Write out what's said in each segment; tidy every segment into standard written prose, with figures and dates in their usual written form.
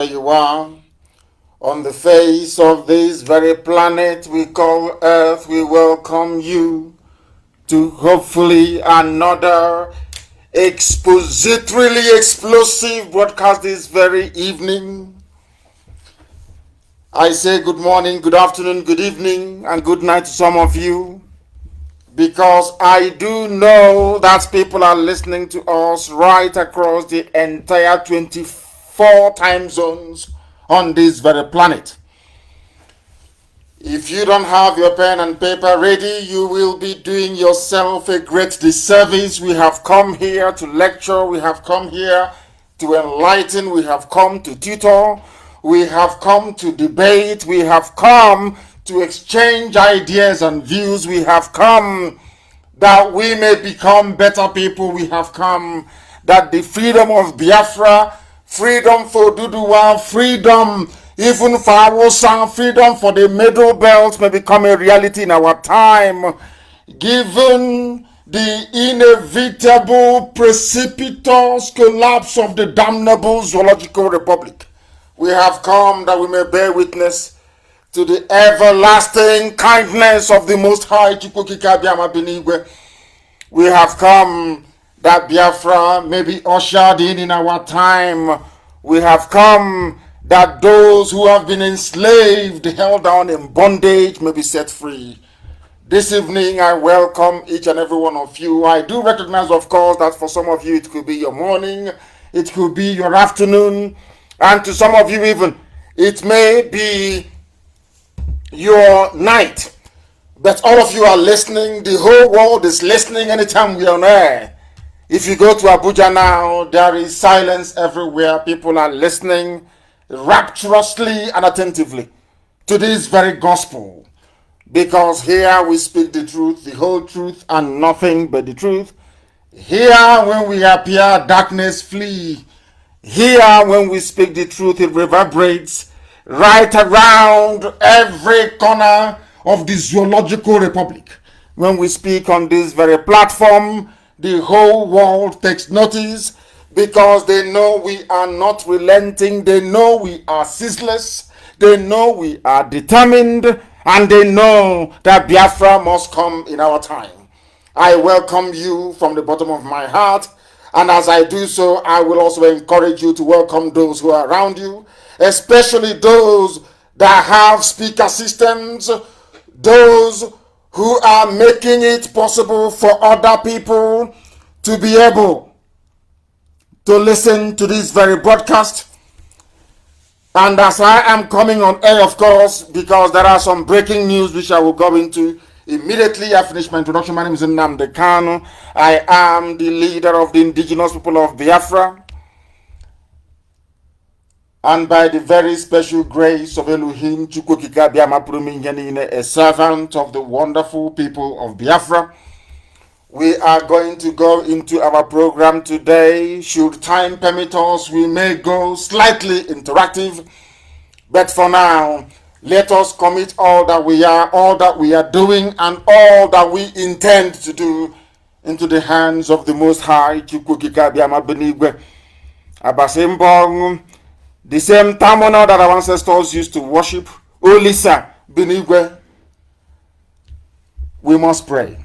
You are on the face of this very planet we call Earth. We welcome you to hopefully another expositorily explosive broadcast this very evening. I say good morning, good afternoon, good evening, and good night to some of you, because I do know that people are listening to us right across the entire 24 time zones on this very planet. If you don't have your pen and paper ready, you will be doing yourself a great disservice. We have come here to lecture, we have come here to enlighten, we have come to tutor, we have come to debate, we have come to exchange ideas and views, we have come that we may become better people, we have come that the freedom of Biafra, freedom for Duduwa, freedom even for Awusa, freedom for the Middle Belt may become a reality in our time, given the inevitable, precipitous collapse of the damnable Zoological Republic. We have come that we may bear witness to the everlasting kindness of the Most High. We have come that Biafra may be ushered in our time. We have come that those who have been enslaved, held down in bondage, may be set free. This evening, I welcome each and every one of you. I do recognize, of course, that for some of you, it could be your morning, it could be your afternoon, and to some of you even, it may be your night. But all of you are listening. The whole world is listening anytime we are on air. If you go to Abuja now, there is silence everywhere. People are listening rapturously and attentively to this very gospel, because here we speak the truth, the whole truth, and nothing but the truth. Here, when we appear, darkness flee. Here, when we speak the truth, it reverberates right around every corner of the Zoological Republic. When we speak on this very platform, the whole world takes notice, because they know we are not relenting, they know we are ceaseless, they know we are determined, and they know that Biafra must come in our time. I welcome you from the bottom of my heart, and as I do so, I will also encourage you to welcome those who are around you, especially those that have speaker systems, those who are making it possible for other people to be able to listen to this very broadcast. And as I am coming on air, of course, because there are some breaking news which I will go into immediately I finish my introduction. My name is Nnamdi Kanu. I am the leader of the indigenous people of Biafra. And by the very special grace of Elohim, a servant of the wonderful people of Biafra, we are going to go into our program today. Should time permit us, we may go slightly interactive. But for now, let us commit all that we are doing, and all that we intend to do into the hands of the Most High. The same Tamona that our ancestors used to worship, Olisa Benigwe, we must pray.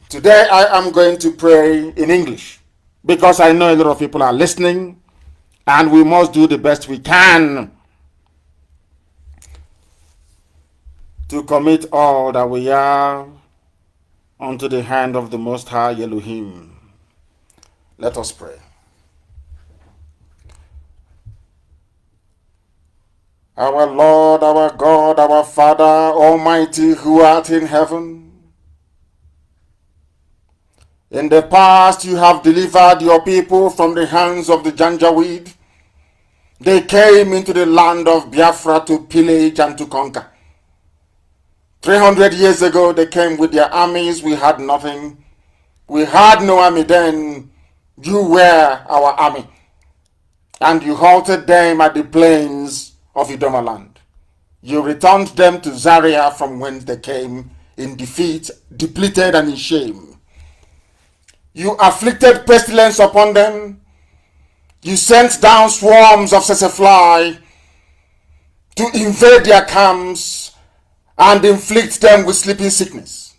Today I am going to pray in English, because I know a lot of people are listening, and we must do the best we can to commit all that we are unto the hand of the Most High Elohim. Let us pray. Our Lord, our God, our Father Almighty, who art in heaven, in the past you have delivered your people from the hands of the Janjaweed. They came into the land of Biafra to pillage and to conquer. 300 years ago they came with their armies. We had nothing. We had no army then. You were our army. And you halted them at the plains of Idomaland. You returned them to Zaria, from whence they came, in defeat, depleted and in shame. You afflicted pestilence upon them. You sent down swarms of tsetse fly. to invade their camps and inflict them with sleeping sickness.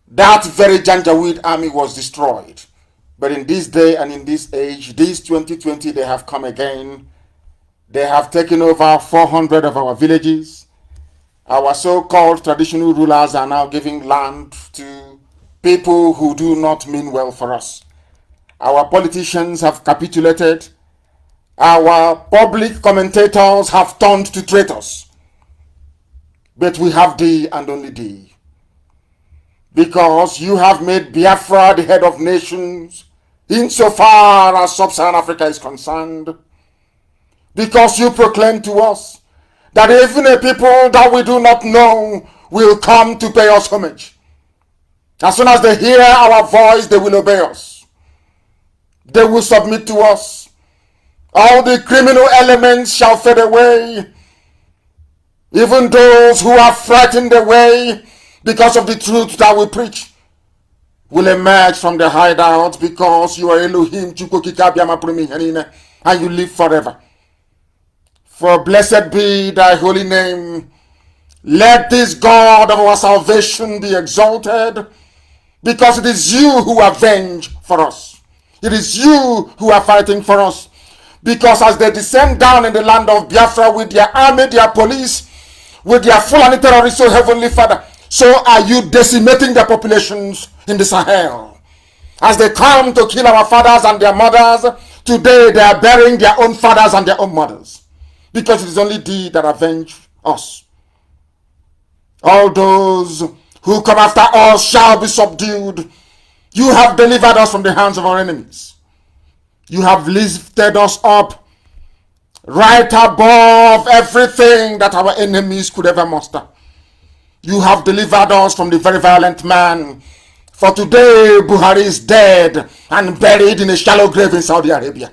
That very Janjaweed army was destroyed. But in this day and in this age, this 2020, they have come again. They have taken over 400 of our villages. Our so-called traditional rulers are now giving land to people who do not mean well for us. Our politicians have capitulated. Our public commentators have turned to traitors. But we have thee and only thee. Because you have made Biafra the head of nations insofar as sub-Saharan Africa is concerned. Because you proclaim to us that even a people that we do not know will come to pay us homage. As soon as they hear our voice, they will obey us. They will submit to us. All the criminal elements shall fade away. Even those who are frightened away because of the truth that we preach will emerge from the hideout, because you are Elohim, and you live forever. For blessed be thy holy name. Let this God of our salvation be exalted, because it is you who avenge for us. It is you who are fighting for us. Because as they descend down in the land of Biafra with their army, their police, with their Fulani terrorists, O Heavenly Father, so are you decimating the populations in the Sahel. As they come to kill our fathers and their mothers, today they are burying their own fathers and their own mothers. Because it is only thee that avenge us. All those who come after us shall be subdued. You have delivered us from the hands of our enemies. You have lifted us up right above everything that our enemies could ever muster. You have delivered us from the very violent man. For today, Buhari is dead and buried in a shallow grave in Saudi Arabia.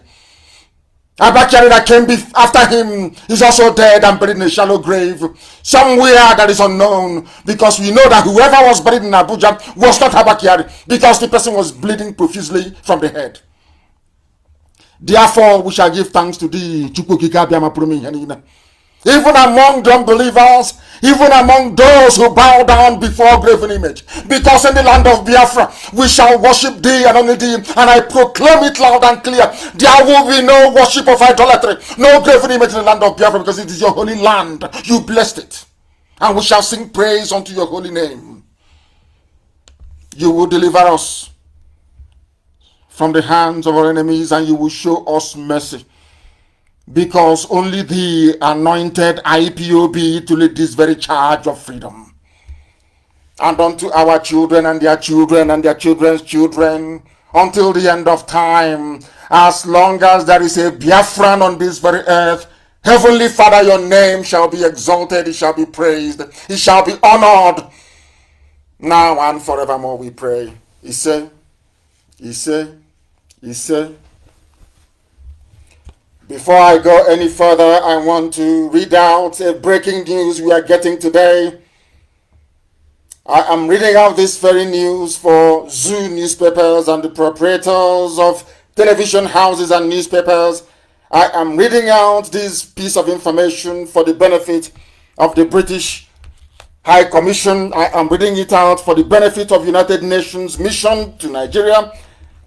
Abakari that came after him is also dead and buried in a shallow grave somewhere that is unknown, because we know that whoever was buried in Abuja was not Abakari, because the person was bleeding profusely from the head. Therefore, we shall give thanks to thee, even among the unbelievers, even among those who bow down before graven image. Because in the land of Biafra, we shall worship thee and only thee. And I proclaim it loud and clear. There will be no worship of idolatry, no graven image in the land of Biafra, because it is your holy land. You blessed it. And we shall sing praise unto your holy name. You will deliver us from the hands of our enemies, and you will show us mercy. Because only the anointed IPOB to lead this very charge of freedom. And unto our children and their children and their children's children, until the end of time, as long as there is a Biafran on this very earth, Heavenly Father, your name shall be exalted, it shall be praised, it shall be honored, now and forevermore, we pray. Ise, Ise, Ise. Before I go any further, I want to read out a breaking news we are getting today. I am reading out this very news for Zoo newspapers and the proprietors of television houses and newspapers. I am reading out this piece of information for the benefit of the British High Commission. I am reading it out for the benefit of United Nations mission to Nigeria,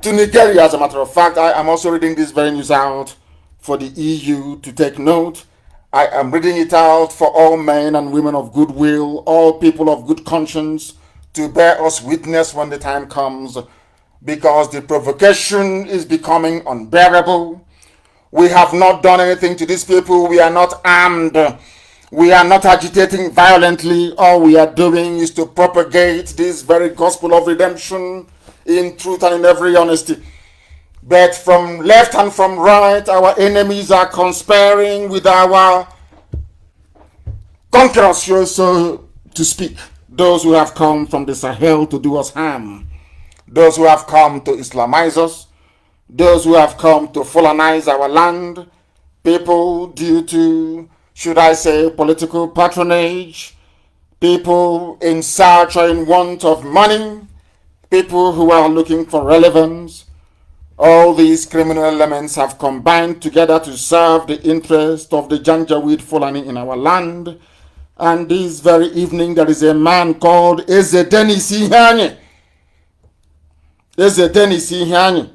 to Nigeria. As a matter of fact, I am also reading this very news out for the EU to take note. I am reading it out for all men and women of goodwill, all people of good conscience, to bear us witness when the time comes, because the provocation is becoming unbearable. We have not done anything to these people. We are not armed. We are not agitating violently. All we are doing is to propagate this very gospel of redemption in truth and in every honesty. But from left and from right, our enemies are conspiring with our conquerors, so to speak. Those who have come from the Sahel to do us harm. Those who have come to Islamize us. Those who have come to Fulanize our land. People due to, should I say, political patronage. People in search or in want of money. People who are looking for relevance. All these criminal elements have combined together to serve the interest of the Janjaweed Fulani in our land. And this very evening, there is a man called Eze Dennis Ihanye. Eze Dennis Ihanye.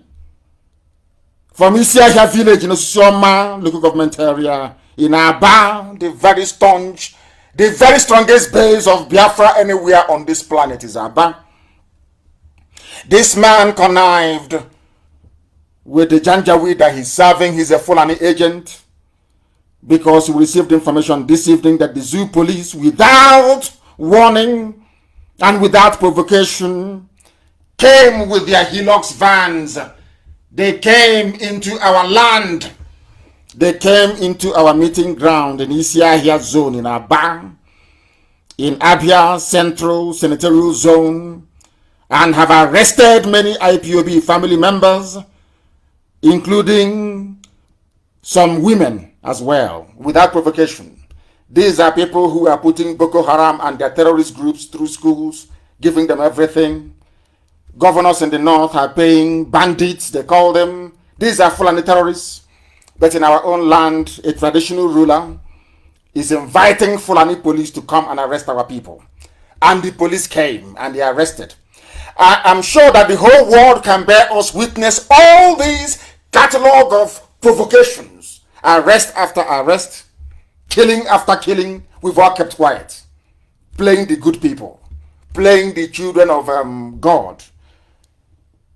From Isiahia village in Osoma, local government area, in Aba, the very strongest base of Biafra anywhere on this planet is Aba. This man connived with the Janjaweed that he's serving. He's a Fulani agent, because we received information this evening that the zoo police, without warning and without provocation, came with their Hilux vans. They came into our land. They came into our meeting ground in Isiahia zone in Aba, in Abia Central Senatorial Zone, and have arrested many IPOB family members, including some women as well, without provocation. These are people who are putting Boko Haram and their terrorist groups through schools, giving them everything. Governors in the north are paying bandits, they call them. These are Fulani terrorists. But in our own land, a traditional ruler is inviting Fulani police to come and arrest our people. And the police came and they arrested. I am sure that the whole world can bear us witness all these catalog of provocations. Arrest after arrest, killing after killing. We've all kept quiet, playing the good people, playing the children of God,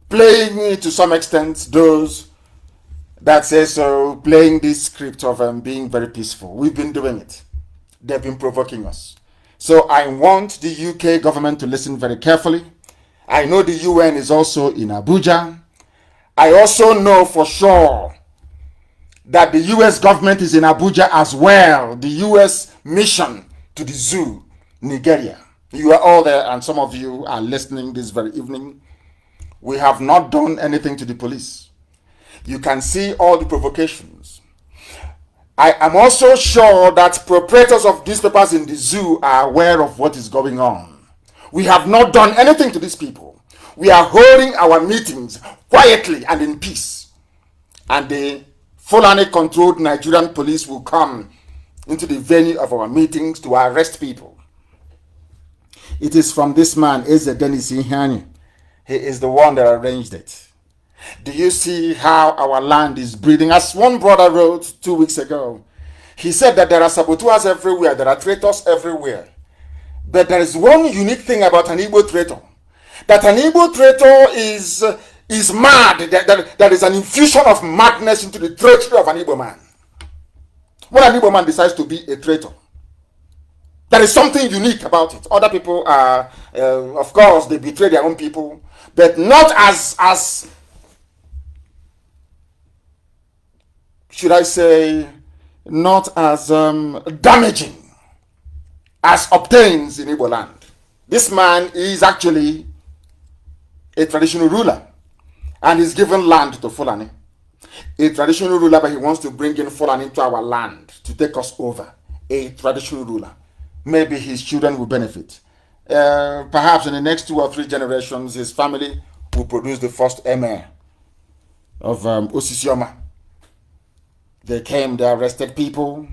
playing to some extent those that say so, playing this script of being very peaceful. We've been doing it. They've been provoking us. So I want the UK government to listen very carefully. I know the UN is also in Abuja. I also know for sure that the US government is in Abuja as well. The US mission to the zoo, Nigeria. You are all there, and some of you are listening this very evening. We have not done anything to the police. You can see all the provocations. I am also sure that proprietors of newspapers in the zoo are aware of what is going on. We have not done anything to these people. We are holding our meetings quietly and in peace. And the Fulani-controlled Nigerian police will come into the venue of our meetings to arrest people. It is from this man, Eze Dennis Ihanye. He is the one that arranged it. Do you see how our land is breathing? As one brother wrote 2 weeks ago, he said that there are saboteurs everywhere, there are traitors everywhere. But there is one unique thing about an Igbo traitor. That an Igbo traitor is mad. There is an infusion of madness into the treachery of an Igbo man. When an Igbo man decides to be a traitor, there is something unique about it. Other people are, of course, they betray their own people, but not as should I say, not as damaging as obtains in Igbo land. This man is actually a traditional ruler and is given land to Fulani. A traditional ruler, but he wants to bring in Fulani into our land to take us over. A traditional ruler. Maybe his children will benefit. Perhaps in the next 2 or 3 generations, his family will produce the first emir of Osisioma. They came, they arrested people.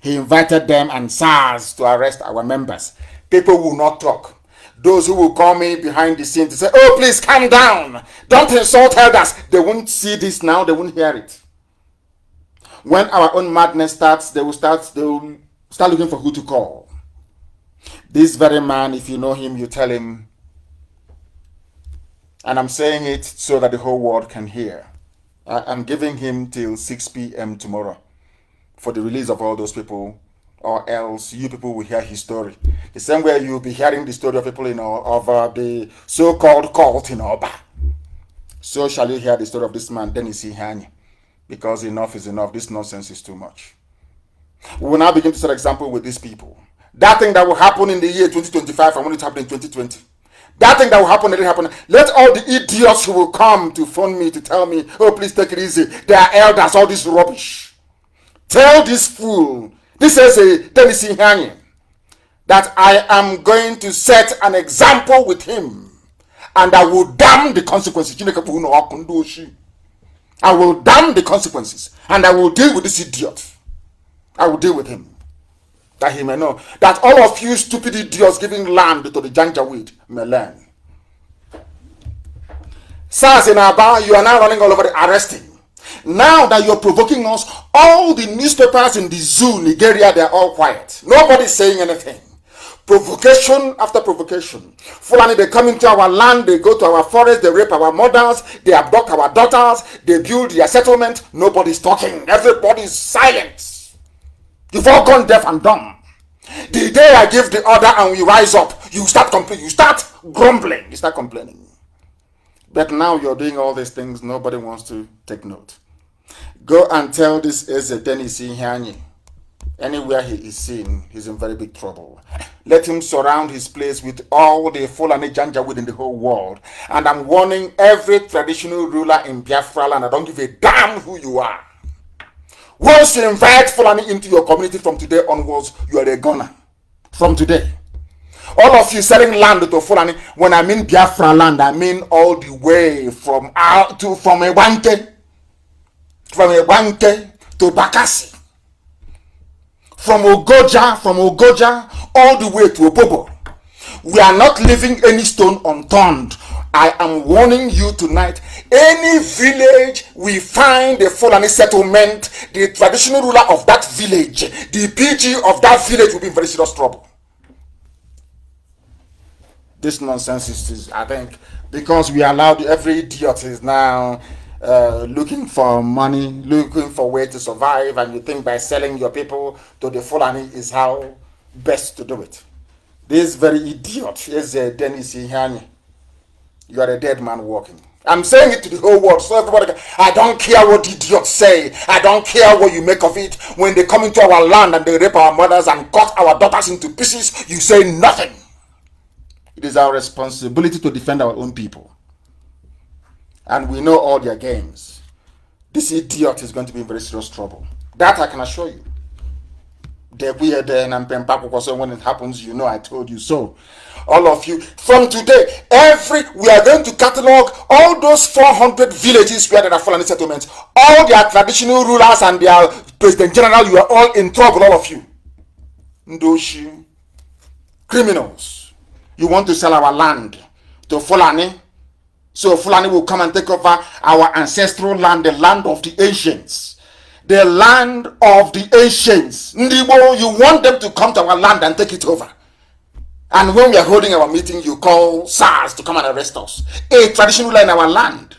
He invited them and SARS to arrest our members. People will not talk. Those who will call me behind the scenes to say, oh, please calm down. Don't insult elders. They won't see this now. They won't hear it. When our own madness starts, they will start looking for who to call. This very man, if you know him, you tell him, and I'm saying it so that the whole world can hear. I'm giving him till 6 p.m. tomorrow for the release of all those people, or else you people will hear his story. The same way you'll be hearing the story of people of the so-called cult in Oba. So shall you hear the story of this man, Dennis Ihanye, because enough is enough. This nonsense is too much. We will now begin to set example with these people. That thing that will happen in the year 2025, I want it to happen in 2020. That thing that will happen, let it happen. Let all the idiots who will come to phone me to tell me, oh, please take it easy. They are elders, all this rubbish. Tell this fool, this is a Dennis Ihanye, that I am going to set an example with him. And I will damn the consequences. I will damn the consequences, and I will deal with this idiot. I will deal with him. That he may know that all of you stupid idiots giving land to the Janjaweed may learn. SARS in Aba, you are now running all over the arresting. Now that you're provoking us, all the newspapers in the zoo, Nigeria, they're all quiet. Nobody's saying anything. Provocation after provocation. Fulani, they come into our land, they go to our forest, they rape our mothers, they abduct our daughters, they build their settlement. Nobody's talking. Everybody's silent. You've all gone deaf and dumb. The day I give the order and we rise up, you start complaining, you start grumbling, you start complaining. But now you're doing all these things, nobody wants to take note. Go and tell this Ezedeni Sinhanyi. Anywhere he is seen, he's in very big trouble. Let him surround his place with all the Fulani Janjaweed in the whole world. And I'm warning every traditional ruler in Biafra land, I don't give a damn who you are. Once you invite Fulani into your community from today onwards, you are a gunner. From today. All of you selling land to Fulani, when I mean Biafra land, I mean all the way from Ewanke to Bakassi. From Ogoja, all the way to Opobo. We are not leaving any stone unturned. I am warning you tonight, any village we find a Fulani settlement, the traditional ruler of that village, the PG of that village will be in very serious trouble. This nonsense is, I think, because we allowed every idiot is now looking for money, looking for way to survive, and you think by selling your people to the Fulani is how best to do it. This very idiot is Dennis Ihani. You are a dead man walking. I'm saying it to the whole world, so everybody, I don't care what idiots say. I don't care what you make of it. When they come into our land and they rape our mothers and cut our daughters into pieces, you say nothing. It is our responsibility to defend our own people. And we know all their games. This idiot is going to be in very serious trouble. That I can assure you. When it happens, you know I told you so. All of you, from today, we are going to catalog all those 400 villages where there are Fulani settlements. All their traditional rulers and their president general, you are all in trouble, all of you. Ndoshi, criminals. You want to sell our land to Fulani, so Fulani will come and take over our ancestral land, the land of the ancients. The land of the ancients. Ndibo, you want them to come to our land and take it over. And when we are holding our meeting, you call SARS to come and arrest us. A traditional ruler in our land.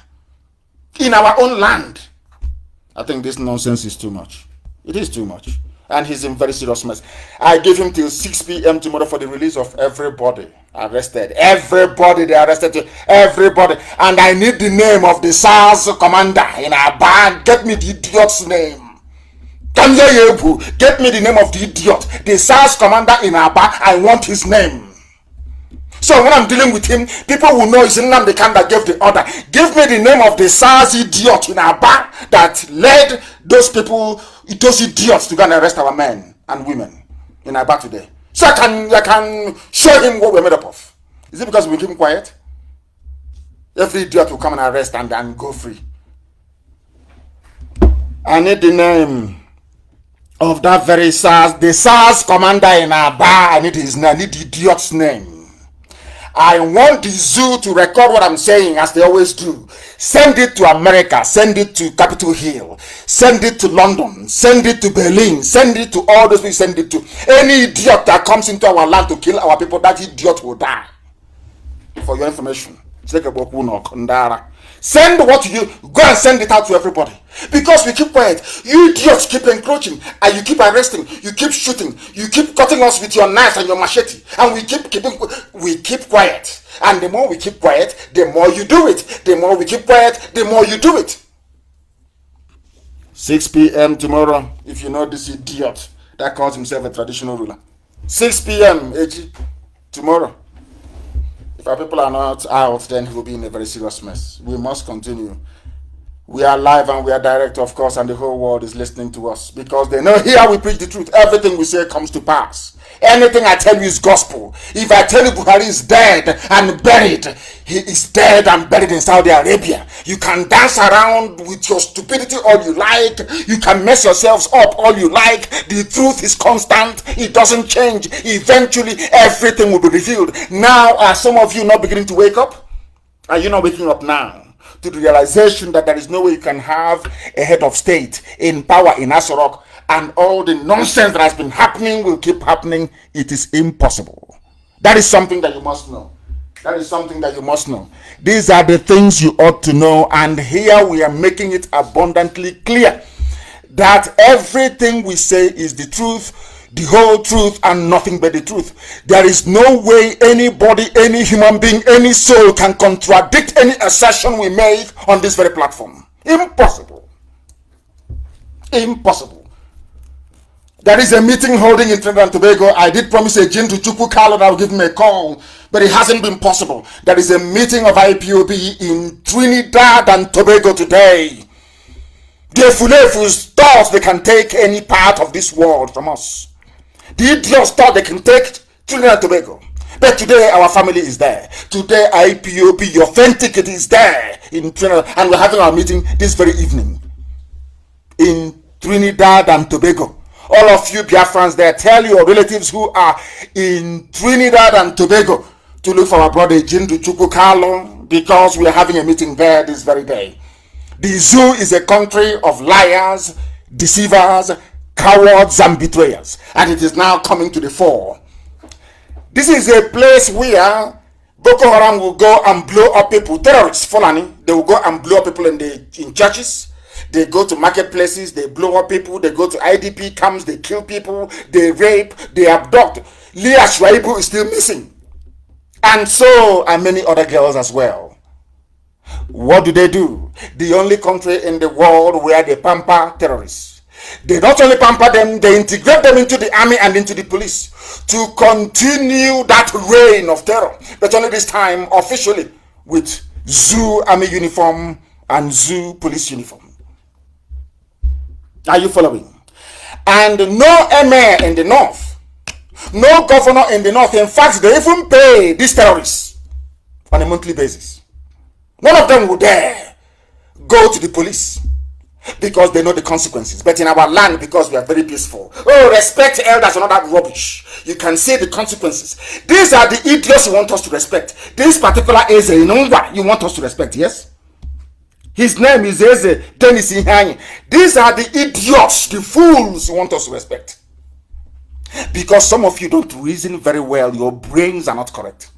In our own land. I think this nonsense is too much. It is too much. And he's in very serious mess. I give him till 6 p.m. tomorrow for the release of everybody arrested. Everybody they arrested. Everybody. And I need the name of the SARS commander in our band. Get me the idiot's name. Get me the name of the idiot. The SARS commander in our band. I want his name. So when I'm dealing with him, people will know it's Nnamdi Kanu that gave the order. Give me the name of the SARS idiot in our band that led those people, those idiots, to go and arrest our men and women in Aba today. So I can show him what we're made up of. Is it because we keep him quiet? Every idiot will come and arrest and go free. I need the name of that very SARS, the SARS commander in Aba. I need his name. I need the idiot's name. I want the zoo to record what I'm saying, as they always do. Send it to America, send it to Capitol Hill, send it to London, send it to Berlin, send it to all those people, send it to any idiot that comes into our land to kill our people. That idiot will die. For your information. Send what you go and send it out to everybody. Because we keep quiet. You idiots keep encroaching and you keep arresting, you keep shooting, you keep cutting us with your knives and your machete, and we keep quiet. And the more we keep quiet, the more you do it. The more we keep quiet, the more you do it. 6 p.m. tomorrow, if you know this idiot that calls himself a traditional ruler. 6 p.m. tomorrow. If our people are not out, then he will be in a very serious mess. We must continue. We are live and we are direct, of course, and the whole world is listening to us because they know here we preach the truth. Everything we say comes to pass. Anything I tell you is gospel. If I tell you Buhari is dead and buried, he is dead and buried in Saudi Arabia. You can dance around with your stupidity all you like. You can mess yourselves up all you like. The truth is constant. It doesn't change. Eventually, everything will be revealed. Now, are some of you not beginning to wake up? Are you not waking up now to the realization that there is no way you can have a head of state in power in Asorok and all the nonsense that has been happening will keep happening? It is impossible. That is something that you must know. That is something that you must know. These are the things you ought to know, and here we are making it abundantly clear that everything we say is the truth, the whole truth, and nothing but the truth. There is no way anybody, any human being, any soul can contradict any assertion we make on this very platform. Impossible. Impossible. There is a meeting holding in Trinidad and Tobago. I did promise a Jin to Chukwu Carlo that I will give him a call, but it hasn't been possible. There is a meeting of IPOB in Trinidad and Tobago today. The Fulefus thought they can take any part of this world from us. The idiots thought they can take Trinidad and Tobago. But today our family is there. Today IPOB, the authenticity is there in Trinidad, and we're having our meeting this very evening in Trinidad and Tobago. All of you Biafrans there, tell your relatives who are in Trinidad and Tobago to look for our brother Jindu Chukwu, because we are having a meeting there this very day. The zoo is a country of liars, deceivers, cowards, and betrayers, and it is now coming to the fore. This is a place where Boko Haram will go and blow up people, terrorists, Fulani. They will go and blow up people in churches. They go to marketplaces, they blow up people. They go to IDP camps, they kill people, they rape, they abduct. Leah Shuaibu is still missing, and so are many other girls as well. What do? The only country in the world where they pamper terrorists. They not only pamper them, they integrate them into the army and into the police to continue that reign of terror, but only this time officially with zoo army uniform and zoo police uniform. Are you following? And no emir in the north, no governor in the north. In fact, they even pay these terrorists on a monthly basis. None of them would dare go to the police because they know the consequences. But in our land, because we are very peaceful, oh, respect elders and all that rubbish, you can see the consequences. These are the idiots you want us to respect. This particular Eze Inungwa you want us to respect, yes? His name is Eze Dennis Ihanye. These are the idiots, the fools you want us to respect. Because some of you don't reason very well. Your brains are not correct.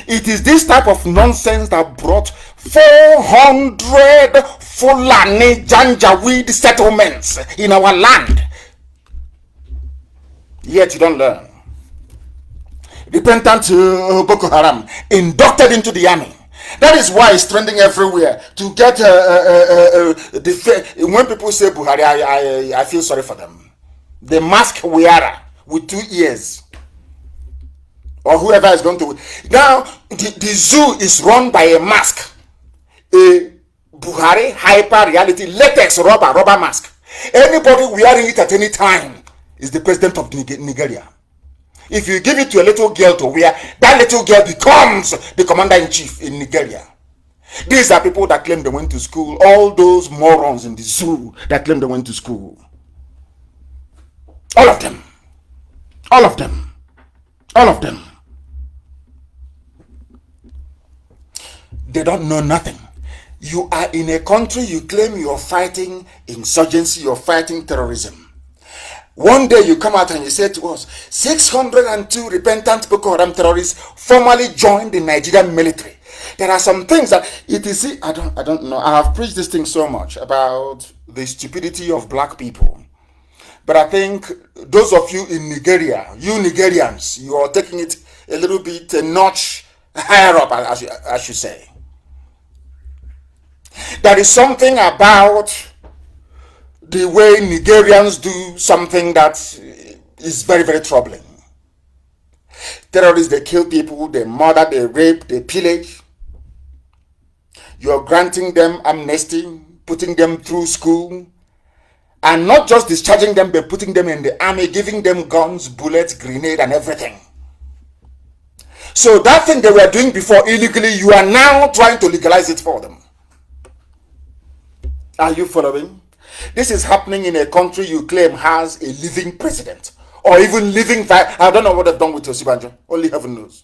It is this type of nonsense that brought 400 Fulani Janjaweed settlements in our land. Yet you don't learn. Repentant Boko Haram inducted into the army. That is why it's trending everywhere. To get when people say Buhari, I feel sorry for them. The mask wearer with 2 ears, or whoever is going to. Now the zoo is run by a mask, a Buhari hyper reality latex rubber mask. Anybody wearing it at any time is the president of Nigeria. If you give it to a little girl to wear, that little girl becomes the commander-in-chief in Nigeria. These are people that claim they went to school. All those morons in the zoo that claim they went to school. All of them. All of them. All of them. They don't know nothing. You are in a country, you claim you are fighting insurgency, you are fighting terrorism. One day you come out and you say to us, 602 repentant Boko Haram terrorists formally joined the Nigerian military. There are some things that it is. I don't know. I have preached this thing so much about the stupidity of black people, but I think those of you in Nigeria, you Nigerians, you are taking it a little bit a notch higher up, I should say. There is something about the way Nigerians do something that is very, very troubling. Terrorists, they kill people, they murder, they rape, they pillage. You're granting them amnesty, putting them through school, And not just discharging them, but putting them in the army, giving them guns, bullets, grenade, and everything. So that thing they were doing before illegally, you are now trying to legalize it for them. Are you following? This is happening in a country you claim has a living president, or even living. I don't know what they've done with Osibanjo. Only heaven knows.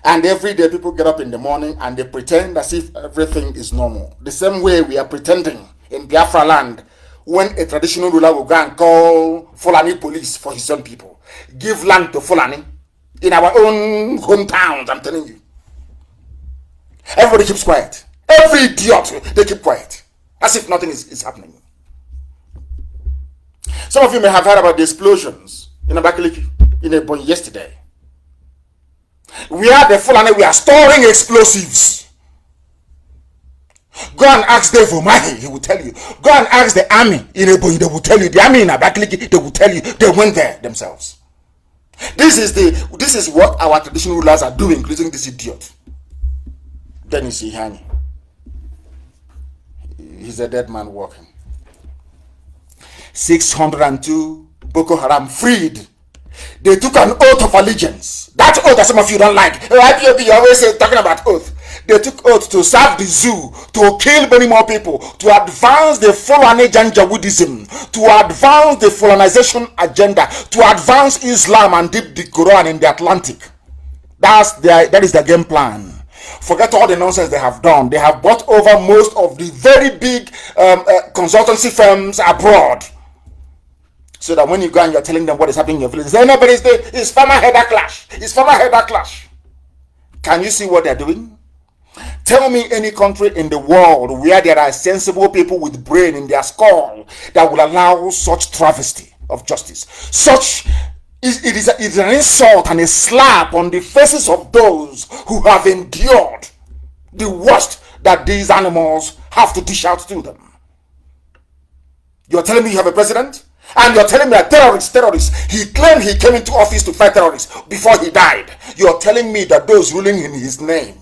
And every day people get up in the morning and they pretend as if everything is normal. The same way we are pretending in Biafra land when a traditional ruler will go and call Fulani police for his own people. Give land to Fulani in our own hometowns, I'm telling you. Everybody keeps quiet. Every idiot, they keep quiet. As if nothing is happening. Some of you may have heard about the explosions in Abakaliki, in Ebonyi yesterday. We are the Fulani, we are storing explosives. Go and ask Dave Omahi, he will tell you. Go and ask the army in Ebonyi, they will tell you. The army in Abakaliki, they will tell you. They went there themselves. This is what our traditional rulers are doing, including this idiot. Dennis Ihani. He's a dead man walking. 602 Boko Haram freed. They took an oath of allegiance. That oath that some of you don't like. IPOB, you always say, talking about oath. They took oath to serve the zoo, to kill many more people, to advance the Fulani Janjaweedism, to advance the Fulanization agenda, to advance Islam and dip the Quran in the Atlantic. That is their game plan. Forget all the nonsense they have done. They have bought over most of the very big consultancy firms abroad. So that when you go and you're telling them what is happening in your village, they say, no, but it's farmer header clash. It's farmer header clash. Can you see what they're doing? Tell me any country in the world where there are sensible people with brain in their skull that will allow such travesty of justice. It is an insult and a slap on the faces of those who have endured the worst that these animals have to dish out to them. You're telling me you have a president? And you're telling me a terrorist. He claimed he came into office to fight terrorists before he died. You're telling me that those ruling in his name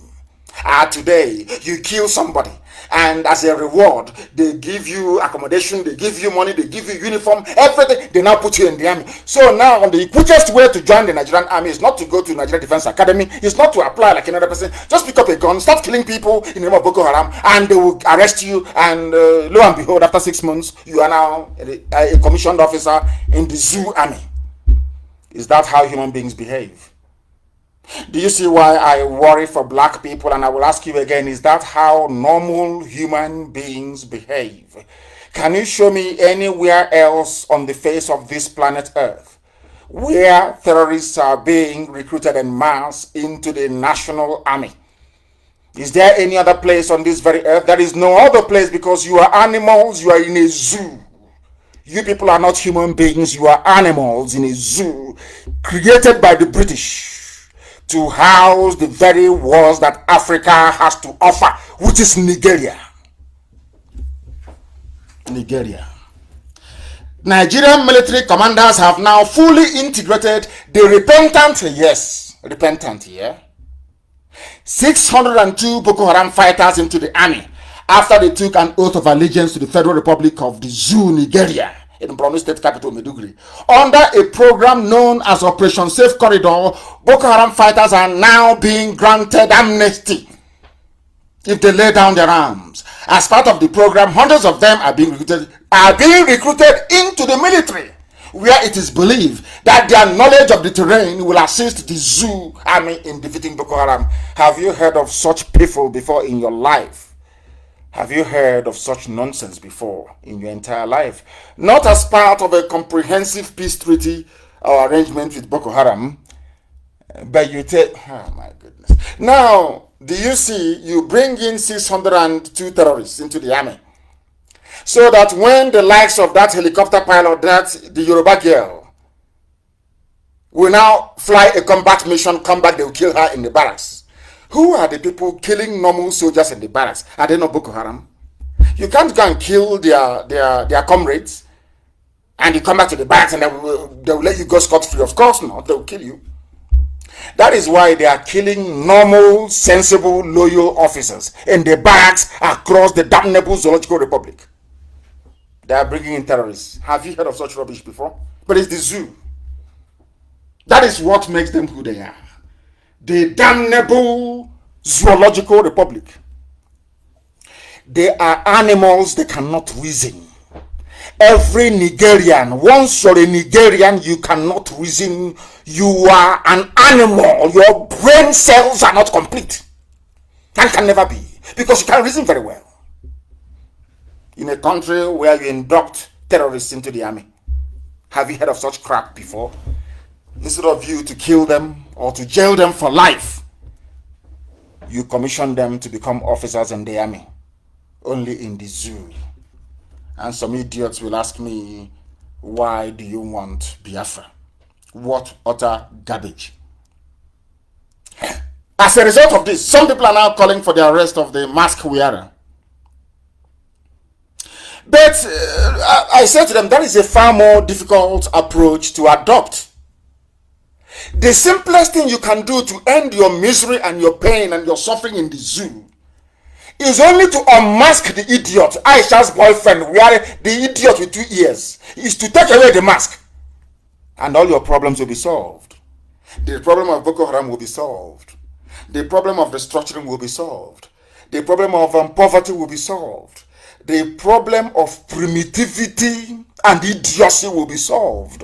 are today, you kill somebody, and as a reward, they give you accommodation, they give you money, they give you uniform, everything. They now put you in the army. So now, the quickest way to join the Nigerian army is not to go to Nigeria Defense Academy, it's not to apply like another person. Just pick up a gun, start killing people in the name of Boko Haram, and they will arrest you, and lo and behold, after 6 months, you are now a commissioned officer in the zoo army. Is that how human beings behave? Do you see why I worry for black people? And I will ask you again, is that how normal human beings behave? Can you show me anywhere else on the face of this planet Earth where terrorists are being recruited en masse into the national army? Is there any other place on this very earth? There is no other place, because you are animals, you are in a zoo. You people are not human beings, you are animals in a zoo created by the British to house the very worst that Africa has to offer, which is Nigeria. Nigerian military commanders have now fully integrated the repentant, 602 Boko Haram fighters into the army after they took an oath of allegiance to the Federal Republic of the Zoo, Nigeria, in Borno State capital, Maiduguri. Under a program known as Operation Safe Corridor, Boko Haram fighters are now being granted amnesty if they lay down their arms. As part of the program, hundreds of them are being recruited into the military, where it is believed that their knowledge of the terrain will assist the Zoo army in defeating Boko Haram. Have you heard of such people before in your life? Have you heard of such nonsense before in your entire life? Not as part of a comprehensive peace treaty or arrangement with Boko Haram, but you take, oh my goodness. Now, do you see, you bring in 602 terrorists into the army, so that when the likes of that helicopter pilot, the Yoruba girl, will now fly a combat mission, come back, they will kill her in the barracks. Who are the people killing normal soldiers in the barracks? Are they not Boko Haram? You can't go and kill their comrades and you come back to the barracks and they will let you go scot-free. Of course not, they will kill you. That is why they are killing normal, sensible, loyal officers in the barracks across the damnable Zoological Republic. They are bringing in terrorists. Have you heard of such rubbish before? But it's the zoo. That is what makes them who they are. The damnable zoological republic. They are animals, they cannot reason. Every Nigerian, once you're a Nigerian, you cannot reason. You are an animal. Your brain cells are not complete. And can never be. Because you can't reason very well. In a country where you induct terrorists into the army. Have you heard of such crap before? Instead of you to kill them or to jail them for life, you commission them to become officers in the army. Only in the zoo. And some idiots will ask me, why do you want Biafra? What utter garbage. As a result of this, some people are now calling for the arrest of the mask wearer. But I said to them, that is a far more difficult approach to adopt. The simplest thing you can do to end your misery and your pain and your suffering in the zoo is only to unmask the idiot, Aisha's boyfriend, wearing the idiot with 2 ears, is to take away the mask. And all your problems will be solved. The problem of Boko Haram will be solved. The problem of restructuring will be solved. The problem of poverty will be solved. The problem of primitivity and idiocy will be solved.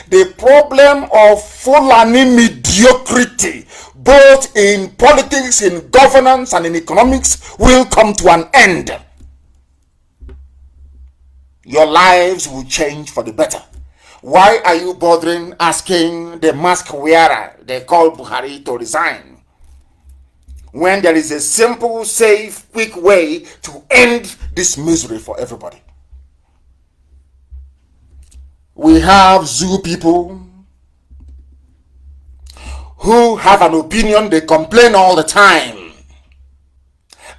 The problem of Fulani mediocrity, both in politics, in governance, and in economics, will come to an end. Your lives will change for the better. Why are you bothering asking the mask wearer they call Buhari to resign, when there is a simple, safe, quick way to end this misery for everybody? We have zoo people who have an opinion. They complain all the time.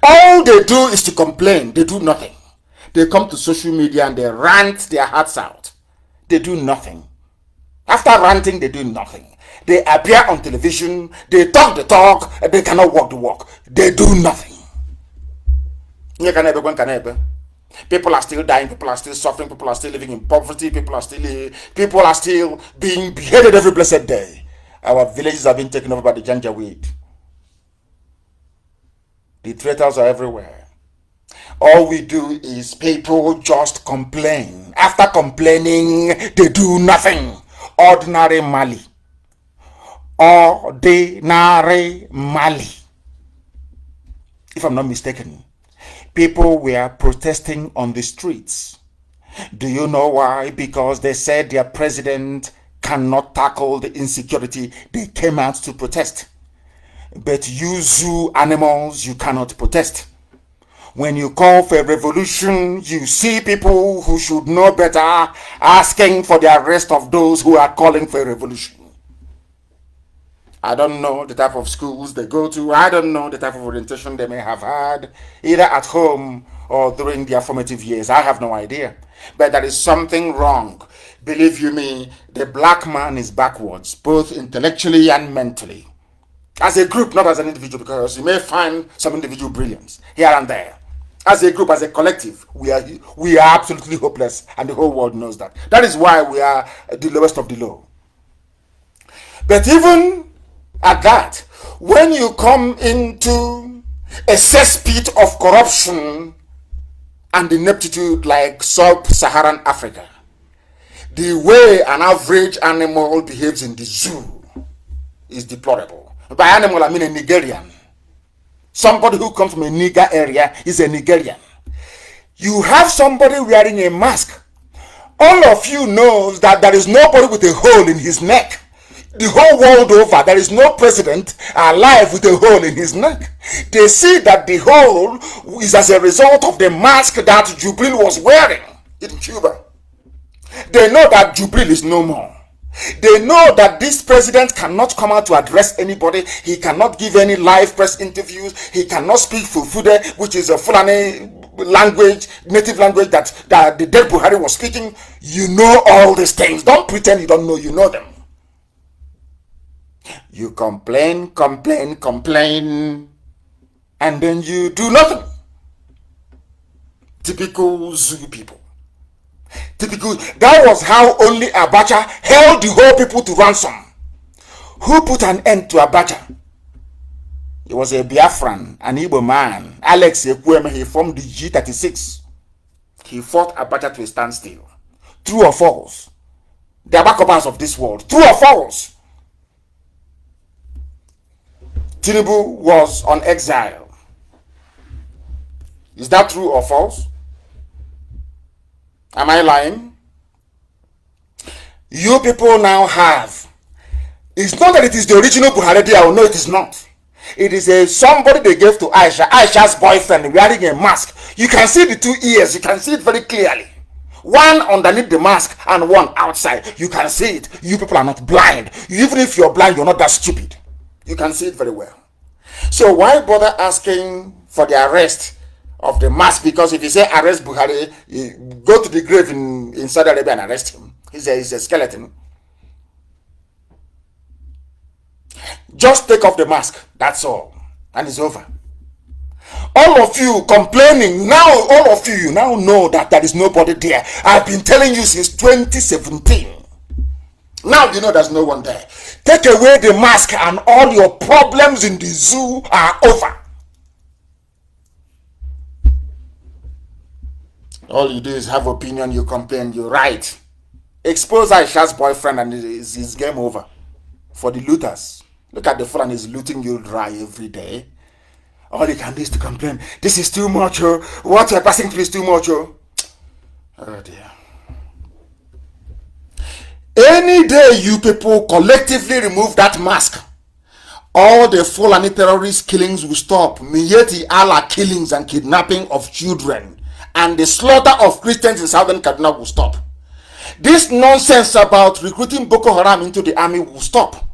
All they do is to complain. They do nothing. They come to social media and they rant their hearts out. They do nothing. After ranting, they do nothing. They appear on television. They talk the talk. They cannot walk the walk. They do nothing. People are still dying, people are still suffering, people are still living in poverty, people are still being beheaded every blessed day. Our villages have been taken over by the Janjaweed. The traitors are everywhere. All we do is people just complain. After complaining, they do nothing. Ordinary Mali. Ordinary Mali. If I'm not mistaken, people were protesting on the streets. Do you know why? Because they said their president cannot tackle the insecurity. They came out to protest. But you zoo animals, you cannot protest. When you call for a revolution, you see people who should know better asking for the arrest of those who are calling for a revolution. I don't know the type of schools they go to. I don't know the type of orientation they may have had, either at home or during their formative years. I have no idea. But there is something wrong. Believe you me, the black man is backwards, both intellectually and mentally. As a group, not as an individual, because you may find some individual brilliance here and there. As a group, as a collective, we are absolutely hopeless, and the whole world knows that. That is why we are the lowest of the low. But even at that, when you come into a cesspit of corruption and ineptitude like sub-Saharan Africa, the way an average animal behaves in the zoo is deplorable. By animal, I mean a Nigerian. Somebody who comes from a Niger area is a Nigerian. You have somebody wearing a mask. All of you knows that there is nobody with a hole in his neck. The whole world over, there is no president alive with a hole in his neck. They see that the hole is as a result of the mask that Jubril was wearing in Cuba. They know that Jubril is no more. They know that this president cannot come out to address anybody. He cannot give any live press interviews. He cannot speak Fulfude, which is a Fulani language, native language that the dead Buhari was speaking. You know all these things. Don't pretend you don't know, you know them. You complain, and then you do nothing. Typical zoo people. Typical. That was how only Abacha held the whole people to ransom. Who put an end to Abacha? He was a Biafran, an Igbo man. Alex Ekwueme, he formed the G36. He fought Abacha to a standstill. True or false? The Abakobans of this world. True or false? Tinubu was on exile. Is that true or false? Am I lying? You people now have. It's not that it is the original Buhari there. No, it is not. It is somebody they gave to Aisha. Aisha's boyfriend wearing a mask. You can see the two ears. You can see it very clearly. One underneath the mask and one outside. You can see it. You people are not blind. Even if you're blind, you're not that stupid. You can see it very well. So why bother asking for the arrest of the mask? Because if you say arrest Buhari, you go to the grave in Saudi Arabia and arrest him. He's a skeleton. Just take off the mask. That's all. And it's over. All of you complaining now, all of you now know that there is nobody there. I've been telling you since 2017. Now you know there's no one there. Take away the mask and all your problems in the zoo are over. All you do is have opinion, you complain, you write. Expose Aisha's boyfriend and it's game over. For the looters. Look at the fool is looting you dry every day. All you can do is to complain. This is too much, oh. What you're passing through is too much, oh. Oh dear. Any day you people collectively remove that mask, all the Fulani terrorist killings will stop. Miyetti Allah killings and kidnapping of children and the slaughter of Christians in southern Kaduna will stop. This nonsense about recruiting Boko Haram into the army will stop.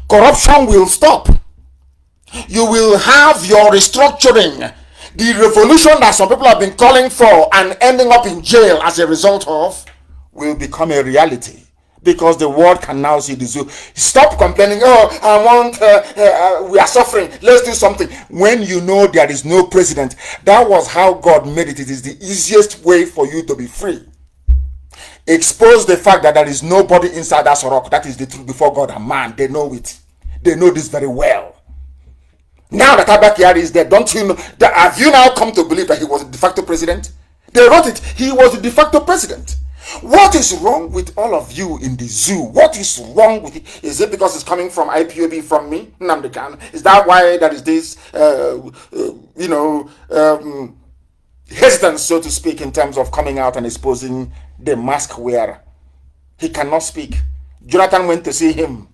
Corruption will stop. You will have your restructuring. The revolution that some people have been calling for and ending up in jail as a result of will become a reality. Because the world can now see the zoo. Stop complaining, oh, I want, we are suffering, let's do something. When you know there is no president, that was how God made it. It is the easiest way for you to be free. Expose the fact that there is nobody inside that rock. That is the truth before God and man. They know it. They know this very well. Now that Abakari is there, don't you know that? Have you now come to believe that he was a de facto president? They wrote it. He was a de facto president. What is wrong with all of you in the zoo? What is wrong with it? Is it because it's coming from IPOB, from me, Nnamdi Kanu? Is that why there is this, hesitance, so to speak, in terms of coming out and exposing the mask wearer? He cannot speak. Jonathan went to see him.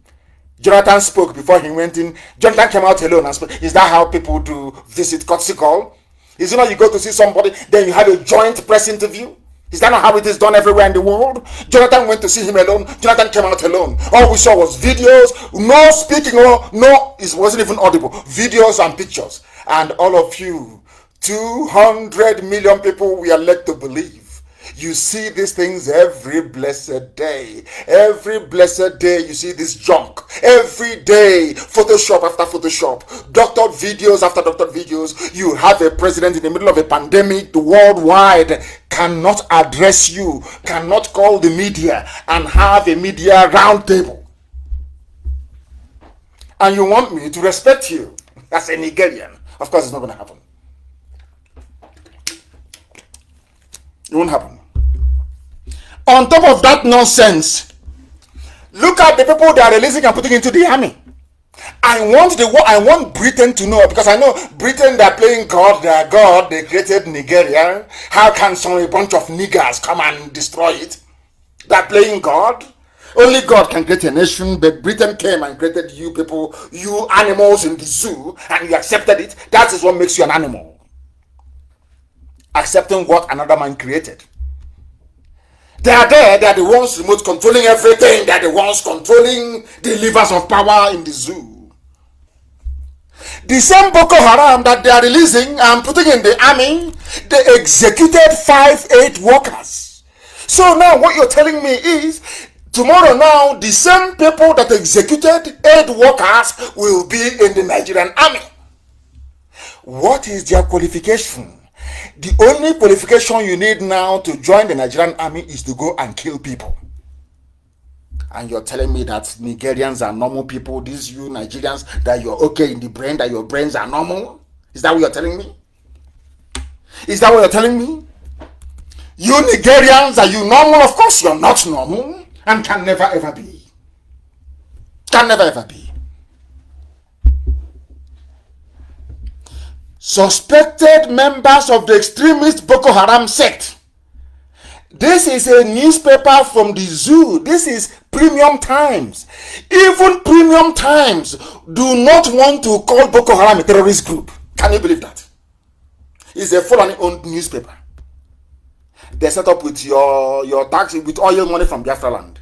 Jonathan spoke before he went in. Jonathan came out alone and spoke. Is that how people do visit courtesy call? Is it not you go to see somebody, then you have a joint press interview? Is that not how it is done everywhere in the world? Jonathan went to see him alone. Jonathan came out alone. All we saw was videos, no speaking, no, it wasn't even audible. Videos and pictures. And all of you, 200 million people we are led to believe. You see these things every blessed day. Every blessed day you see this junk. Every day, Photoshop after Photoshop, doctored videos after doctored videos. You have a president in the middle of a pandemic. The worldwide cannot address you, cannot call the media and have a media roundtable. And you want me to respect you as a Nigerian. Of course, it's not going to happen. It won't happen. On top of that nonsense, look at the people they are releasing and putting into the army. I want Britain to know, because I know Britain, they're playing God, they're God, they created Nigeria. How can a bunch of niggers come and destroy it? They're playing God. Only God can create a nation, but Britain came and created you people, you animals in the zoo, and you accepted it. That is what makes you an animal. Accepting what another man created. They are there, they are the ones remote controlling everything, they are the ones controlling the levers of power in the zoo. The same Boko Haram that they are releasing and putting in the army, they executed 8 workers. So now what you're telling me is, tomorrow now, the same people that executed 8 workers will be in the Nigerian army. What is their qualification? The only qualification you need now to join the Nigerian army is to go and kill people. And you're telling me that Nigerians are normal people, these you Nigerians, that you're okay in the brain, that your brains are normal? Is that what you're telling me? Is that what you're telling me? You Nigerians, are you normal? Of course you're not normal and can never ever be. Can never ever be. Suspected members of the extremist Boko Haram sect. This is a newspaper from the zoo. This is Premium Times. Even Premium Times do not want to call Boko Haram a terrorist group. Can you believe that? It's a Fulani-owned newspaper. They set up with your tax, with oil money from Biafra land.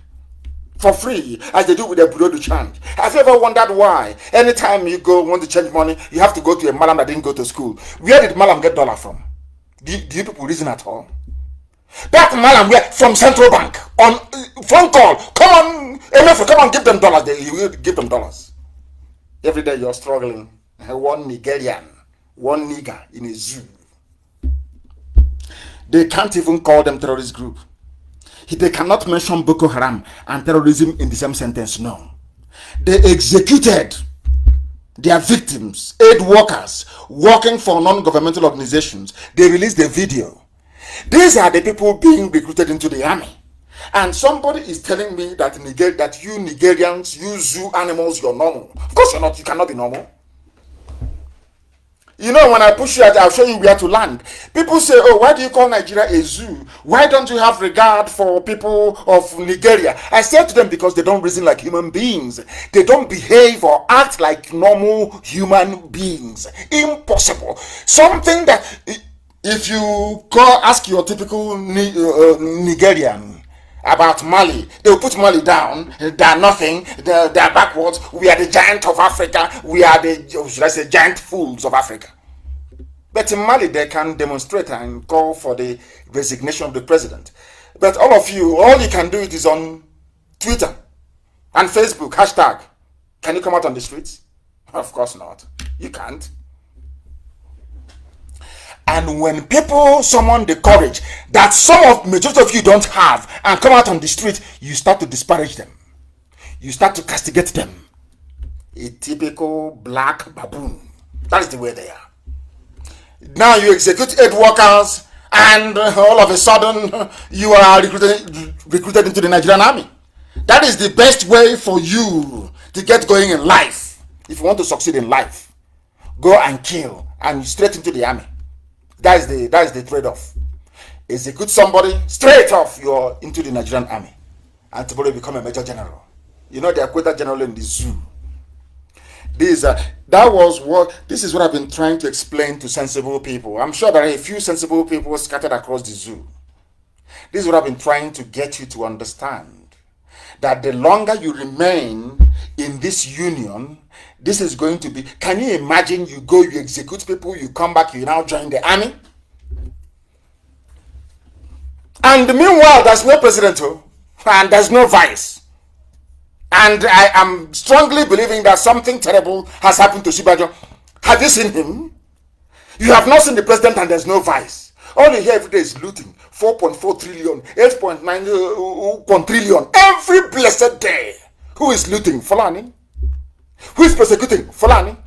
For free, as they do with the bureau de change. Have you ever wondered why? Anytime you want to change money, you have to go to a madam that didn't go to school. Where did madam get dollar from? Do you people reason at all? That madam, where from Central Bank on phone call. Come on, MF, come on, give them dollars. You will give them dollars. Every day you're struggling. One Nigerian, one nigger in a zoo. They can't even call them terrorist group. They cannot mention Boko Haram and terrorism in the same sentence. No. They executed their victims, aid workers, working for non-governmental organizations. They released the video. These are the people being recruited into the army. And somebody is telling me that you Nigerians, you zoo animals, you're normal. Of course you're not. You cannot be normal. You know, when I push you out, I'll show you where to land. People say, oh, why do you call Nigeria a zoo? Why don't you have regard for people of Nigeria? I say to them, because they don't reason like human beings. They don't behave or act like normal human beings. Impossible. Something that, if you ask your typical Nigerian about Mali, they will put Mali down. They are nothing. They are backwards. We are the giant of Africa. We are the, should I say, giant fools of Africa. But in Mali, they can demonstrate and call for the resignation of the president. But all of you, all you can do it is on Twitter and Facebook, hashtag. Can you come out on the streets? Of course not. You can't. And when people summon the courage that majority of you don't have and come out on the street, you start to disparage them. You start to castigate them. A typical black baboon. That is the way they are. Now you execute aid workers and all of a sudden you are recruited into the Nigerian army. That is the best way for you to get going in life. If you want to succeed in life, go and kill and straight into the army. That is the trade-off. Execute somebody, straight off you're into the Nigerian army. And tomorrow you become a major general. You know, they are quota general in the zoo. This is what I've been trying to explain to sensible people. I'm sure there are a few sensible people scattered across the zoo. This is what I've been trying to get you to understand. That the longer you remain in this union, this is going to be, can you imagine you execute people, you come back, you now join the army? And meanwhile, there's no president, and there's no vice. And I am strongly believing that something terrible has happened to Shibajo. Have you seen him? You have not seen the president and there's no vice. All you hear every day is looting. 4.4 trillion, 8.9 trillion. Every blessed day. Who is looting? Fulani. Who is persecuting? Fulani.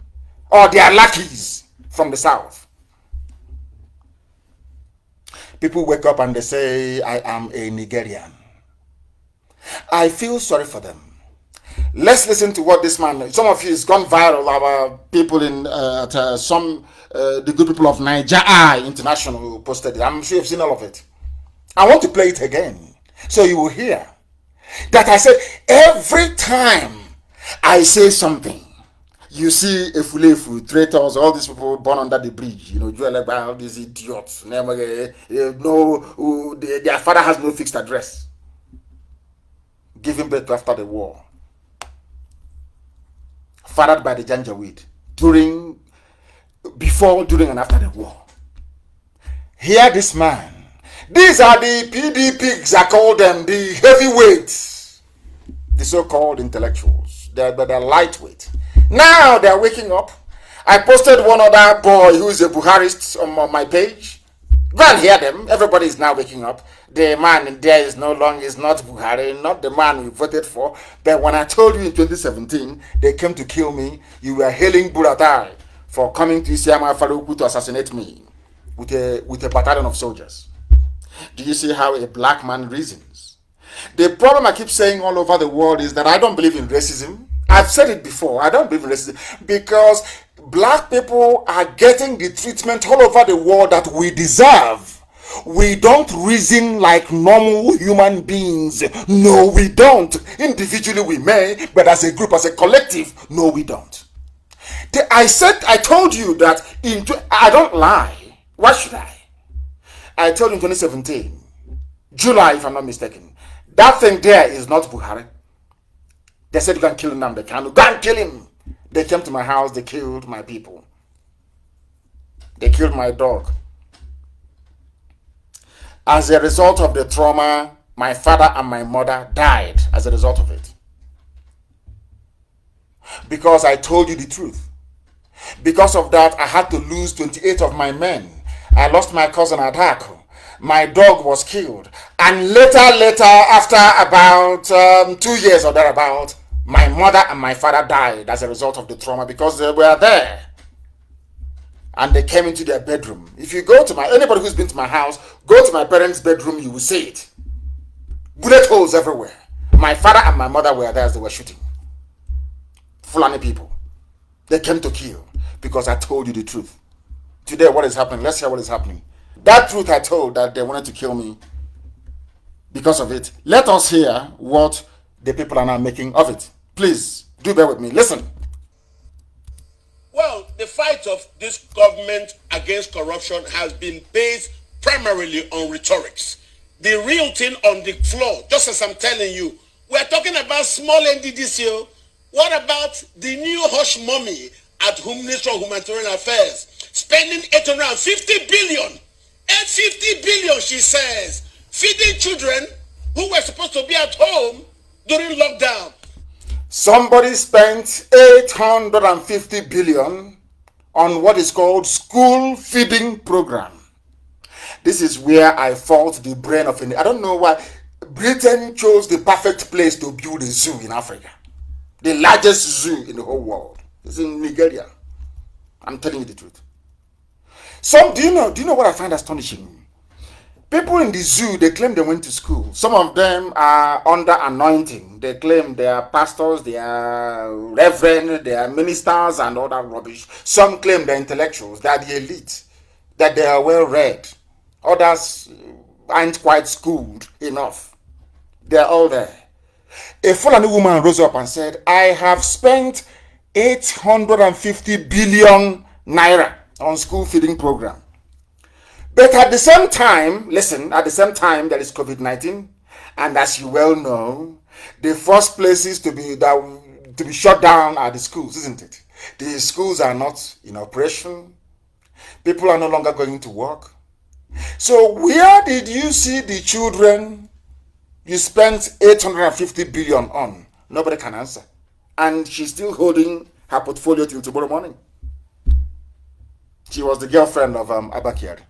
Or they are lackeys from the south. People wake up and they say, I am a Nigerian. I feel sorry for them. Let's listen to what this man, some of you has gone viral, our people in the good people of Niger International posted it. I'm sure you've seen all of it. I want to play it again so you will hear that I said every time I say something, you see Efulefu, traitors, all these people born under the bridge, all these idiots, their father has no fixed address, giving birth after the war, fathered by the Janjaweed, before, during, and after the war. Hear this man. These are the PDPs, I call them, the heavyweights, the so-called intellectuals. They're lightweight. Now they're waking up. I posted one other boy who is a Buharist on my page. Go and hear them. Everybody is now waking up. The man there is no longer, is not Buhari, not the man we voted for. But when I told you in 2017, they came to kill me, you were hailing Buratai for coming to Isiama Faruku to assassinate me with a battalion of soldiers. Do you see how a black man reasons? The problem I keep saying all over the world is that I don't believe in racism. I've said it before. I don't believe in racism because black people are getting the treatment all over the world that we deserve. We don't reason like normal human beings. No, we don't. Individually we may, but as a group, as a collective, no, we don't. I told you that I don't lie. Why should I? I told you in 2017, July, if I'm not mistaken, that thing there is not Buhari. They said you can kill him now. They can't. Go and kill him. They came to my house. They killed my people. They killed my dog. As a result of the trauma, my father and my mother died as a result of it. Because I told you the truth. Because of that, I had to lose 28 of my men. I lost my cousin Adako. My dog was killed. And later, after about 2 years or thereabout, my mother and my father died as a result of the trauma because they were there. And they came into their bedroom. If you go to anybody who's been to my house, go to my parents' bedroom, you will see it. Bullet holes everywhere. My father and my mother were there as they were shooting. Fulani people. They came to kill because I told you the truth. Today, what is happening? Let's hear what is happening. That truth I told that they wanted to kill me because of it. Let us hear what the people are now making of it. Please, do bear with me. Listen. Well, the fight of this government against corruption has been based primarily on rhetorics. The real thing on the floor, just as I'm telling you, we're talking about small NDDCO. What about the new hush mummy at Ministry of Humanitarian Affairs spending 850 billion? 850 billion, she says, feeding children who were supposed to be at home during lockdown. Somebody spent 850 billion on what is called school feeding program. This is where I fault the brain of India. I don't know why Britain chose the perfect place to build a zoo in Africa. The largest zoo in the whole world. It's in Nigeria. I'm telling you the truth. Do you know what I find astonishing? People in the zoo, they claim they went to school. Some of them are under anointing. They claim they are pastors, they are reverend, they are ministers and all that rubbish. Some claim they're intellectuals, they are the elite, that they are well read. Others aren't quite schooled enough. They're all there. A Fulani woman rose up and said, I have spent 850 billion naira on school feeding program. But at the same time, listen, at the same time there is COVID-19, and as you well know, the first places to be shut down are the schools, isn't it? The schools are not in operation. People are no longer going to work. So where did you see the children you spent 850 billion on? Nobody can answer. And she's still holding her portfolio till tomorrow morning. She was the girlfriend of Abakari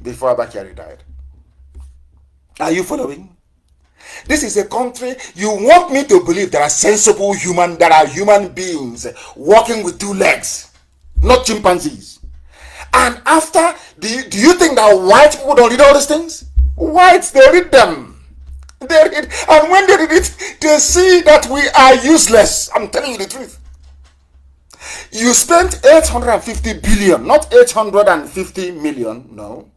before Abakari died. Are you following? This is a country, you want me to believe there are sensible human beings walking with two legs, not chimpanzees. And after, do you think that white people don't read all these things? Whites, they read them. They read, and when they read it, they see that we are useless. I'm telling you the truth. You spent 850 billion, not 850 million, no.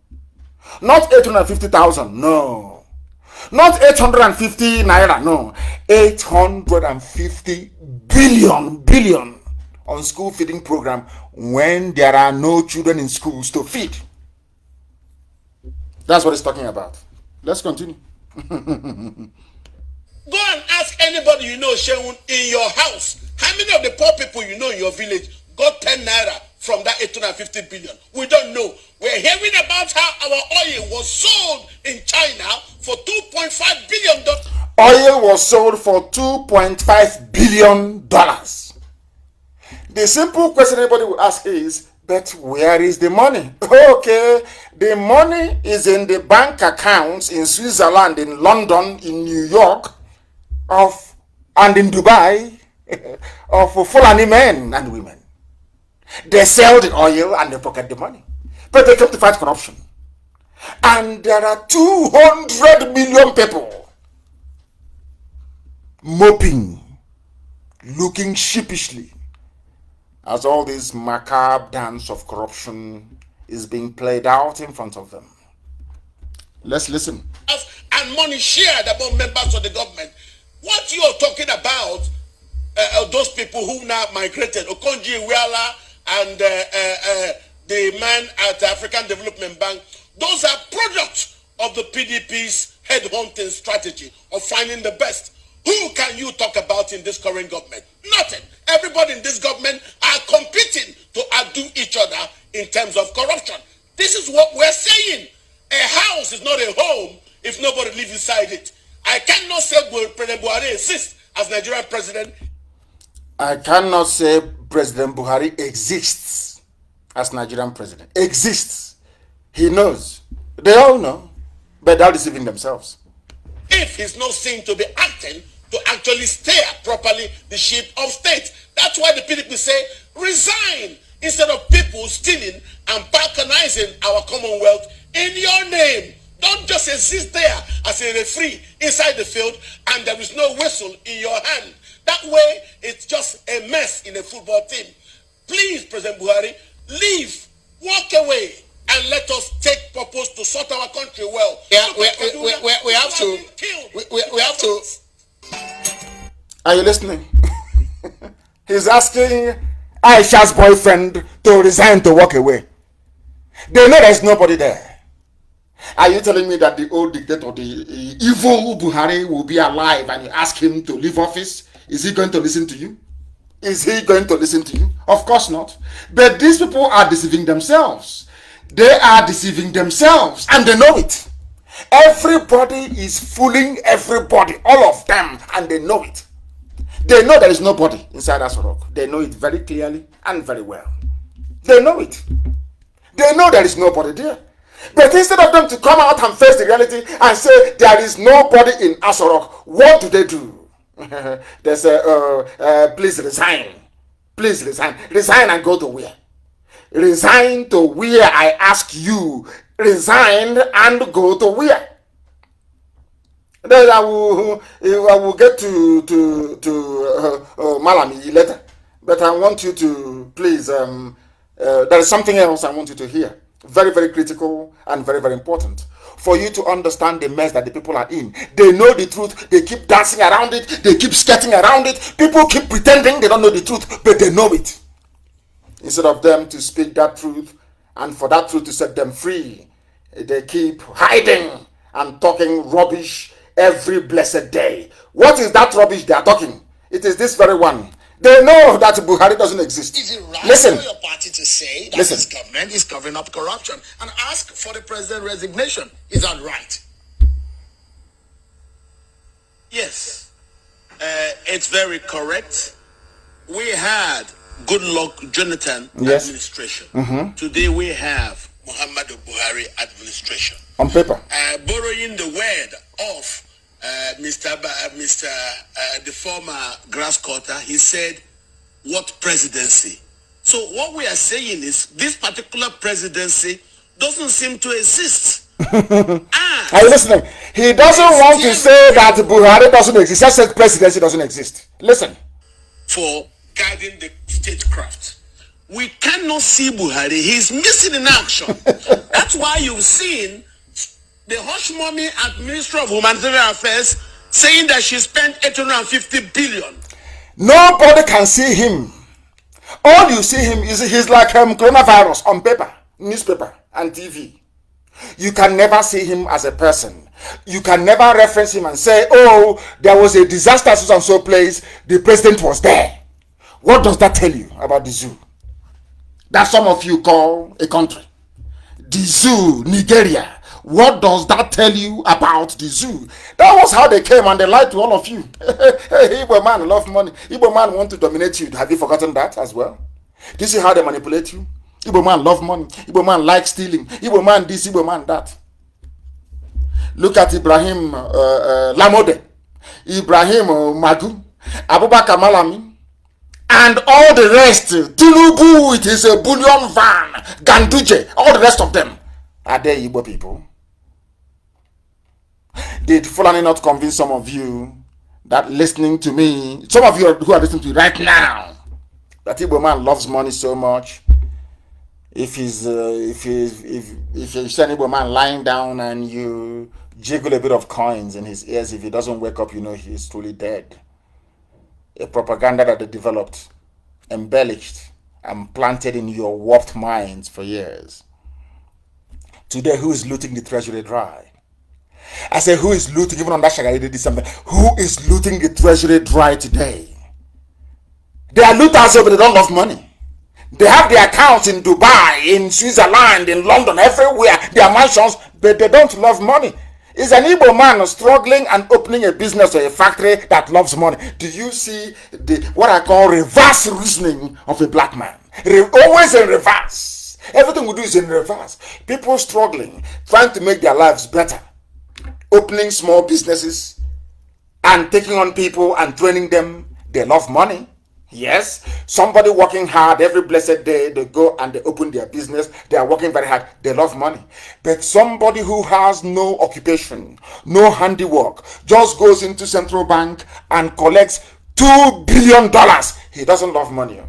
Not 850,000, no. Not 850 naira, no. 850 billion on school feeding program when there are no children in schools to feed. That's what it's talking about. Let's continue. Go and ask anybody you know, Sheun, in your house, how many of the poor people you know in your village got 10 naira from that 850 billion? We don't know. We're hearing about how our oil was sold in China for $2.5 billion. Oil was sold for $2.5 billion. The simple question everybody would ask is, But where is the money? Okay, the money is in the bank accounts in Switzerland, in London, in New York, and in Dubai of Fulani men and women. They sell the oil and they pocket the money. But they come to fight corruption. And there are 200 million people moping, looking sheepishly as all this macabre dance of corruption is being played out in front of them. Let's listen. And money shared among members of the government. What you are talking about, those people who now migrated, Okonji Iweala and the man at the African Development Bank, those are products of the PDP's headhunting strategy of finding the best. Who can you talk about in this current government? Nothing. Everybody in this government are competing to outdo each other in terms of corruption. This is what we're saying. A house is not a home if nobody lives inside it. I cannot say President Buhari exists as Nigerian president. I cannot say President Buhari exists as Nigerian president. Exists. He knows. They all know. But they're deceiving themselves. If he's not seen to be acting to actually steer properly the ship of state. That's why the PDP say, resign, instead of people stealing and patronizing our commonwealth in your name. Don't just exist there as a referee inside the field and there is no whistle in your hand. That way, it's just a mess in a football team. Please, President Buhari, leave, walk away, and let us take purpose to sort our country well. Yeah, we have to. We have to. Are you listening? He's asking Aisha's boyfriend to resign to walk away. They know there's nobody there. Are you telling me that the old dictator, the evil Buhari, will be alive and you ask him to leave office? Is he going to listen to you? Is he going to listen to you? Of course not. But these people are deceiving themselves. They are deceiving themselves and they know it. Everybody is fooling everybody, all of them, and they know it. They know there is nobody inside Aso Rock. They know it very clearly and very well. They know it. They know there is nobody there. But instead of them to come out and face the reality and say there is nobody in Aso Rock, what do? They say, please resign. Please resign. Resign and go to where? Resign to where, I ask you. Resign and go to where? Then I will get to Malami later. But I want you to please, there is something else I want you to hear. Very, very critical and very, very important for you to understand the mess that the people are in. They know the truth. They keep dancing around it. They keep skirting around it. People keep pretending they don't know the truth, but they know it. Instead of them to speak that truth and for that truth to set them free, they keep hiding and talking rubbish every blessed day. What is that rubbish they are talking? It is this very one. They know that Buhari doesn't exist. Is it right Listen. for your party to say that this government is covering up corruption and ask for the president's resignation? Is that right? Yes, it's very correct. We had Goodluck Jonathan administration. Mm-hmm. Today we have Muhammadu Buhari administration. On paper. Borrowing the word of the former grass cutter, he said, what presidency? So what we are saying is this particular presidency doesn't seem to exist. Are you listening? He doesn't want to say that Buhari doesn't exist. He said presidency doesn't exist. Listen. For guiding the statecraft. We cannot see Buhari. He's missing in action. That's why you've seen the hush mommy at Ministry of Humanitarian Affairs saying that she spent 850 billion. Nobody can see him. All you see him is he's like coronavirus on paper, newspaper, and TV. You can never see him as a person. You can never reference him and say, oh, there was a disaster in so place, the president was there. What does that tell you about the zoo? That some of you call a country. The zoo, Nigeria. What does that tell you about the zoo? That was how they came and they lied to all of you. Hey, Igbo man love money. Igbo man want to dominate you. Have you forgotten that as well? Do you see how they manipulate you? Igbo man love money. Igbo man like stealing. Igbo man this, Igbo man that. Look at Ibrahim Lamode, Ibrahim Madu, Abubakar Malami, and all the rest. Tinubu, it is a bullion van. Ganduje, all the rest of them. Are they Igbo people? Did Fulani not convince some of you that listening to me, some of you who are listening to me right now, that Igbo man loves money so much? If you see an Igbo man lying down and you jiggle a bit of coins in his ears, if he doesn't wake up, you know he is truly dead. A propaganda that they developed, embellished, and planted in your warped minds for years. Today, who is looting the treasury dry? I say, who is looting? Even on that Shagari did something. Who is looting the treasury dry today? They are looters, but they don't love money. They have their accounts in Dubai, in Switzerland, in London, everywhere. Their mansions, but they don't love money. Is an Igbo man struggling and opening a business or a factory that loves money? Do you see what I call reverse reasoning of a black man? Always in reverse. Everything we do is in reverse. People struggling, trying to make their lives better, opening small businesses and taking on people and training them. They love money. Yes, somebody working hard every blessed day, they go and they open their business, they are working very hard, they love money. But somebody who has no occupation, no handiwork, just goes into central bank and collects $2 billion, he doesn't love money.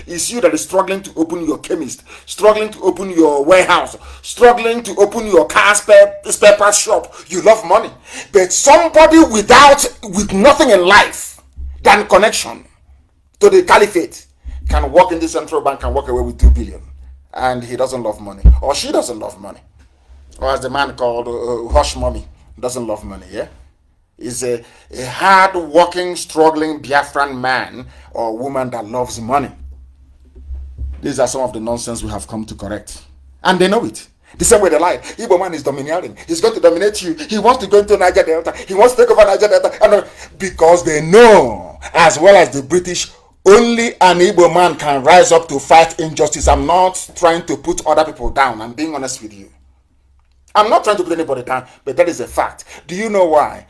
It's you that is struggling to open your chemist, struggling to open your warehouse, struggling to open your car spare parts shop. You love money. But somebody with nothing in life than connection to the caliphate can walk in the central bank and walk away with 2 billion, and he doesn't love money, or she doesn't love money, or as the man called Hush Mommy doesn't love money. Yeah, is a hard working, struggling Biafran man or woman that loves money. These are some of the nonsense we have come to correct, and they know it. The same way they lie. Igbo man is domineering. He's going to dominate you. He wants to go into Niger Delta. He wants to take over Niger Delta. And because they know, as well as the British, only an Igbo man can rise up to fight injustice. I'm not trying to put other people down. I'm being honest with you. I'm not trying to put anybody down, but that is a fact. Do you know why?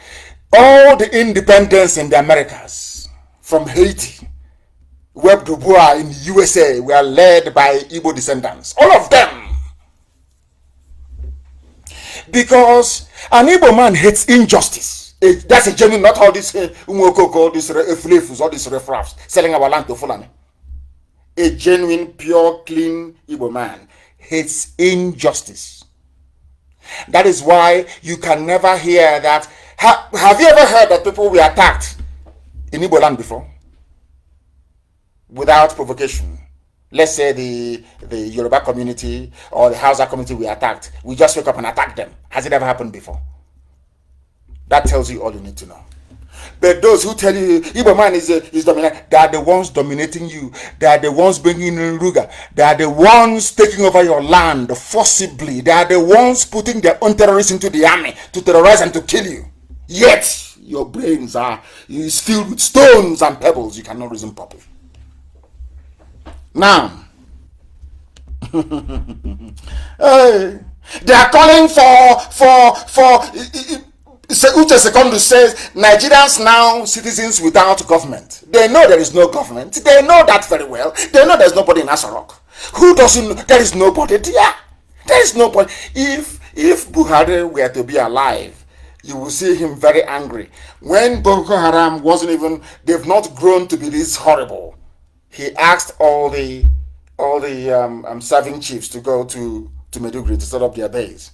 All the independence in the Americas, from Haiti, Web Du Bois in the USA, were led by Igbo descendants. All of them. Because an Igbo man hates injustice. That's a genuine, not all this umokoko, all these flafus, all these refraps, selling our land to Fulani. A genuine, pure, clean Igbo man hates injustice. That is why you can never hear that. Have you ever heard that people were attacked in Igbo land before? Without provocation. Let's say the Yoruba community or the Hausa community were attacked. We just wake up and attack them. Has it ever happened before? That tells you all you need to know. But those who tell you Igbo man is dominant, they are the ones dominating you. They are the ones bringing in Ruga. They are the ones taking over your land forcibly. They are the ones putting their own terrorists into the army to terrorize and to kill you. Yet your brains is filled with stones and pebbles. You cannot reason properly. Now, they are calling for Uche Secondu says Nigerians now citizens without government. They know there is no government. They know that very well. They know there's nobody in Asarok. Who doesn't know? There is nobody there. There is nobody. If Buhari were to be alive, you will see him very angry. When Boko Haram wasn't even, they've not grown to be this horrible. He asked all the serving chiefs to go to Maiduguri to set up their base.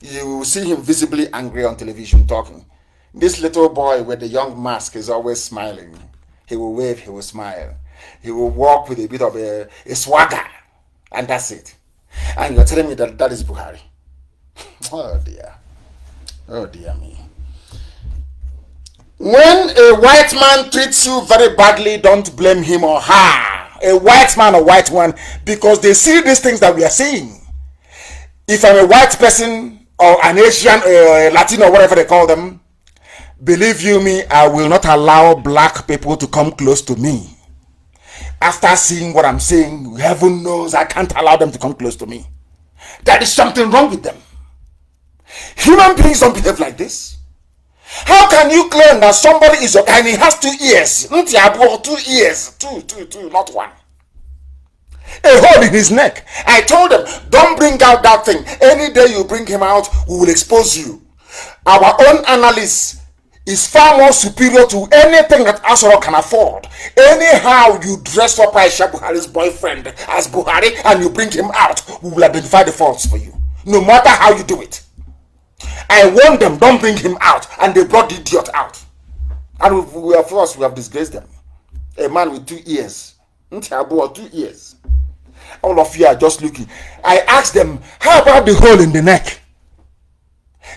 You will see him visibly angry on television talking. This little boy with the young mask is always smiling. He will wave, he will smile. He will walk with a bit of a swagger. And that's it. And you're telling me that is Buhari. Oh dear. Oh dear me. When a white man treats you very badly, don't blame him or her. A white man or white woman, because they see these things that we are seeing. If I'm a white person or an Asian or a Latino, whatever they call them, believe you me, I will not allow black people to come close to me. After seeing what I'm saying, heaven knows I can't allow them to come close to me. There is something wrong with them. Human beings don't behave like this. How can you claim that somebody is okay and he has 2 ears? 2 ears. Two, not one. A hole in his neck. I told them, don't bring out that thing. Any day you bring him out, we will expose you. Our own analyst is far more superior to anything that Asoro can afford. Anyhow you dress up Aisha Buhari's boyfriend as Buhari and you bring him out, we will identify the faults for you. No matter how you do it. I warned them, don't bring him out, and they brought the idiot out. And we have disgraced them. A man with 2 ears. 2 ears. All of you are just looking. I asked them, how about the hole in the neck?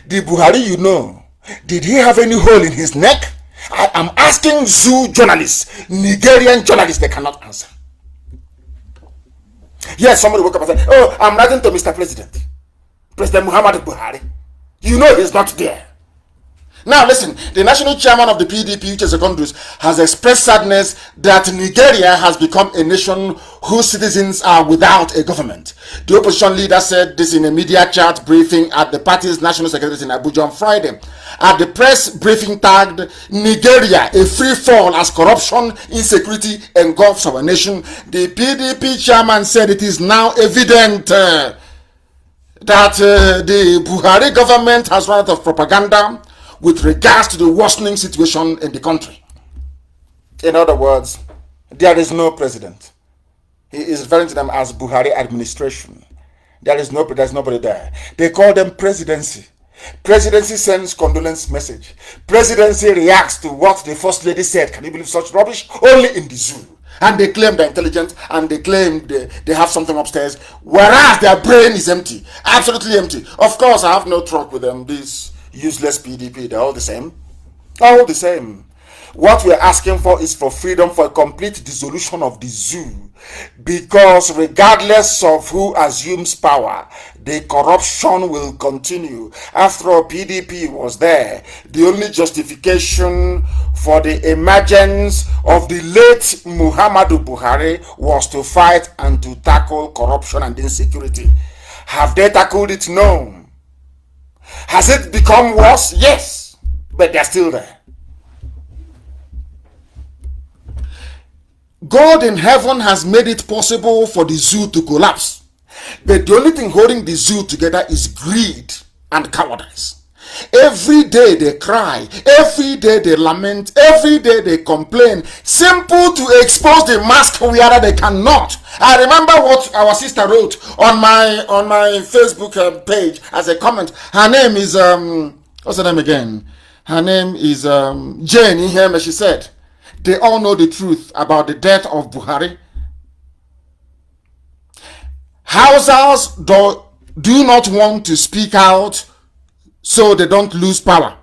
The Buhari you know, did he have any hole in his neck? I am asking zoo journalists, Nigerian journalists, they cannot answer. Yes, somebody woke up and said, oh, I'm writing to Mr. President. President Muhammad Buhari. You know he's not there. Now listen, the national chairman of the PDP, which is a Congress, has expressed sadness that Nigeria has become a nation whose citizens are without a government. The opposition leader said this in a media chat briefing at the party's national secretariat in Abuja on Friday. At the press briefing tagged Nigeria, a free fall as corruption, insecurity engulfs our nation, the PDP chairman said it is now evident that the Buhari government has run out of propaganda with regards to the worsening situation in the country. In other words, there is no president. He is referring to them as Buhari administration. There's nobody there. They call them presidency. Presidency sends condolence message. Presidency reacts to what the first lady said. Can you believe such rubbish? Only in the zoo. And they claim they're intelligent and they claim they have something upstairs, whereas their brain is empty, absolutely empty. Of course, I have no truck with them, these useless PDP, they're all the same. All the same. What we're asking for is for freedom, for a complete dissolution of the zoo. Because regardless of who assumes power, the corruption will continue. After all, PDP was there. The only justification for the emergence of the late Muhammadu Buhari was to fight and to tackle corruption and insecurity. Have they tackled it? No. Has it become worse? Yes. But they're still there. God in heaven has made it possible for the zoo to collapse. But the only thing holding the zoo together is greed and cowardice. Every day they cry, every day they lament, every day they complain. Simple to expose the mask wearer they cannot. I remember what our sister wrote on my Facebook page as a comment. Her name is what's her name again? Her name is Jane Iheme. She said, they all know the truth about the death of Buhari. Hausas do not want to speak out so they don't lose power.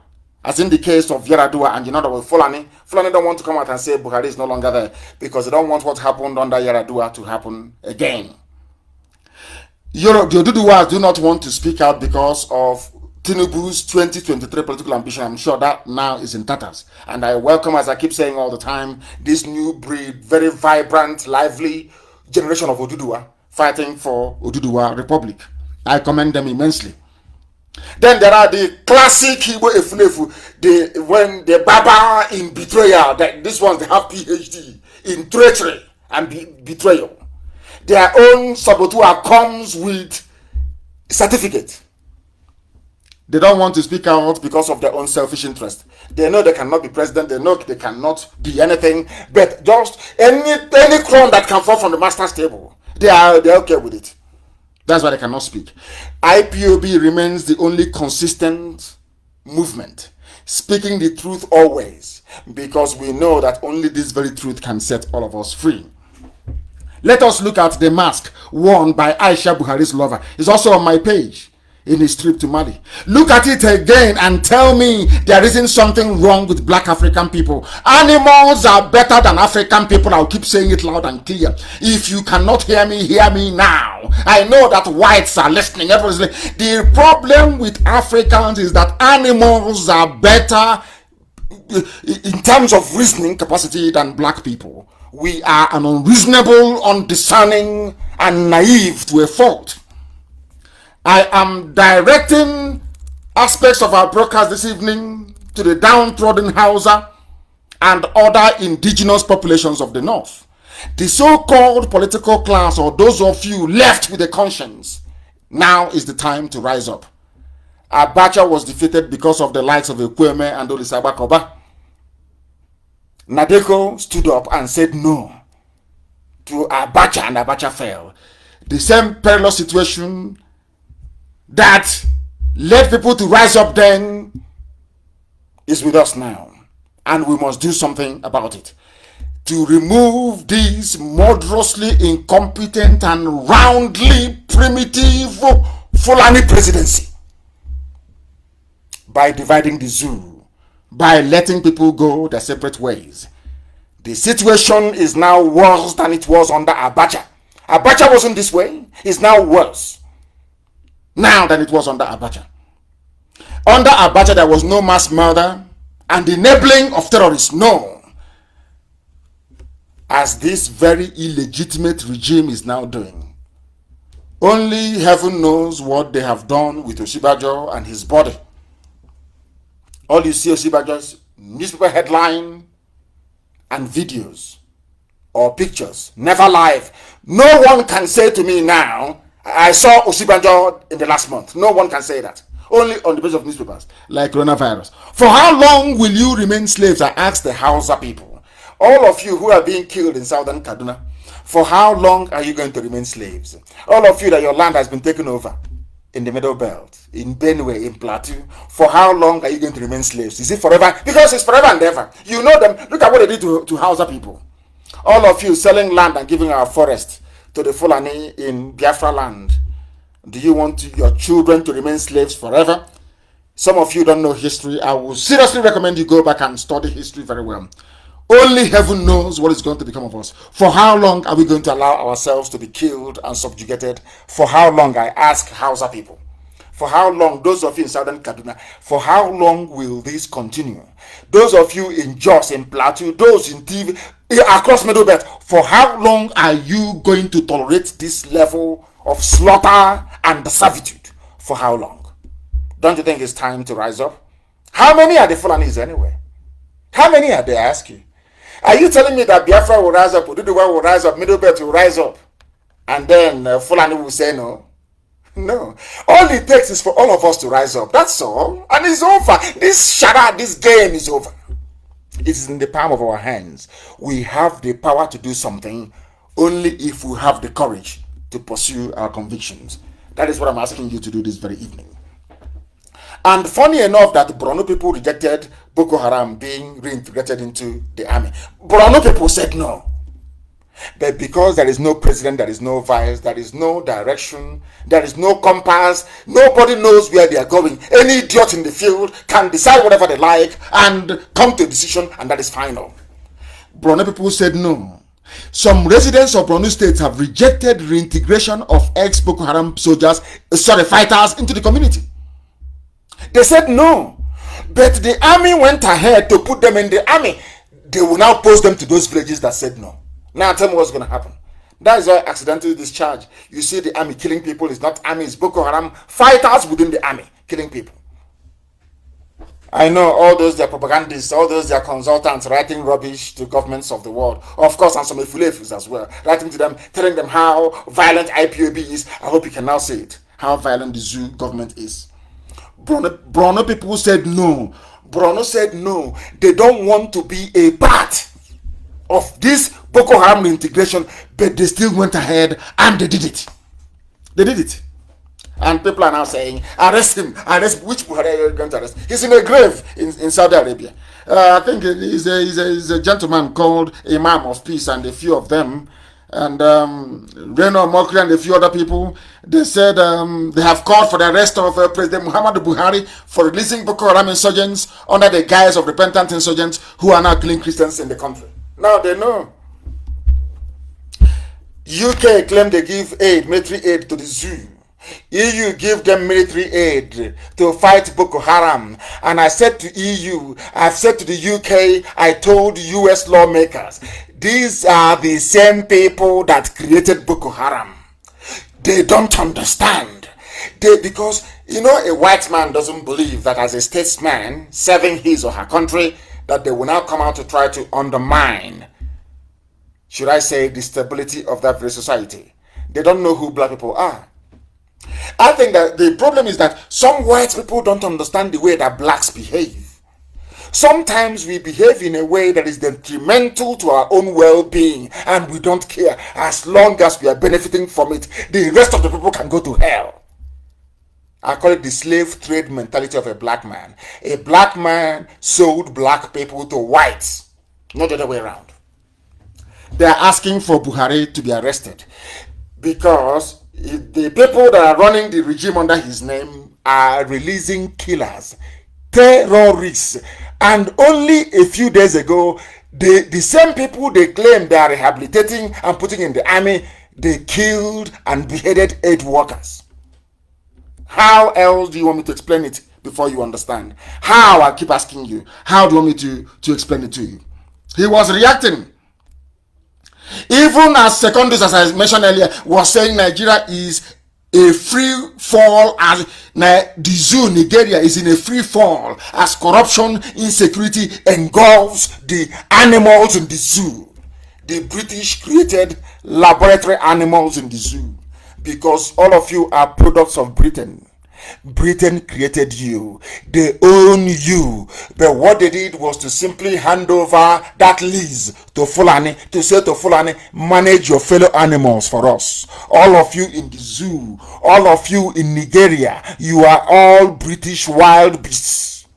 As in the case of Yaradua and Fulani. Fulani don't want to come out and say Buhari is no longer there because they don't want what happened under Yaradua to happen again. The Oduduwas do not want to speak out because of Tinubu's 2023 political ambition. I'm sure that now is in tatters. And I welcome, as I keep saying all the time, this new breed, very vibrant, lively generation of Oduduwa fighting for Oduduwa Republic. I commend them immensely. Then there are the classic Igbo Efunefu, when the Baba in betrayal, these ones they have PhD in treachery and betrayal. Their own saboteur comes with certificate. They don't want to speak out because of their own selfish interest. They know they cannot be president. They know they cannot be anything. But just any crumb that can fall from the master's table, they're okay with it. That's why they cannot speak. IPOB remains the only consistent movement, speaking the truth always, because we know that only this very truth can set all of us free. Let us look at the mask worn by Aisha Buhari's lover. It's also on my page. In his trip to Mali. Look at it again and tell me there isn't something wrong with black African people. Animals are better than African people. I'll keep saying it loud and clear. If you cannot hear me now. I know that whites are listening. The problem with Africans is that animals are better in terms of reasoning capacity than black people. We are an unreasonable, undiscerning, and naive to a fault. I am directing aspects of our broadcast this evening to the downtrodden Hausa and other indigenous populations of the North. The so-called political class, or those of you left with a conscience, now is the time to rise up. Abacha was defeated because of the likes of Ekweme and Olisabakoba. Nadeko stood up and said no to Abacha, and Abacha fell. The same perilous situation that led people to rise up then is with us now, and we must do something about it to remove this murderously incompetent and roundly primitive Fulani presidency by dividing the zoo, by letting people go their separate ways. The situation is now worse than it was under Abacha. Abacha wasn't this way. It's now worse now than it was under Abacha. Under Abacha, there was no mass murder and enabling of terrorists. No. As this very illegitimate regime is now doing. Only heaven knows what they have done with Osibajo and his body. All you see Osibajo's newspaper headline and videos or pictures, never live. No one can say to me now, I saw Osibajo in the last month. No one can say that. Only on the basis of newspapers, like coronavirus. For how long will you remain slaves? I ask the Hausa people. All of you who are being killed in southern Kaduna, for how long are you going to remain slaves? All of you that your land has been taken over in the Middle Belt, in Benue, in Plateau, for how long are you going to remain slaves? Is it forever? Because it's forever and ever. You know them. Look at what they did to Hausa people. All of you selling land and giving our forest to the Fulani in Biafra land. Do you want your children to remain slaves forever? Some of you don't know history. I will seriously recommend you go back and study history very well. Only heaven knows what is going to become of us. For how long are we going to allow ourselves to be killed and subjugated? For how long, I ask Hausa people? For how long, those of you in southern Kaduna, for how long will this continue? Those of you in Jos, in Plateau, those in TV, across Middle Belt, for how long are you going to tolerate this level of slaughter and servitude? For how long? Don't you think it's time to rise up? How many are the Fulanis anyway? How many are they, I ask you? Are you telling me that Biafra will rise up, Ududuwa will rise up, Middle Belt will rise up, and then Fulani will say no? No. All it takes is for all of us to rise up. That's all. And it's over. This charade, this game is over. It is in the palm of our hands. We have the power to do something only if we have the courage to pursue our convictions. That is what I'm asking you to do this very evening. And funny enough that Borno people rejected Boko Haram being reintegrated into the army. Borno people said no. But because there is no president, there is no vice, there is no direction, there is no compass, nobody knows where they are going. Any idiot in the field can decide whatever they like and come to a decision, and that is final. Borno people said no. Some residents of Borno State have rejected reintegration of ex-Boko Haram fighters into the community. They said no. But the army went ahead to put them in the army. They will now post them to those villages that said no. Now tell me what's going to happen. That is why accidental discharge. You see the army killing people. It's not army, it's Boko Haram fighters within the army killing people. I know all those their propagandists, all those their consultants writing rubbish to governments of the world. Of course, and some Efulefus as well. Writing to them, telling them how violent IPOB is. I hope you can now say it. How violent the zoo government is. Borno people said no. Borno said no. They don't want to be a part of this Boko Haram integration, but they still went ahead and they did it. They did it. And people are now saying, arrest him. Arrest which Buhari are you going to arrest? He's in a grave in Saudi Arabia. I think he's a gentleman called Imam of Peace, and a few of them, and Reno Mokri and a few other people, they said they have called for the arrest of President Muhammadu Buhari for releasing Boko Haram insurgents under the guise of repentant insurgents who are now killing Christians in the country. Now they know. UK claimed they give aid, military aid to the zoo. EU give them military aid to fight Boko Haram. And I said to EU, I've said to the UK, I told US lawmakers, these are the same people that created Boko Haram. They don't understand. Because, you know, a white man doesn't believe that as a statesman serving his or her country, that they will now come out to try to undermine, should I say, the stability of that very society. They don't know who black people are. I think that the problem is that some white people don't understand the way that blacks behave. Sometimes we behave in a way that is detrimental to our own well-being, and we don't care. As long as we are benefiting from it, the rest of the people can go to hell. I call it the slave trade mentality of a black man. A black man sold black people to whites, not the other way around. They are asking for Buhari to be arrested because the people that are running the regime under his name are releasing killers, terrorists. And only a few days ago, the same people they claim they are rehabilitating and putting in the army, they killed and beheaded 8 workers. How else do you want me to explain it before you understand? How? I keep asking you. How do you want me to explain it to you? He was reacting. Even as Secondus, as I mentioned earlier, was saying Nigeria is a free fall, as the zoo, Nigeria, is in a free fall as corruption, insecurity engulfs the animals in the zoo. The British created laboratory animals in the zoo because all of you are products of Britain. Britain created you. They own you. But what they did was to simply hand over that lease to Fulani, to say to Fulani, manage your fellow animals for us. All of you in the zoo, all of you in Nigeria, you are all British wild beasts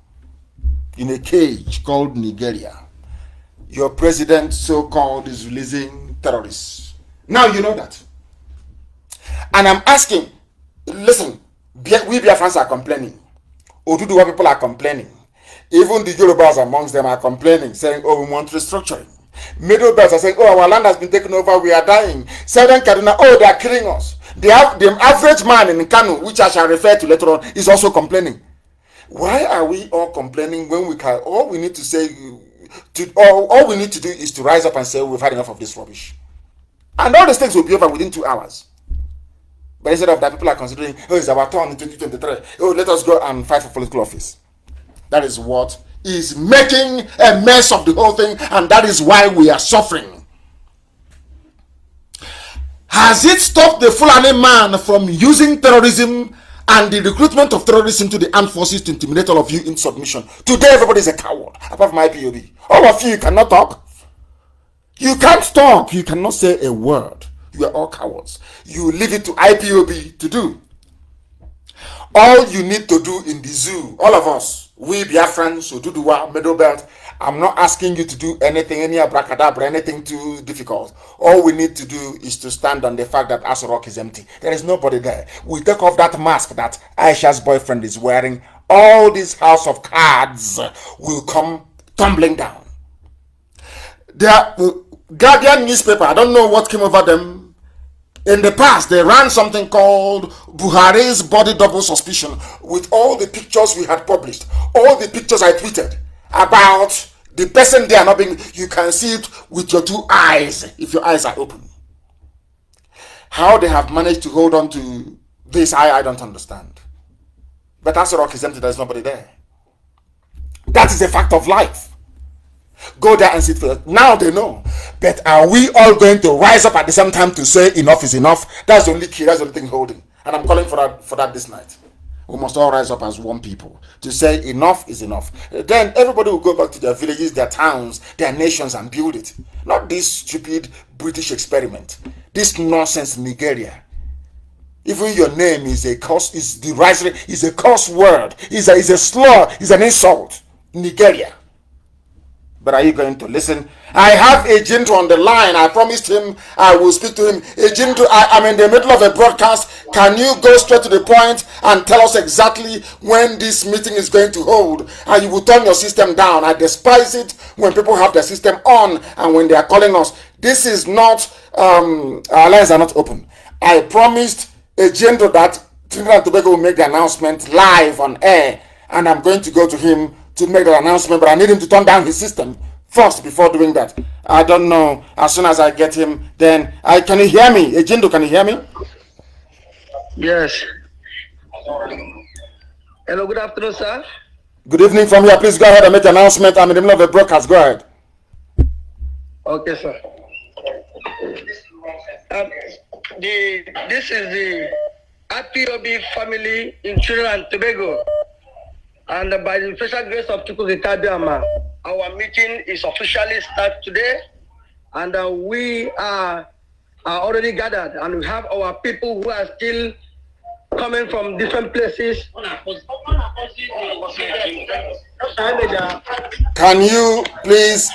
in a cage called Nigeria. Your president, so-called, is releasing terrorists. Now you know that. And I'm asking, listen, we Biafrans are complaining. Oduduwa people are complaining. Even the Yorubas amongst them are complaining, saying, oh, we want restructuring. Middle belts are saying, oh, our land has been taken over, we are dying. Southern Kaduna, oh, they are killing us. The average man in Kano, which I shall refer to later on, is also complaining. Why are we all complaining when we can? All we need to say, all we need to do is to rise up and say, we've had enough of this rubbish. And all these things will be over within 2 hours. But instead of that, people are considering, oh, it's our turn in 2023. Oh, let us go and fight for political office. That is what is making a mess of the whole thing, and that is why we are suffering. Has it stopped the Fulani man from using terrorism and the recruitment of terrorists into the armed forces to intimidate all of you in submission? Today, everybody is a coward, apart from IPOB. All of you cannot talk. You can't talk. You cannot say a word. You are all cowards. You leave it to IPOB to do. All you need to do in the zoo, all of us, we Biafrans, Oduduwa, Middle Belt, I'm not asking you to do anything, any abracadabra, anything too difficult. All we need to do is to stand on the fact that Aso Rock is empty. There is nobody there. We take off that mask that Aisha's boyfriend is wearing. All this house of cards will come tumbling down. The Guardian newspaper, I don't know what came over them. In the past, they ran something called Buhari's body double suspicion with all the pictures we had published, all the pictures I tweeted about the person there not being, you can see it with your 2 eyes if your eyes are open. How they have managed to hold on to this, I don't understand. But Aso Rock is empty, there's nobody there. That is a fact of life. Go there and sit for it. Now they know. But are we all going to rise up at the same time to say enough is enough? That's the only key, that's the only thing holding. And I'm calling for that this night. We must all rise up as one people to say enough is enough. Then everybody will go back to their villages, their towns, their nations and build it. Not this stupid British experiment. This nonsense Nigeria. Even your name is a curse, is derisory, is a curse word, is a slur, is an insult. Nigeria. But are you going to listen? I have a Jinto on the line. I promised him I will speak to him. A Jinto, I'm in the middle of a broadcast. Can you go straight to the point and tell us exactly when this meeting is going to hold? And you will turn your system down. I despise it when people have their system on and when they are calling us. This is not, our lines are not open. I promised a Jinto that Trinidad and Tobago will make the announcement live on air, and I'm going to go to him to make the announcement, but I need him to turn down his system first before doing that. I don't know. As soon as I get him, then can you hear me? Ejindo, can you hear me? Yes. Hello, good afternoon, sir. Good evening from here. Please go ahead and make an announcement. I'm in the middle of the broadcast. Go ahead. Okay, sir. This is the IPOB family in Trinidad and Tobago. And by the special grace of Chukwukikabiama, our meeting is officially started today. And we are already gathered, and we have our people who are still coming from different places. Can you please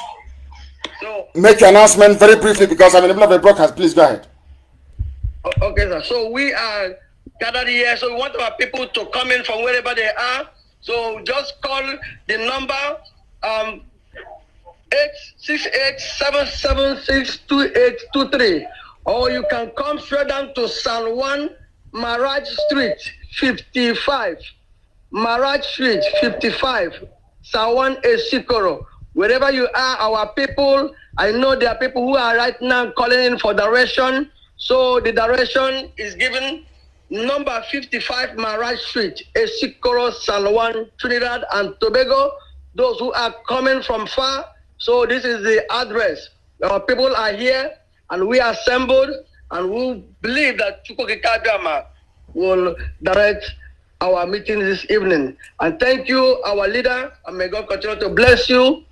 make your announcement very briefly, because I'm in the middle of the broadcast? Please go ahead. Okay, sir. So we are gathered here. So we want our people to come in from wherever they are. So just call the number 868-776-2823, or you can come straight down to San Juan Maraj Street 55, Maraj Street 55, San Juan Esikoro. Wherever you are, our people, I know there are people who are right now calling in for direction. So the direction is given number 55 Maraj Street, Esikoro, San Juan, Trinidad and Tobago. Those who are coming from far, so this is the address. Our people are here, and we are assembled, and we believe that Chukwukikabiama will direct our meeting this evening. And thank you, our leader, and may God continue to bless you.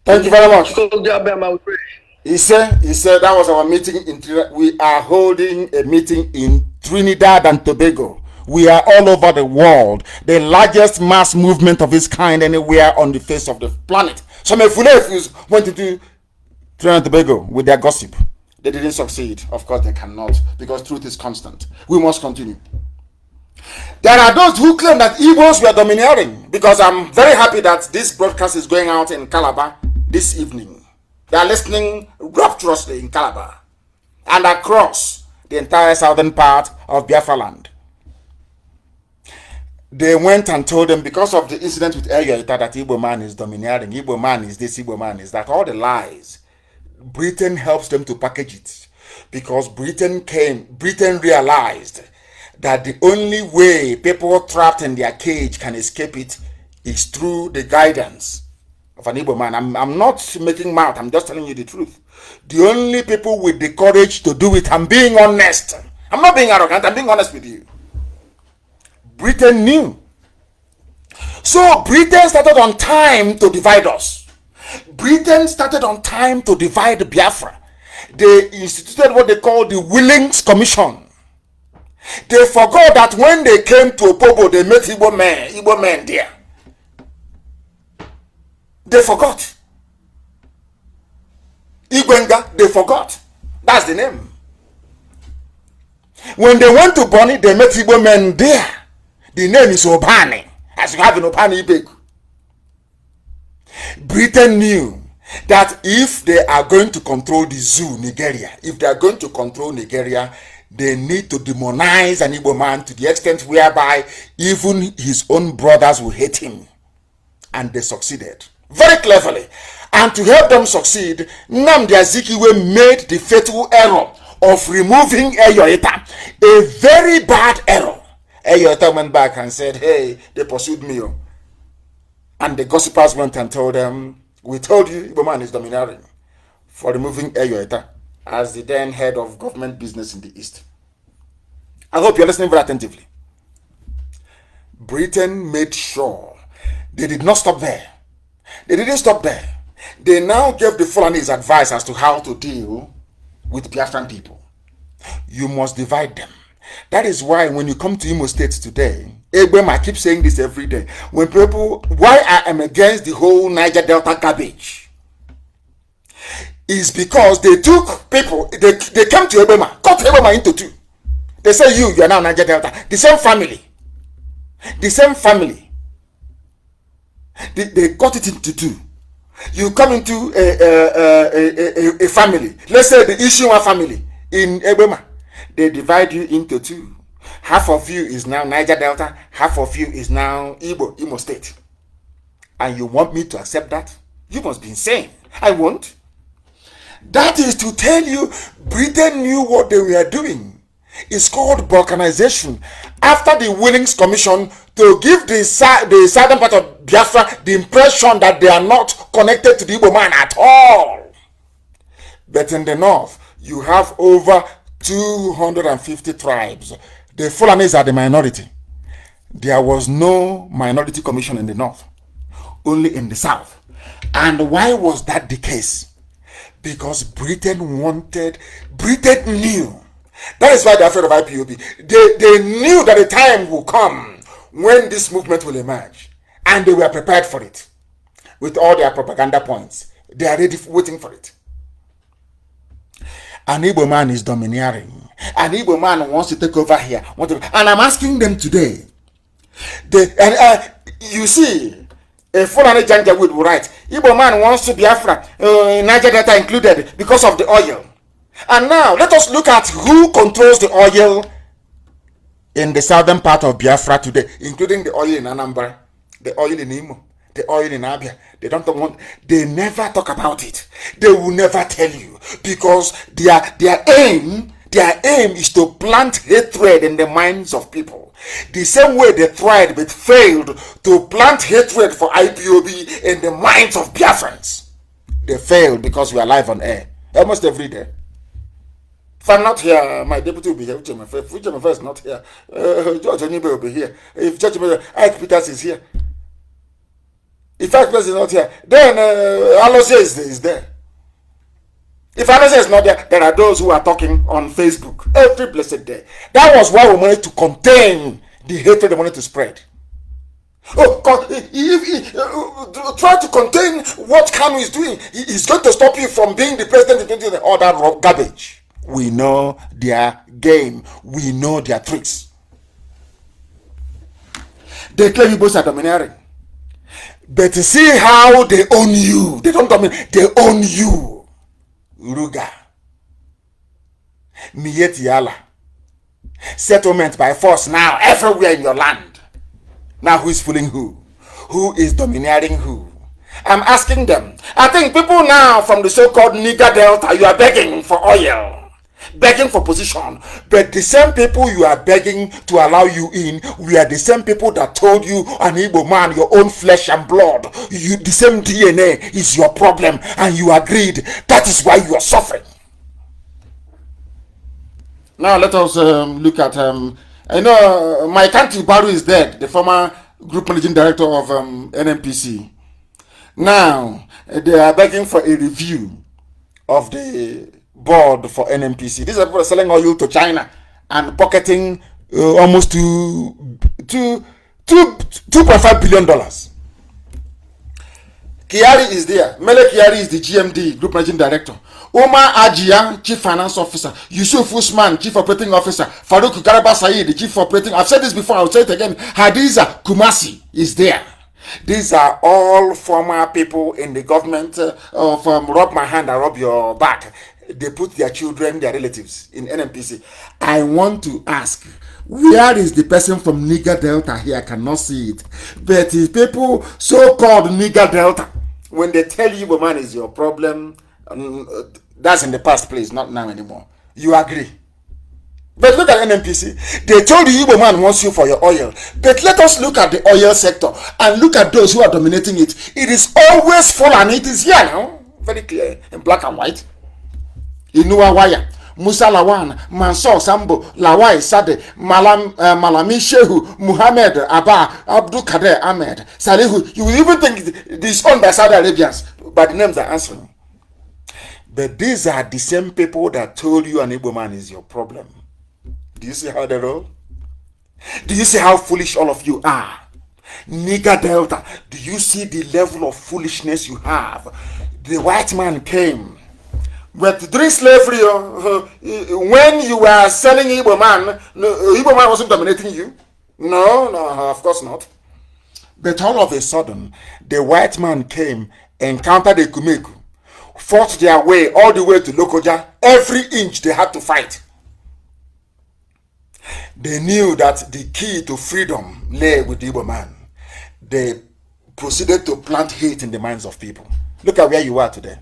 Thank you very much. Chukwukikabiama, we pray. He said that was our meeting in Trinidad. We are holding a meeting in Trinidad and Tobago. We are all over the world, the largest mass movement of its kind anywhere on the face of the planet. Some Efulefus went to do Trinidad and Tobago with their gossip. They didn't succeed. Of course, they cannot, because truth is constant. We must continue. There are those who claim that Igbos were domineering, because I'm very happy that this broadcast is going out in Calabar this evening. They are listening rapturously in Calabar and across the entire southern part of Biafra land. They went and told them, because of the incident with Aisha, that Igbo man is domineering, Igbo man is this, Igbo man is that, all the lies. Britain helps them to package it, because Britain realized that the only way people trapped in their cage can escape it is through the guidance of an Igbo man. I'm not making mouth, I'm just telling you the truth. The only people with the courage to do it, I'm being honest. I'm not being arrogant, I'm being honest with you. Britain knew. So Britain started on time to divide us. Britain started on time to divide Biafra. They instituted what they call the Willings Commission. They forgot that when they came to Opobo, they met Igbo men there. They forgot. Igwenga, they forgot. That's the name. When they went to Bonny, they met Igbo men there. The name is Obani, as you have in Obani Ibegu. Britain knew that if they are going to control the zoo, Nigeria, if they are going to control Nigeria, they need to demonize an Igbo man to the extent whereby even his own brothers will hate him. And they succeeded very cleverly. And to help them succeed, Nnamdi Azikiwe made the fatal error of removing Eyoita, a very bad error. Eyoita went back and said, hey, they pursued me. And the gossipers went and told them, we told you Igbo man is domineering, for removing Eyoita as the then head of government business in the East. I hope you're listening very attentively. Britain made sure they did not stop there. They didn't stop there. They now gave the Fulanis advice as to how to deal with Biafran people. You must divide them. That is why when you come to Imo State today, I keep saying this every day. When people, why I am against the whole Niger Delta garbage is because they took people, they came to Ebema, cut Ebema into two. They say you are now Niger Delta. The same family. The same family. They cut it into two. You come into a family. Let's say the Ishiwa family in Ebema. They divide you into two. Half of you is now Niger Delta, half of you is now Imo State. And you want me to accept that? You must be insane. I won't. That is to tell you, Britain knew what they were doing. It's called balkanization. After the Willings Commission, to give the southern part of Biafra the impression that they are not connected to the Igbo man at all. But in the north, you have over 250 tribes. The Fulanis are the minority. There was no minority commission in the north, only in the south. And why was that the case? Because Britain knew. That is why they're afraid of IPOB. They knew that a time will come when this movement will emerge. And they were prepared for it. With all their propaganda points. They are ready, waiting for it. An Igbo man is domineering. An Igbo man wants to take over here. And I'm asking them today. You see, a Fulani Janjaweed will write, Igbo man wants to Biafra, Niger Delta included, because of the oil. And now, let us look at who controls the oil in the southern part of Biafra today, including the oil in Anambra, the oil in Imo, the oil in Abia. They never talk about it. They will never tell you, because their aim is to plant hatred in the minds of people. The same way they tried but failed to plant hatred for IPOB in the minds of Biafrans. They failed because we are live on air almost every day. If I'm not here, my deputy will be here. Uche is not here. George Onibe will be here. If George Ike Peters is here. If Ike Peters is not here, then Alosia is there. If Alosia is not there, there are those who are talking on Facebook every blessed day. That was why we wanted to contain the hatred they wanted to spread. Try to contain what Kanu is doing. He's going to stop you from being the president and all that garbage. We know their game. We know their tricks. They claim you both are domineering. But see how they own you. They don't dominate. They own you. Ruga. Mietiala. Settlement by force now everywhere in your land. Now who is fooling who? Who is domineering who? I'm asking them. I think people now from the so-called Niger Delta, you are begging for oil. Begging for position, but the same people you are begging to allow you in, we are the same people that told you, an Igbo man, your own flesh and blood, the same DNA is your problem, and you agreed. That is why you are suffering. Now let us look at, I know my country Baru is dead, the former group managing director of NNPC. Now they are begging for a review of the board for NNPC. These are people selling oil to China and pocketing almost $2.5 billion. Kiari is there. Mele Kiari is the GMD, Group Managing Director. Omar Ajia, Chief Finance Officer. Yusuf Usman, Chief Operating Officer. Farouk Garaba Saeed, the Chief Operating. I've said this before, I'll say it again. Hadiza Kumasi is there. These are all former people in the government of rub my hand and rub your back. They put their children, their relatives in NNPC. I want to ask, where is the person from Niger Delta here? I cannot see it. But if people so-called Niger Delta, when they tell you, man, is your problem, that's in the past, please, not now anymore. You agree. But look at NNPC. They told the Igbo man wants you for your oil. But let us look at the oil sector and look at those who are dominating it. It is always full and it is here now. Very clear in black and white. Inua Waya, Musa Lawan, Mansour Sambo, Lawai Sade, Malami Shehu, Muhammad Abba, Abdul Kader Ahmed, Salihu. You will even think this owned by Saudi Arabians, but the names are answering. But these are the same people that told you an Igbo man is your problem. Do you see how they roll? Do you see how foolish all of you are? Niger Delta, do you see the level of foolishness you have? The white man came. But during slavery, when you were selling Igbo man wasn't dominating you. No, of course not. But all of a sudden, the white man came, encountered the Kumeku, fought their way all the way to Lokoja. Every inch they had to fight. they knew that the key to freedom lay with the Igbo man. They proceeded to plant hate in the minds of people. Look at where you are today.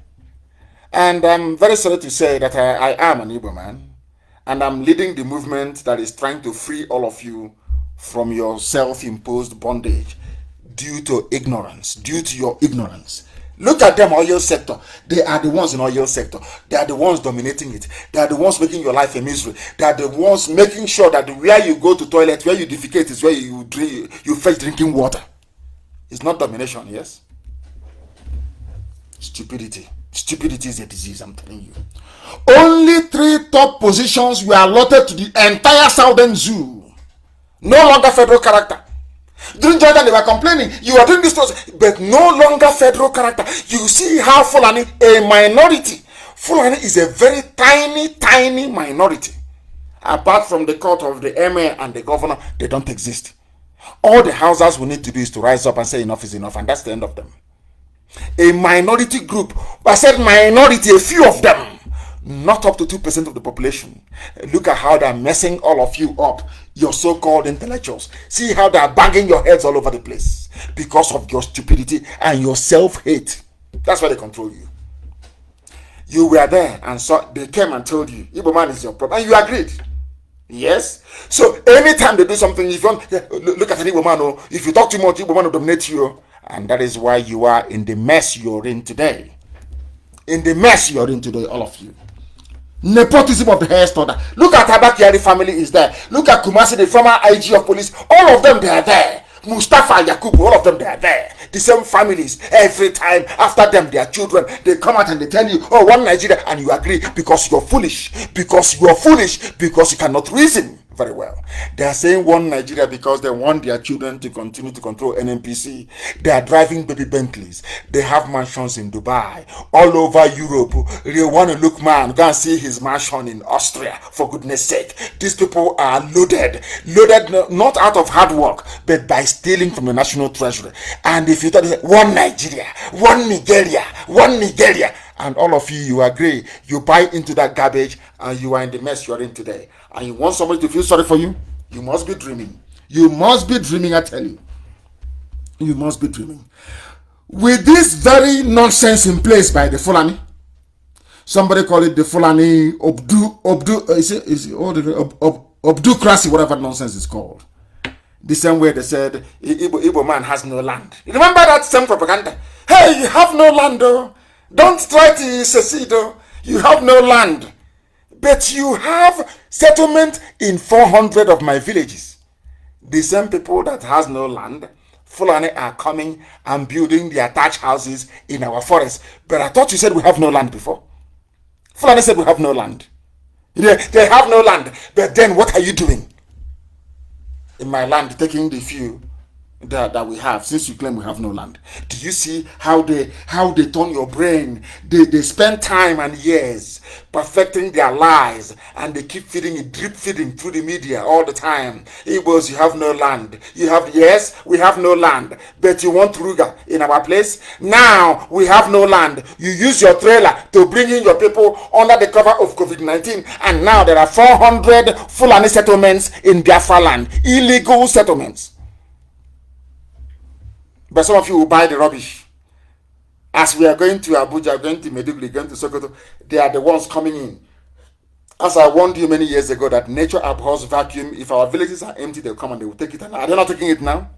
And I'm very sorry to say that I am an Igbo man, and I'm leading the movement that is trying to free all of you from your self-imposed bondage due to ignorance, due to your ignorance. Look at them, oil sector. They are the ones in oil sector. They are the ones dominating it. They are the ones making your life a misery. They are the ones making sure that where you go to toilet, where you defecate is where you fetch drinking water. It's not domination, yes? Stupidity. Stupidity is a disease, I'm telling you. Only 3 top positions were allotted to the entire Southern Zoo. No longer federal character. During Jordan, they were complaining, you are doing this to us, but no longer federal character. You see how Fulani, a minority. Fulani is a very tiny minority. Apart from the court of the emir and the governor, they don't exist. All the houses we need to do is to rise up and say enough is enough, and that's the end of them. A minority group, I said minority, a few of them, not up to 2% of the population. Look at how they're messing all of you up, your so-called intellectuals. See how they're banging your heads all over the place because of your stupidity and your self-hate. That's why they control you. You were there and saw, they came and told you, Igbo man is your problem, and you agreed. Yes? So anytime they do something, if you want, look at an Igbo man, or if you talk too much, Igbo man will dominate you. And that is why you are in the mess you're in today. In the mess you're in today, all of you. Nepotism of the highest order. Look at Abakari family is there. Look at Kumasi, the former IG of police. All of them, they are there. Mustafa, Yakubu, all of them, they are there. The same families. Every time after them, their children, they come out and they tell you, oh, one Nigeria, and you agree because you're foolish. Because you're foolish. Because you cannot reason very well. They are saying one Nigeria because they want their children to continue to control NNPC. They are driving baby Bentleys. They have mansions in Dubai, all over Europe. They want to look man, go and see his mansion in Austria, for goodness sake. These people are loaded not out of hard work, but by stealing from the national treasury. And if you thought one Nigeria, one Nigeria, and all of you agree, you buy into that garbage, and you are in the mess you are in today. And you want somebody to feel sorry for you? You must be dreaming. You must be dreaming, I tell you. You must be dreaming. With this very nonsense in place by the Fulani, somebody call it the Fulani Obducracy, whatever nonsense is called. The same way they said, Igbo man has no land. You remember that same propaganda? Hey, you have no land, though. Don't try to secede, though. You have no land. But you have settlement in 400 of my villages. The same people that has no land, Fulani are coming and building their thatch houses in our forest. But I thought you said we have no land before. Fulani said we have no land. They have no land. But then what are you doing in my land, taking the few that we have, since you claim we have no land? Do you see how they turn your brain? They spend time and years perfecting their lies, and they keep feeding it, drip feeding through the media all the time. Igbos, you have no land. Yes, we have no land, but you want Ruga in our place. Now we have no land. You use your trailer to bring in your people under the cover of COVID-19, and now there are 400 Fulani settlements in Biafra land, illegal settlements. But some of you will buy the rubbish. As we are going to Abuja, going to Maiduguri, going to Sokoto, they are the ones coming in. As I warned you many years ago that nature abhors vacuum. If our villages are empty, they'll come and they will take it. And are they not taking it now?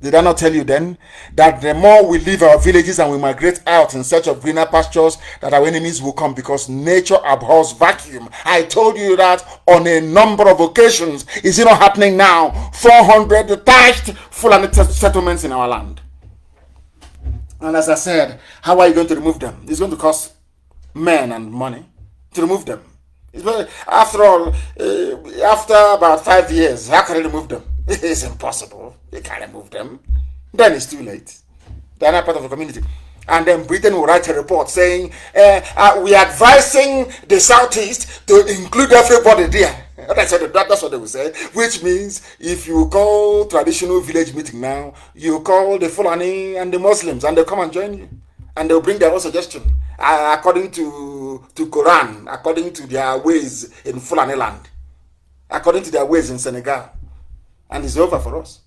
Did I not tell you then that the more we leave our villages and we migrate out in search of greener pastures, that our enemies will come, because nature abhors vacuum? I told you that on a number of occasions. Is it not happening now? 400 detached Fulani settlements in our land. And as I said, how are you going to remove them? It's going to cost men and money to remove them. After all, after about 5 years, how can you remove them? It's impossible. You can't remove them. Then it's too late. They're not part of the community. And then Britain will write a report saying, we are advising the Southeast to include everybody there. That's what they will say. Which means, if you call traditional village meeting now, you call the Fulani and the Muslims, and they'll come and join you. And they'll bring their own suggestion, according to Quran, according to their ways in Fulani land. according to their ways in Senegal. And it's over for us.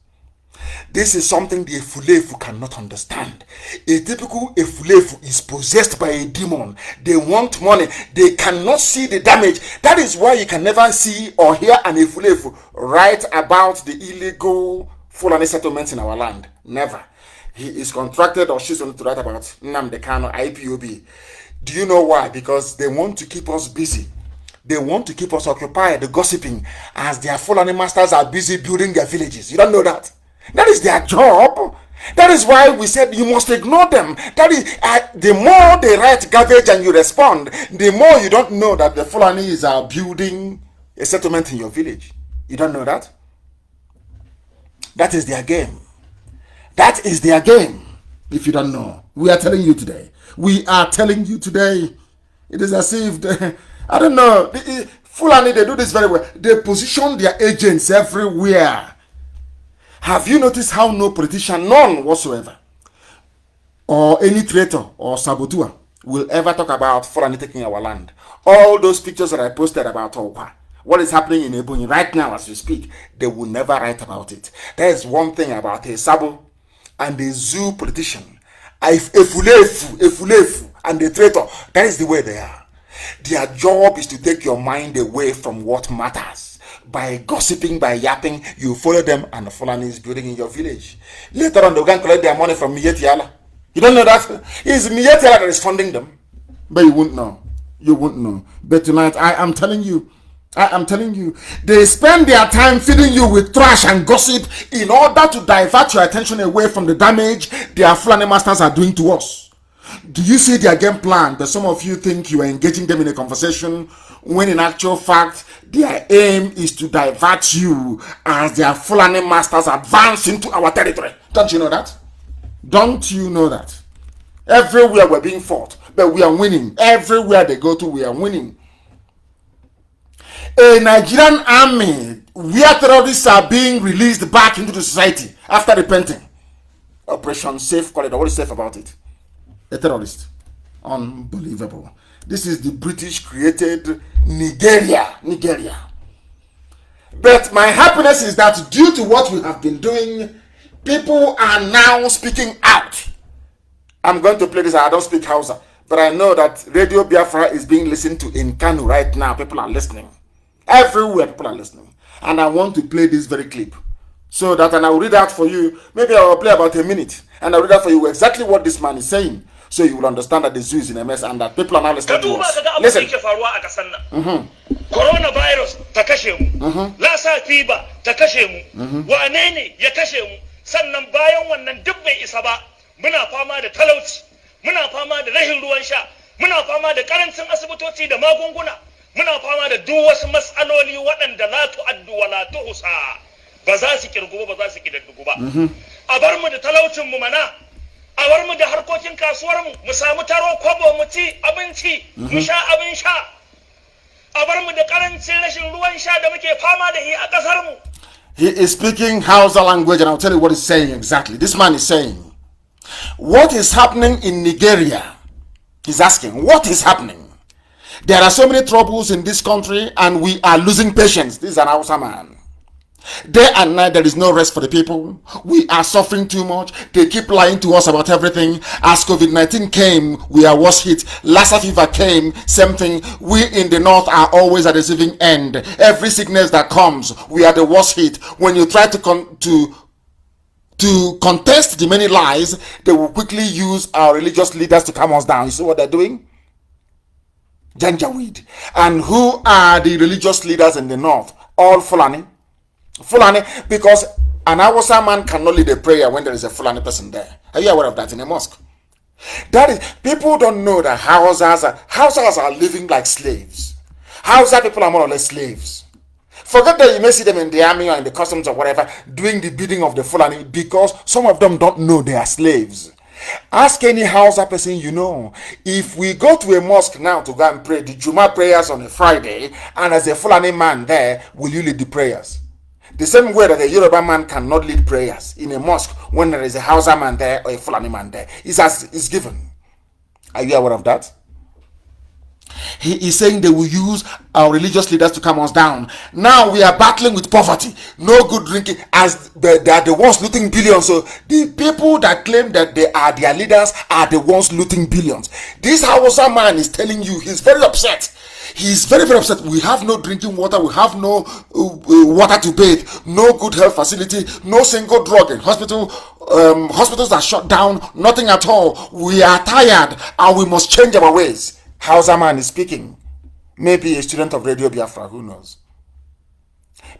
This is something the Efulefu cannot understand. A typical Efulefu is possessed by a demon. They want money. They cannot see the damage. That is why you can never see or hear an Efulefu write about the illegal Fulani settlements in our land. Never. He is contracted or she's only to write about Nnamdi Kanu, IPOB. Do you know why? Because they want to keep us busy. They want to keep us occupied, gossiping, as their Fulani masters are busy building their villages. You don't know that? That is their job. That is why we said you must ignore them. That is, the more they write garbage and you respond, the more you don't know that the Fulanis are building a settlement in your village. You don't know that? That is their game. That is their game. If you don't know, we are telling you today. We are telling you today. It is as if, I don't know, Fulani, they do this very well. They position their agents everywhere. Have you noticed how no politician, none whatsoever, or any traitor or saboteur will ever talk about Fulani taking our land? All those pictures that I posted about Opa, what is happening in Ebonyi right now as we speak, they will never write about it. There is one thing about a Sabo and a zoo politician, a Fulefu and a traitor. That is the way they are. Their job is to take your mind away from what matters. By gossiping, by yapping, you follow them and the Fulani is building in your village. Later on, they'll go and collect their money from Miyetiala. You don't know that? It's Miyetiala that is funding them. But you won't know. You won't know. But tonight, I am telling you, they spend their time feeding you with trash and gossip in order to divert your attention away from the damage their Fulani masters are doing to us. Do you see their game plan? But some of you think you are engaging them in a conversation when in actual fact their aim is to divert you as their Fulani masters advance into our territory. Don't you know that? Don't you know that? Everywhere we're being fought, but we are winning. Everywhere they go to, we are winning. A Nigerian army where terrorists are being released back into the society after repenting. Operation Safe Corridor. What is safe about it? A terrorist. Unbelievable. This is the British created Nigeria. But my happiness is that due to what we have been doing, people are now speaking out. I'm going to play this. I don't speak Hausa, but I know that Radio Biafra is being listened to in Kanu right now. People are listening. Everywhere people are listening. And I want to play this very clip. So that, and I will read out for you. Maybe I will play about a minute. And I will read out for you exactly what this man is saying. So you will understand that the zoo is in a mess and that people are now listening to us. Listen. Coronavirus ta kashe mu. Lassa fever ta kashe mu. Wane ne ya kashe mu? Sannan bayan wannan duk bai isa ba. Muna fama da talauci. Muna fama da rashin ruwan sha. Muna fama da karancin asibitoci da magunguna. Muna fama da duk wasu matsaloli waɗanda la tu'addu wa la tuhsa. Ba za su kirgu ba za su kidaddugu ba. A bar mu da talaucin mu mana. A bar mu da harkokin kasuwar mu samu taro kwabo mu ci abinci mu sha abin sha. A bar mu da karancin rashin ruwan sha da muke fama da shi a kasar mu. He is speaking Hausa language and I'll tell you what he's saying exactly. This man is saying, what is happening in Nigeria? He's asking, what is happening? There are so many troubles in this country and we are losing patience. This is an Hausa man. Day and night, there is no rest for the people. We are suffering too much. They keep lying to us about everything. As COVID-19 came, we are worse hit. Lassa fever came, same thing. We in the north are always at the receiving end. Every sickness that comes, we are the worst hit. When you try to contest the many lies, they will quickly use our religious leaders to calm us down. You see what they're doing? Janjaweed. And who are the religious leaders in the north? All Fulani, because an Hausa man cannot lead a prayer when there is a Fulani person there. Are you aware of that in a mosque? That is, people don't know that Hausas are living like slaves. Hausa people are more or less slaves. Forget that you may see them in the army or in the customs or whatever doing the bidding of the Fulani, because some of them don't know they are slaves. Ask any Hausa person you know. If we go to a mosque now to go and pray the Juma prayers on a Friday, and as a Fulani man there, will you lead the prayers? The same way that a Yoruba man cannot lead prayers in a mosque when there is a Hausa man there or a Fulani man there. It's given. Are you aware of that? he is saying they will use our religious leaders to calm us down. Now we are battling with poverty, no good drinking, as they are the ones looting billions. So the people that claim that they are their leaders are the ones looting billions. This Hausa man is telling you he's very upset. He's very, very upset. We have no drinking water. We have no water to bathe. No good health facility. No single drug in hospital. Hospitals are shut down. Nothing at all. We are tired and we must change our ways. Hausa man is speaking. Maybe a student of Radio Biafra. Who knows?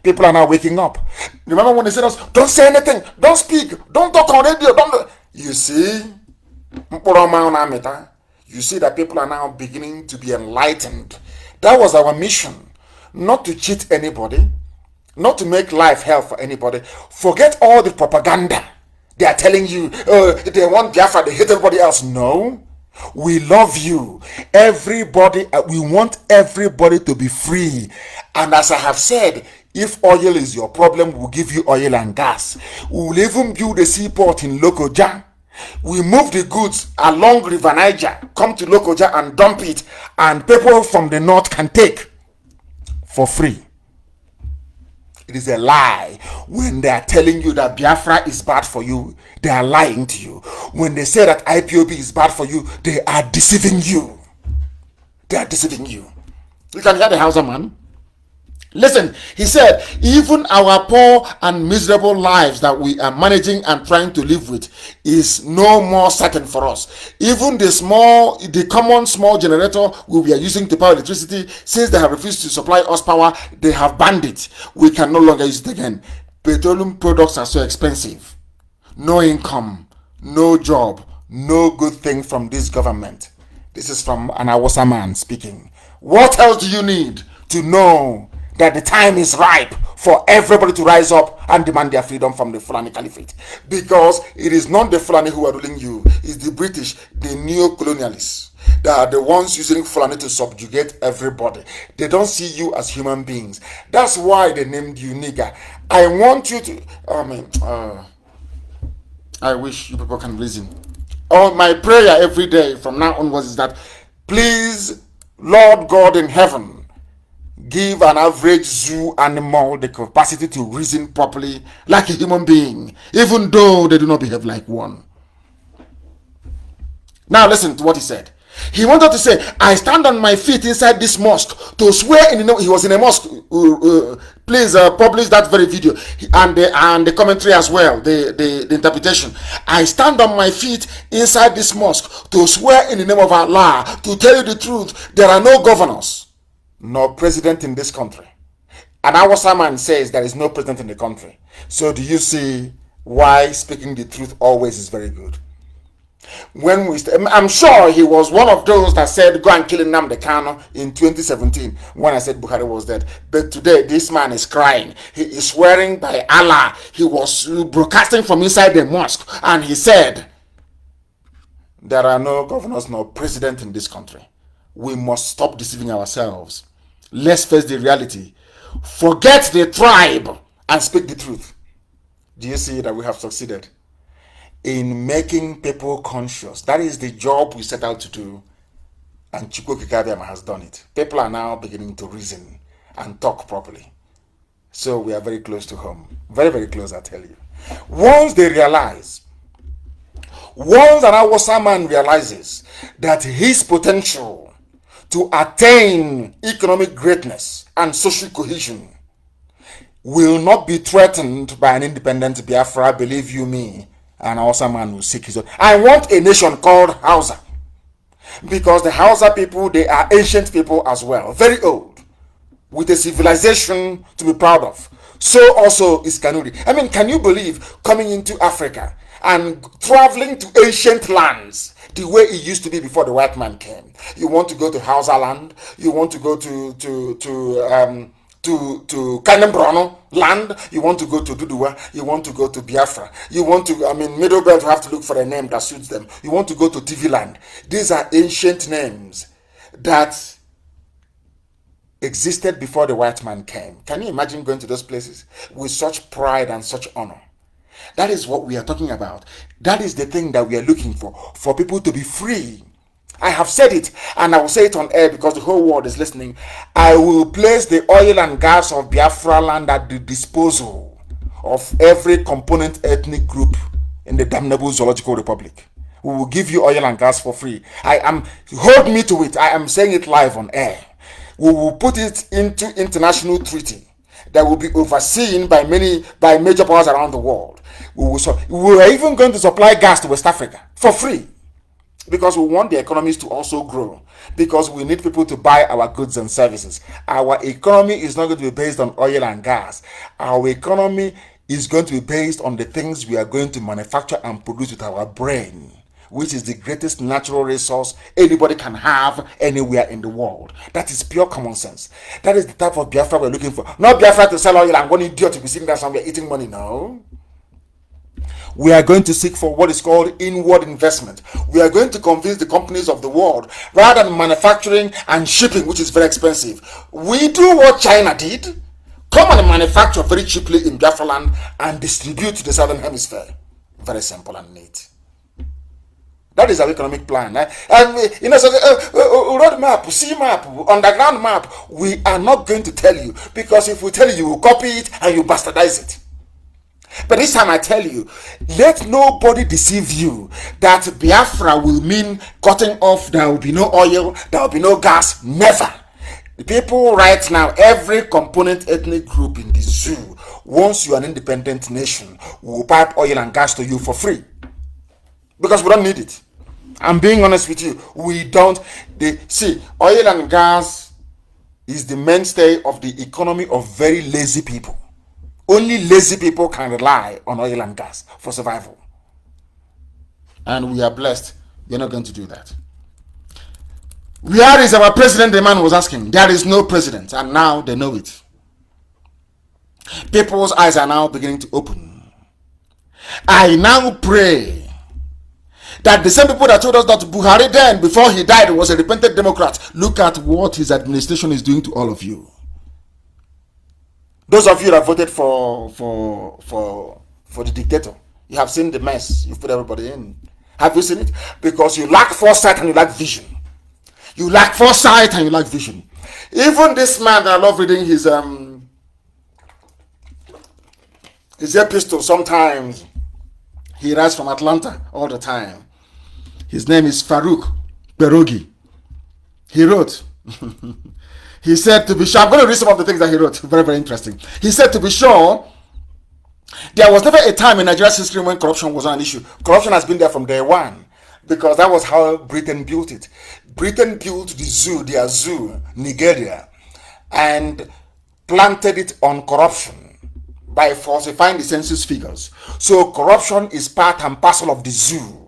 People are now waking up. Remember when they said us, don't say anything. Don't speak. Don't talk on radio. Don't. You see? You see that people are now beginning to be enlightened. That was our mission. Not to cheat anybody. Not to make life hell for anybody. Forget all the propaganda. They are telling you, they want Biafra, they hate everybody else. No. We love you. Everybody, we want everybody to be free. And as I have said, if oil is your problem, we'll give you oil and gas. We'll even build a seaport in Lokoja. We move the goods along River Niger, come to Lokoja and dump it, and people from the north can take for free. It is a lie. When they are telling you that Biafra is bad for you, they are lying to you. When they say that IPOB is bad for you, they are deceiving you. They are deceiving you. You can hear the Hausa man. Listen, he said, even our poor and miserable lives that we are managing and trying to live with is no more certain for us. Even the common small generator we are using to power electricity, since they have refused to supply us power, they have banned it. We can no longer use it again. Petroleum products are so expensive. No income, no job, no good thing from this government. This is from an Hausa man speaking. What else do you need to know that the time is ripe for everybody to rise up and demand their freedom from the Fulani Caliphate? Because it is not the Fulani who are ruling you, it's the British, the neo-colonialists. They are the ones using Fulani to subjugate everybody. They don't see you as human beings. That's why they named you nigger. I want you to, I wish you people can reason. My prayer every day from now onwards is that, please, Lord God in heaven, give an average zoo animal the capacity to reason properly like a human being, even though they do not behave like one. Now listen to what he said. He wanted to say, I stand on my feet inside this mosque to swear in the name. He was in a mosque. Please publish that very video and the commentary as well, the interpretation. I stand on my feet inside this mosque to swear in the name of Allah, to tell you the truth. There are no governors nor president in this country. And our sermon says there is no president in the country. So do you see why speaking the truth always is very good? I'm sure he was one of those that said go and kill Nnamdi Kanu in 2017 when I said Buhari was dead. But today this man is crying. He is swearing by Allah. He was broadcasting from inside the mosque and he said there are no governors nor president in this country. We must stop deceiving ourselves. Let's face the reality. Forget the tribe and speak the truth. Do you see that we have succeeded in making people conscious? That is the job we set out to do, and Chukwu Kikabiama has done it. People are now beginning to reason and talk properly. So we are very close to home. Very, very close, I tell you. Once they realize, once an Hausa man realizes that his potential to attain economic greatness and social cohesion will not be threatened by an independent Biafra, believe you me, an Hausa man will seek his own. I want a nation called Hausa, because the Hausa people, they are ancient people as well, very old, with a civilization to be proud of. So also is Kanuri. I mean, can you believe coming into Africa and traveling to ancient lands the way it used to be before the white man came? You want to go to Hausa land, you want to go to Kanembrono land, you want to go to Dudua, you want to go to Biafra, you want to, Middle Belt have to look for a name that suits them. You want to go to TV land. These are ancient names that existed before the white man came. Can you imagine going to those places with such pride and such honor? That is what we are talking about. That is the thing that we are looking for people to be free. I have said it, and I will say it on air because the whole world is listening. I will place the oil and gas of Biafra land at the disposal of every component ethnic group in the damnable Zoological Republic. We will give you oil and gas for free. Hold me to it. I am saying it live on air. We will put it into international treaty that will be overseen by major powers around the world. We are even going to supply gas to West Africa for free, because we want the economies to also grow, because we need people to buy our goods and services. Our economy is not going to be based on oil and gas. Our economy is going to be based on the things we are going to manufacture and produce with our brain, which is the greatest natural resource anybody can have anywhere in the world. That is pure common sense. That is the type of Biafra we're looking for. Not Biafra to sell oil and one idiot to be sitting there somewhere eating money. No. We are going to seek for what is called inward investment. We are going to convince the companies of the world, rather than manufacturing and shipping, which is very expensive, we do what China did. Come and manufacture very cheaply in Biafra land and distribute to the southern hemisphere. Very simple and neat. That is our economic plan. Road map, sea map, underground map, we are not going to tell you, because if we tell you, you will copy it and you bastardize it. But this time I tell you, let nobody deceive you that Biafra will mean cutting off, there will be no oil, there will be no gas. Never. The people right now, every component ethnic group in the zoo, once you are an independent nation, will pipe oil and gas to you for free. Because we don't need it. I'm being honest with you. We don't. See, oil and gas is the mainstay of the economy of very lazy people. Only lazy people can rely on oil and gas for survival. And we are blessed. We're not going to do that. Where is our president? The man was asking. There is no president. And now they know it. People's eyes are now beginning to open. I now pray that the same people that told us that Buhari then, before he died, was a repentant Democrat, look at what his administration is doing to all of you. Those of you that voted for the dictator, you have seen the mess you've put everybody in. Have you seen it? Because you lack foresight and you lack vision. You lack foresight and you lack vision. Even this man that I love reading his epistle sometimes. He writes from Atlanta all the time. His name is Farouk Berogi. He wrote, he said, to be sure, I'm going to read some of the things that he wrote. Very, very interesting. He said, to be sure, there was never a time in Nigeria's history when corruption was an issue. Corruption has been there from day one, because that was how Britain built it. Britain built their zoo, Nigeria, and planted it on corruption by falsifying the census figures. So corruption is part and parcel of the zoo.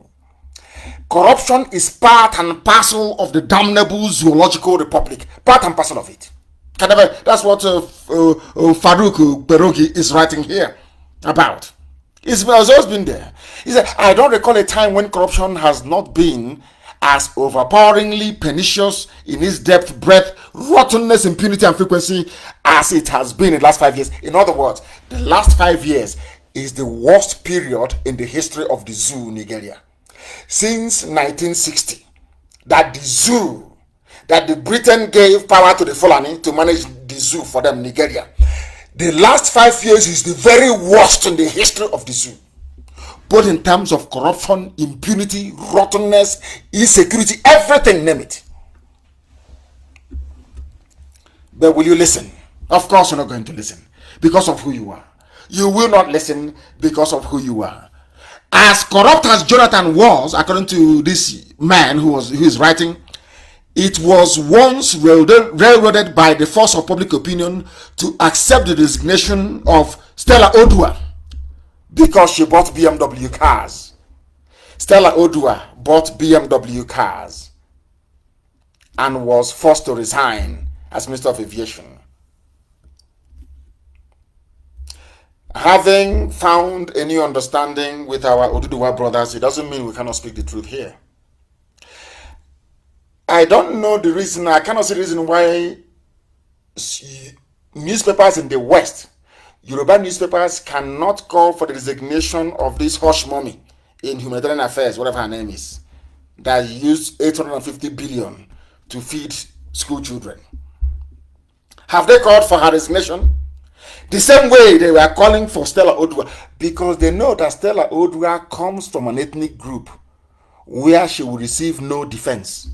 Corruption is part and parcel of the damnable Zoological Republic. Part and parcel of it. That's what Farouk Berogi is writing here about. It's always been there. He said, I don't recall a time when corruption has not been as overpoweringly pernicious in its depth, breadth, rottenness, impunity, and frequency as it has been in the last 5 years. In other words, the last 5 years is the worst period in the history of the zoo, Nigeria. Since 1960, that the zoo, that the Britain gave power to the Fulani to manage the zoo for them, Nigeria. The last 5 years is the very worst in the history of the zoo. Both in terms of corruption, impunity, rottenness, insecurity, everything, name it. But will you listen? Of course you're not going to listen because of who you are. You will not listen because of who you are. As corrupt as Jonathan was, according to this man who is writing, it was once railroaded by the force of public opinion to accept the resignation of Stella Odua because she bought BMW cars. Stella Odua bought BMW cars and was forced to resign as Minister of Aviation. Having found a new understanding with our Oduduwa brothers, it doesn't mean we cannot speak the truth here. I don't know the reason, I cannot see the reason why newspapers in the West, Yoruba newspapers, cannot call for the resignation of this hush mommy in humanitarian affairs, whatever her name is. that used 850 billion to feed school children. Have they called for her resignation? The same way they were calling for Stella Odua, because they know that Stella Odua comes from an ethnic group where she will receive no defense,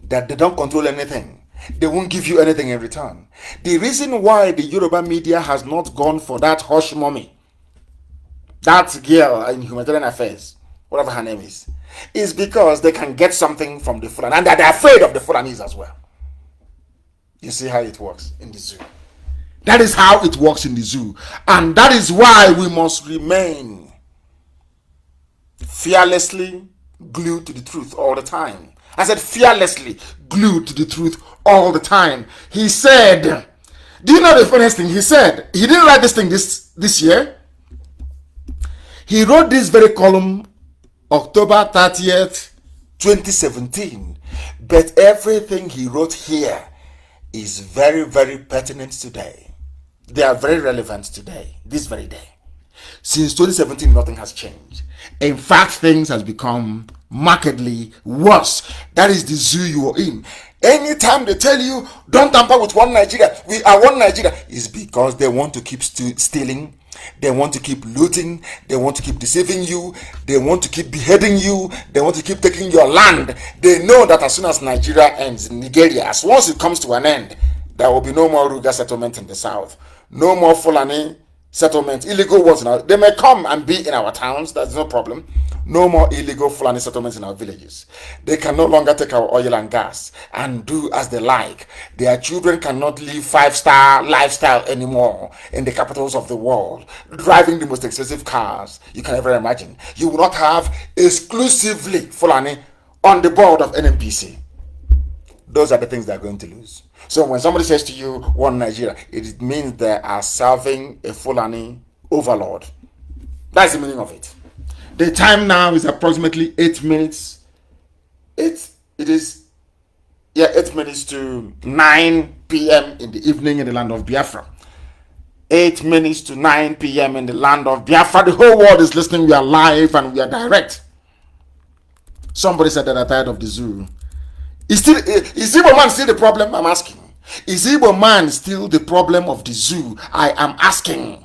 that they don't control anything. They won't give you anything in return. The reason why the Yoruba media has not gone for that hush mommy, that girl in humanitarian affairs, whatever her name is because they can get something from the Fulani, and that they're afraid of the Fulanis as well. You see how it works in the zoo. That is how it works in the zoo. And that is why we must remain fearlessly glued to the truth all the time. I said fearlessly glued to the truth all the time. He said, do you know the funniest thing? He said, he didn't write this thing this year. He wrote this very column October 30th, 2017. But everything he wrote here is very, very pertinent today. They are very relevant today, this very day. Since 2017, nothing has changed. In fact, things has become markedly worse. That is the zoo you are in. Anytime they tell you, don't tamper with one Nigeria, we are one Nigeria, is because they want to keep stealing. They want to keep looting. They want to keep deceiving you. They want to keep beheading you. They want to keep taking your land. They know that as soon as Nigeria ends, Nigeria, as once it comes to an end, there will be no more Ruga settlement in the south. No more Fulani settlement, illegal ones. They may come and be in our towns, that's no problem. No more illegal Fulani settlements in our villages. They can no longer take our oil and gas and do as they like. Their children cannot live 5-star lifestyle anymore in the capitals of the world, driving the most expensive cars you can ever imagine. You will not have exclusively Fulani on the board of NNPC. Those are the things they're going to lose. So when somebody says to you, one Nigeria, it means they are serving a Fulani overlord. That's the meaning of it. The time now is approximately 8 minutes. It is 8 minutes to 9 p.m. in the evening in the land of Biafra. 8 minutes to 9 p.m. in the land of Biafra. The whole world is listening. We are live and we are direct. Somebody said that they're tired of the zoo. Is Igbo man still the problem? I'm asking. Is Igbo man still the problem of the zoo? I am asking.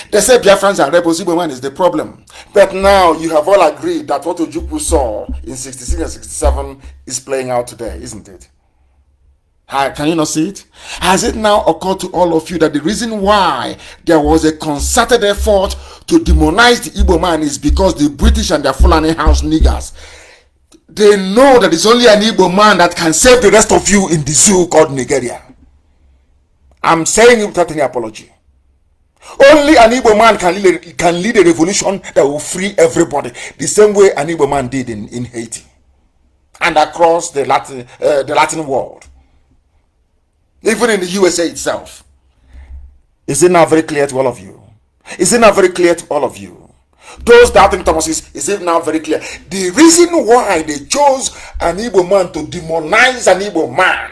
They say Biafrans are rebels. Igbo man is the problem. But now you have all agreed that what Ojukwu saw in 66 and 67 is playing out today, isn't it? Can you not see it? Has it now occurred to all of you that the reason why there was a concerted effort to demonize the Igbo man is because the British and their Fulani house niggers, they know that it's only an Igbo man that can save the rest of you in the zoo called Nigeria. I'm saying it without any apology. Only an Igbo man can lead a revolution that will free everybody, the same way an Igbo man did in Haiti and across the Latin world, even in the USA itself. Is it now very clear to all of you? Is it now very clear to all of you? Those doubting Thomases, is it now very clear? The reason why they chose an Igbo man to demonize an Igbo man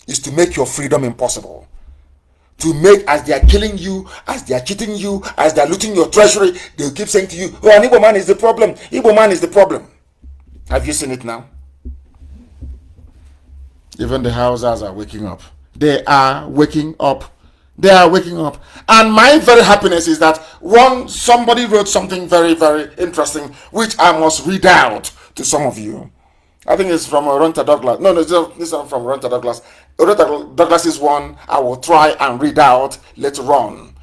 is to make your freedom impossible. To make, as they are killing you, as they are cheating you, as they are looting your treasury, they will keep saying to you, oh, an Igbo man is the problem. Igbo man is the problem. Have you seen it now? Even the houses are waking up. They are waking up. They are waking up. And my very happiness is that somebody wrote something very, very interesting, which I must read out to some of you. I think it's from Ronta Douglas. No, this is not from Ronta Douglas. Ronta Douglas is one I will try and read out later on.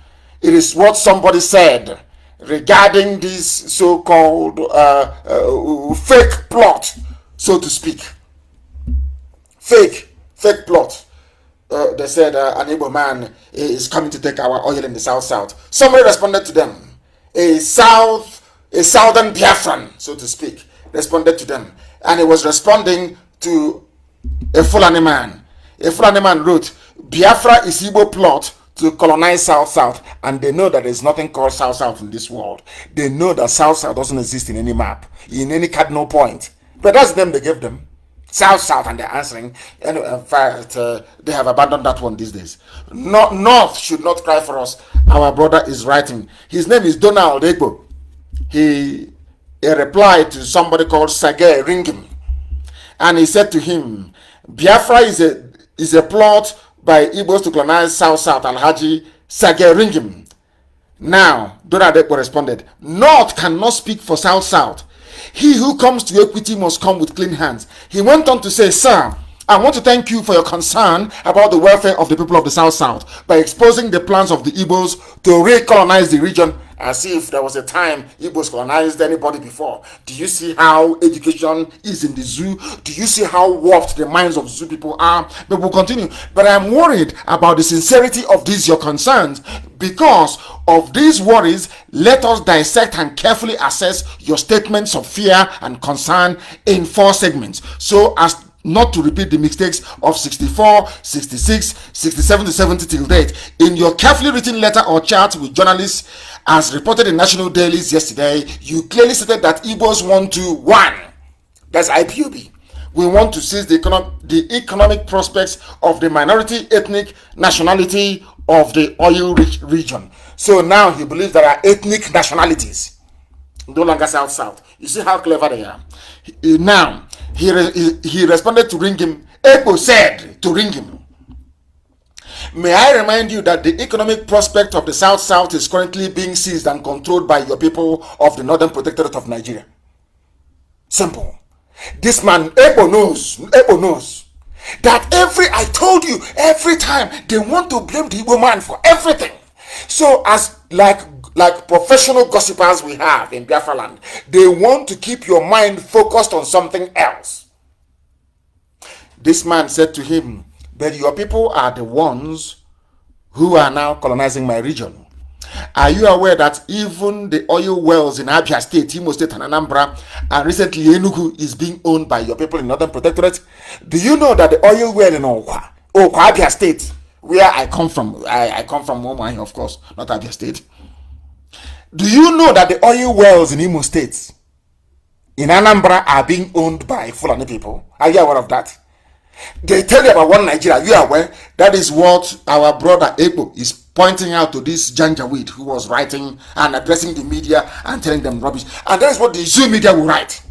It is what somebody said regarding this so-called fake plot, so to speak. Fake plot. They said an Igbo man is coming to take our oil in the south. Somebody responded to them. A southern Biafran, so to speak, responded to them. And he was responding to a Fulani man. A Fulani man wrote, Biafra is Igbo plot to colonize South. And they know that there's nothing called South in this world. They know that South doesn't exist in any map, in any cardinal point. But that's them they gave them. South, and they're answering. And in fact, they have abandoned that one these days. North should not cry for us. Our brother is writing. His name is Donald Egbo. He a reply to somebody called Sage Ringim. And he said to him, Biafra is a plot by Igbos to colonize South Alhaji Sage Ringim. Now, Donadeko responded, North cannot speak for South. He who comes to equity must come with clean hands. He went on to say, Sir, I want to thank you for your concern about the welfare of the people of the South by exposing the plans of the Igbos to recolonize the region as if there was a time Igbos colonized anybody before. Do you see how education is in the zoo? Do you see how warped the minds of zoo people are? But we'll continue. But I'm worried about the sincerity of these your concerns. Because of these worries, let us dissect and carefully assess your statements of fear and concern in 4 segments, so as not to repeat the mistakes of 64, 66, 67 to 70 till date. In your carefully written letter or chat with journalists, as reported in national dailies yesterday, you clearly stated that Igbos want to, 1, that's IPOB. We want to seize the economic prospects of the minority ethnic nationality of the oil-rich region. So now he believes there are ethnic nationalities, no longer South. You see how clever they are. Now, he responded to Ringim. Ego said to Ringim, may I remind you that the economic prospect of the South is currently being seized and controlled by your people of the Northern Protectorate of Nigeria. Simple. This man, Ego knows that every time they want to blame the Igbo man for everything. So as like professional gossipers we have in Biafra land, they want to keep your mind focused on something else. This man said to him, but your people are the ones who are now colonizing my region. Are you aware that even the oil wells in Abia State, Imo State and Anambra, and recently Enugu is being owned by your people in Northern Protectorate? Do you know that the oil well in Okwa, Abia State, where I come from, I come from Omai, of course, not Abia State. Do you know that the oil wells in Imo State, in Anambra, are being owned by Fulani people? Are you aware of that? They tell you about one Nigeria. You are aware? That is what our brother Ebo is pointing out to this Janjaweed who was writing and addressing the media and telling them rubbish. And that is what the Zoo media will write.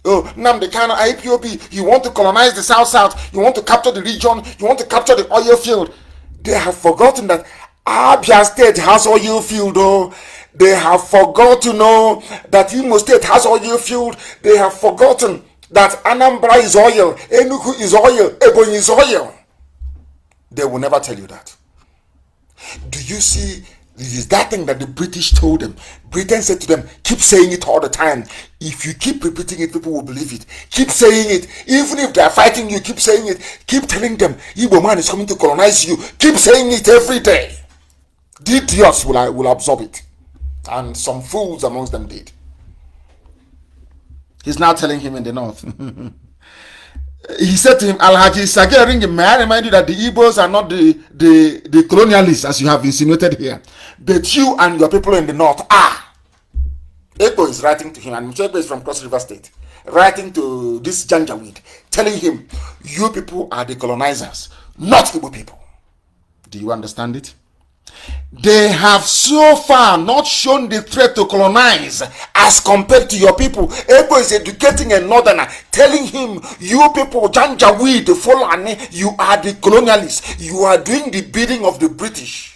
Oh, Nnamdi Kanu, IPOB, you want to colonize the South, you want to capture the region, you want to capture the oil field. They have forgotten that Abia State has oil field, oh. They have forgotten to know that Imo State has oil field. They have forgotten that Anambra is oil, Enugu is oil, Ebonyi is oil. They will never tell you that. Do you see? This is that thing that the British told them. Britain said to them, keep saying it all the time. If you keep repeating it, people will believe it. Keep saying it. Even if they are fighting you, keep saying it. Keep telling them, Igbo man is coming to colonize you. Keep saying it every day. The idiots will absorb it. And some fools amongst them did. He's now telling him in the north. He said to him, Alhaji Sage Ringim, may I remind you that the Igbos are not the colonialists as you have insinuated here, but you and your people in the north are. Ego is writing to him, and Ego is from Cross River State, writing to this Janjaweed, telling him, you people are the colonizers, not Igbo people. Do you understand it? They have so far not shown the threat to colonize as compared to your people. Ebo is educating a northerner, telling him, you people, Janjaweed, Fulani, you are the colonialists. You are doing the bidding of the British.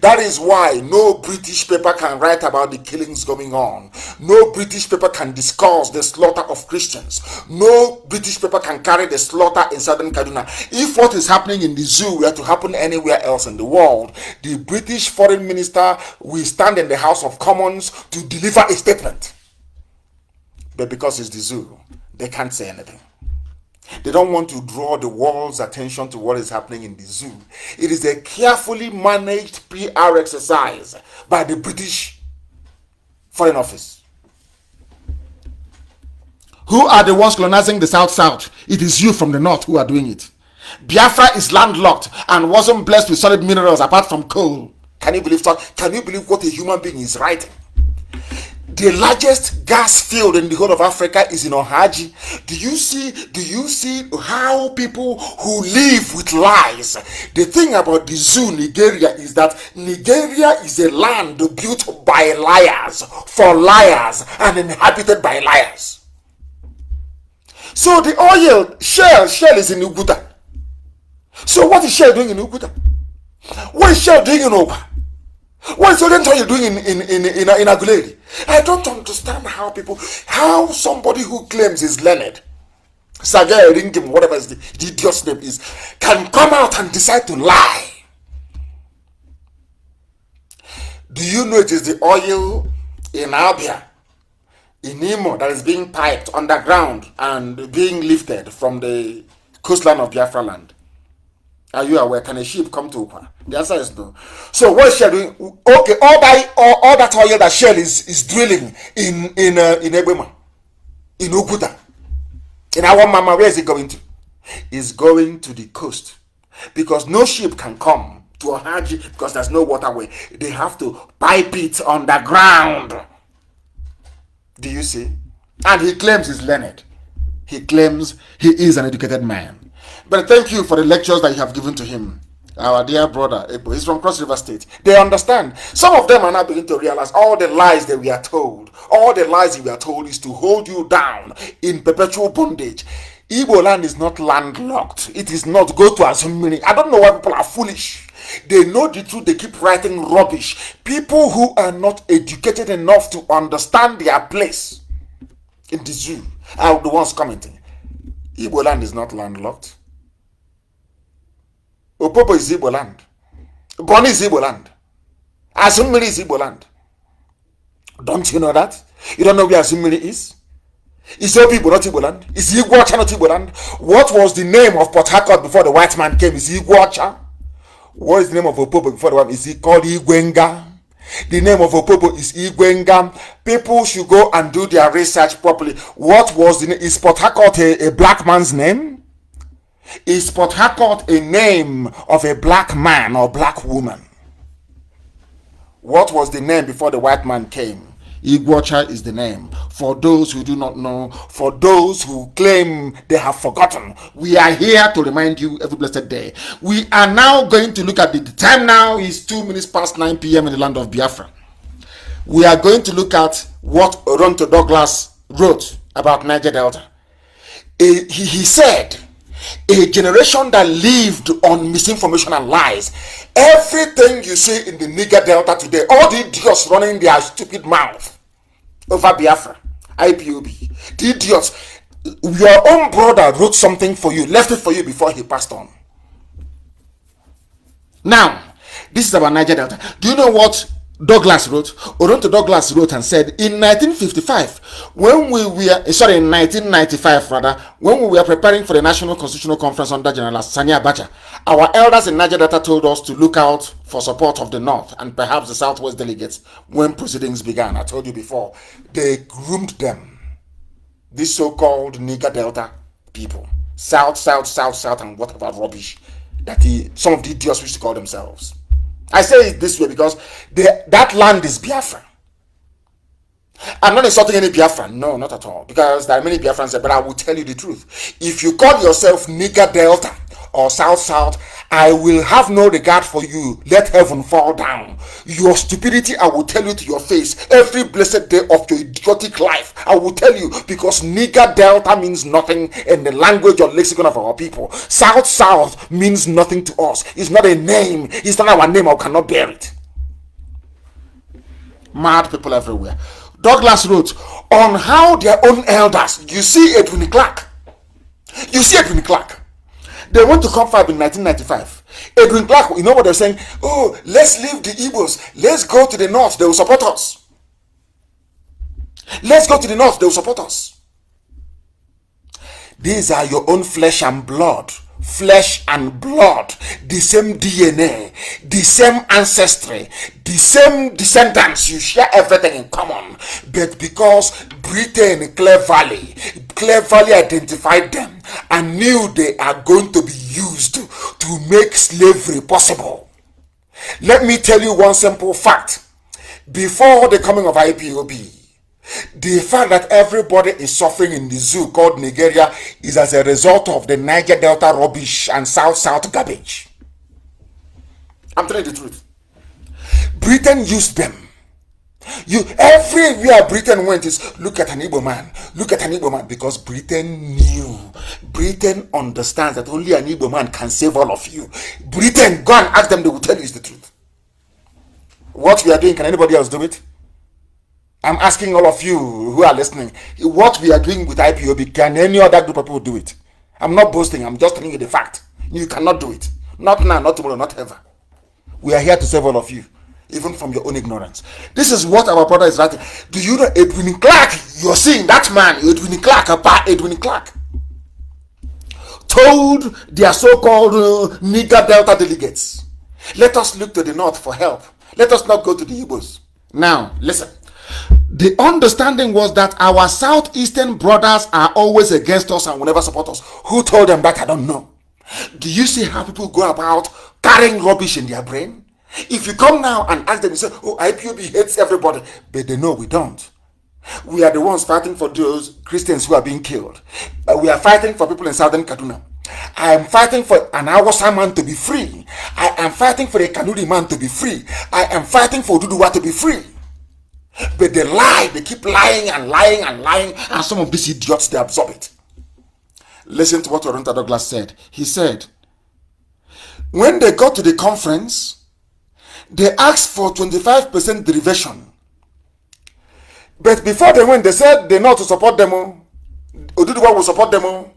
That is why no British paper can write about the killings going on. No British paper can discuss the slaughter of Christians. No British paper can carry the slaughter in southern Kaduna. If what is happening in the zoo were to happen anywhere else in the world, the British foreign minister will stand in the House of Commons to deliver a statement. But because it's the zoo, they can't say anything. They don't want to draw the world's attention to what is happening in the zoo. It is a carefully managed PR exercise by the British Foreign Office. Who are the ones colonizing the South? It is you from the north who are doing it. Biafra is landlocked and wasn't blessed with solid minerals apart from coal. Can you believe that? Can you believe what a human being is writing? The largest gas field in the whole of Africa is in Ohaji. Do you see how people who live with lies? The thing about the zoo, Nigeria, is that Nigeria is a land built by liars, for liars, and inhabited by liars. So the oil, Shell is in Uguta. So what is Shell doing in Uguta? What is Shell doing in Oba? What is Oriental doing in Aguleri? I don't understand how somebody who claims is learned, Sagay Ringim, whatever is the idiot's name is, can come out and decide to lie. Do you know it is the oil in Abia, in Imo, that is being piped underground and being lifted from the coastline of Biafra land? Are you aware? Can a ship come to Upa? The answer is no. So what is Shell doing? Okay, all that oil that Shell is drilling in Ebema, in Ukuta, in our mama, where is it going to? It's going to the coast, because no ship can come to Ohaji because there's no waterway. They have to pipe it underground. Do you see? And he claims he's learned. He claims he is an educated man. But thank you for the lectures that you have given to him. Our dear brother, Ebo, he's from Cross River State. They understand. Some of them are now beginning to realize all the lies that we are told. All the lies that we are told is to hold you down in perpetual bondage. Igbo land is not landlocked. It is not. Go to Azumini. I don't know why people are foolish. They know the truth. They keep writing rubbish. People who are not educated enough to understand their place in the zoo are the ones commenting. Igbo land is not landlocked. Opopo is Igbo land. Boni is Igbo land. Azumili is Igbo land. Don't you know that? You don't know where Azumili is? Is Igbo not Igbo land? Is Igwacha not Igbo land? What was the name of Port Harcourt before the white man came? Is Igwacha? What is the name of Opopo before the white man? Is he called Igwenga? The name of Opopo is Igwenga. People should go and do their research properly. What was the name? Is Port Harcourt a black man's name? Is Port Harcourt a name of a black man or black woman? What was the name before the white man came? Igwacha is the name. For those who do not know, for those who claim they have forgotten, we are here to remind you every blessed day. We are now going to look at the time now is 2 minutes past 9 p.m. in the land of Biafra. We are going to look at what Oronto Douglas wrote about Niger Delta. He said, a generation that lived on misinformation and lies. Everything you see in the Niger Delta today, all the idiots running their stupid mouth over Biafra, IPOB, the idiots, your own brother wrote something for you, left it for you before he passed on. Now, this is about Niger Delta. Do you know what Douglas wrote? Oronto Douglas wrote and said, in 1955, in 1995 rather, when we were preparing for the National Constitutional Conference under General Sani Abacha, our elders in Niger Delta told us to look out for support of the North and perhaps the Southwest delegates when proceedings began. I told you before, they groomed them. These so-called Niger Delta people, South, and whatever rubbish that some of the idiots wish to call themselves. I say it this way because that land is Biafra. I'm not insulting any Biafran. No, not at all. Because there are many Biafrans there, but I will tell you the truth. If you call yourself Niger Delta or South, I will have no regard for you. Let heaven fall down. Your stupidity, I will tell you to your face. Every blessed day of your idiotic life, I will tell you, because Niger Delta means nothing in the language or lexicon of our people. South means nothing to us. It's not a name. It's not our name. I cannot bear it. Mad people everywhere. Douglas wrote on how their own elders, you see Edwin Clark. They went to Confab in 1995. Edwin Clark, you know what they're saying? Oh, let's leave the Igbos. Let's go to the north. They will support us. Let's go to the north. They will support us. These are your own flesh and blood. Flesh and blood. The same DNA. The same ancestry. The same descendants. You share everything in common. But because Britain cleverly identified them and knew they are going to be used to make slavery possible. Let me tell you one simple fact. Before the coming of IPOB, The fact that everybody is suffering in the zoo called Nigeria is as a result of the Niger Delta rubbish and South garbage. I'm telling you the truth. Britain used them. Everywhere Britain went is look at an Igbo man, because Britain knew. Britain understands that only an Igbo man can save all of you. Britain, go and ask them, they will tell you is the truth. What we are doing, can anybody else do it? I'm asking all of you who are listening, what we are doing with IPOB, can any other group of people do it? I'm not boasting, I'm just telling you the fact. You cannot do it. Not now, not tomorrow, not ever. We are here to save all of you, even from your own ignorance. This is what our brother is writing. Do you know Edwin Clark? You're seeing that man, Edwin Clark, told their so-called Niger Delta delegates, let us look to the north for help. Let us not go to the Igbos. Now, listen. The understanding was that our southeastern brothers are always against us and will never support us. Who told them that? I don't know. Do you see how people go about carrying rubbish in their brain? If you come now and ask them, you say, oh, IPOB hates everybody. But they know we don't. We are the ones fighting for those Christians who are being killed. We are fighting for people in southern Kaduna. I am fighting for an Awasa man to be free. I am fighting for a Kanuri man to be free. I am fighting for Duduwa to be free. But they lie, they keep lying, and some of these idiots, they absorb it. Listen to what Oronta Douglas said. He said, when they got to the conference, they asked for 25% derivation. But before they went, they said they know to support them. Oduduwa will support them.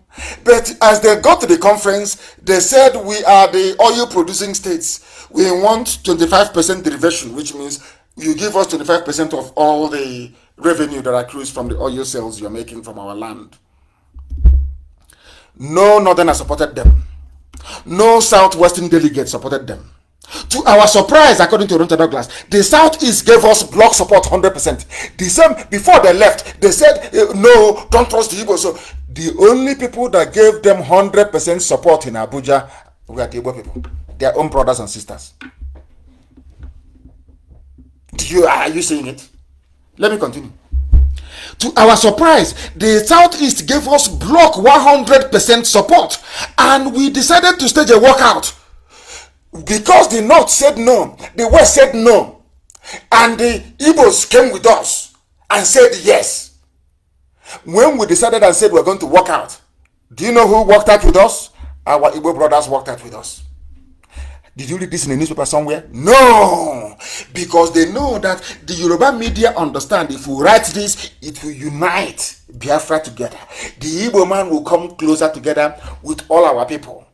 But as they got to the conference, they said we are the oil producing states. We want 25% derivation, which means you give us 25% of all the revenue that accrues from the oil sales you're making from our land. No northerner supported them. No southwestern delegate supported them. To our surprise, according to Oronta Douglas, the southeast gave us block support 100%. The same, before they left, they said, no, don't trust the Igbo. So the only people that gave them 100% support in Abuja were the Igbo people, their own brothers and sisters. Are you seeing it? Let me continue. To our surprise, the Southeast gave us block 100% support, and we decided to stage a walkout because the North said no, the West said no, and the Igbos came with us and said yes. When we decided and said we're going to walk out, do you know who walked out with us? Our Igbo brothers walked out with us. Did you read this in the newspaper somewhere? No, because they know that the Yoruba media understand if we write this, it will unite Biafra together. The Igbo man will come closer together with all our people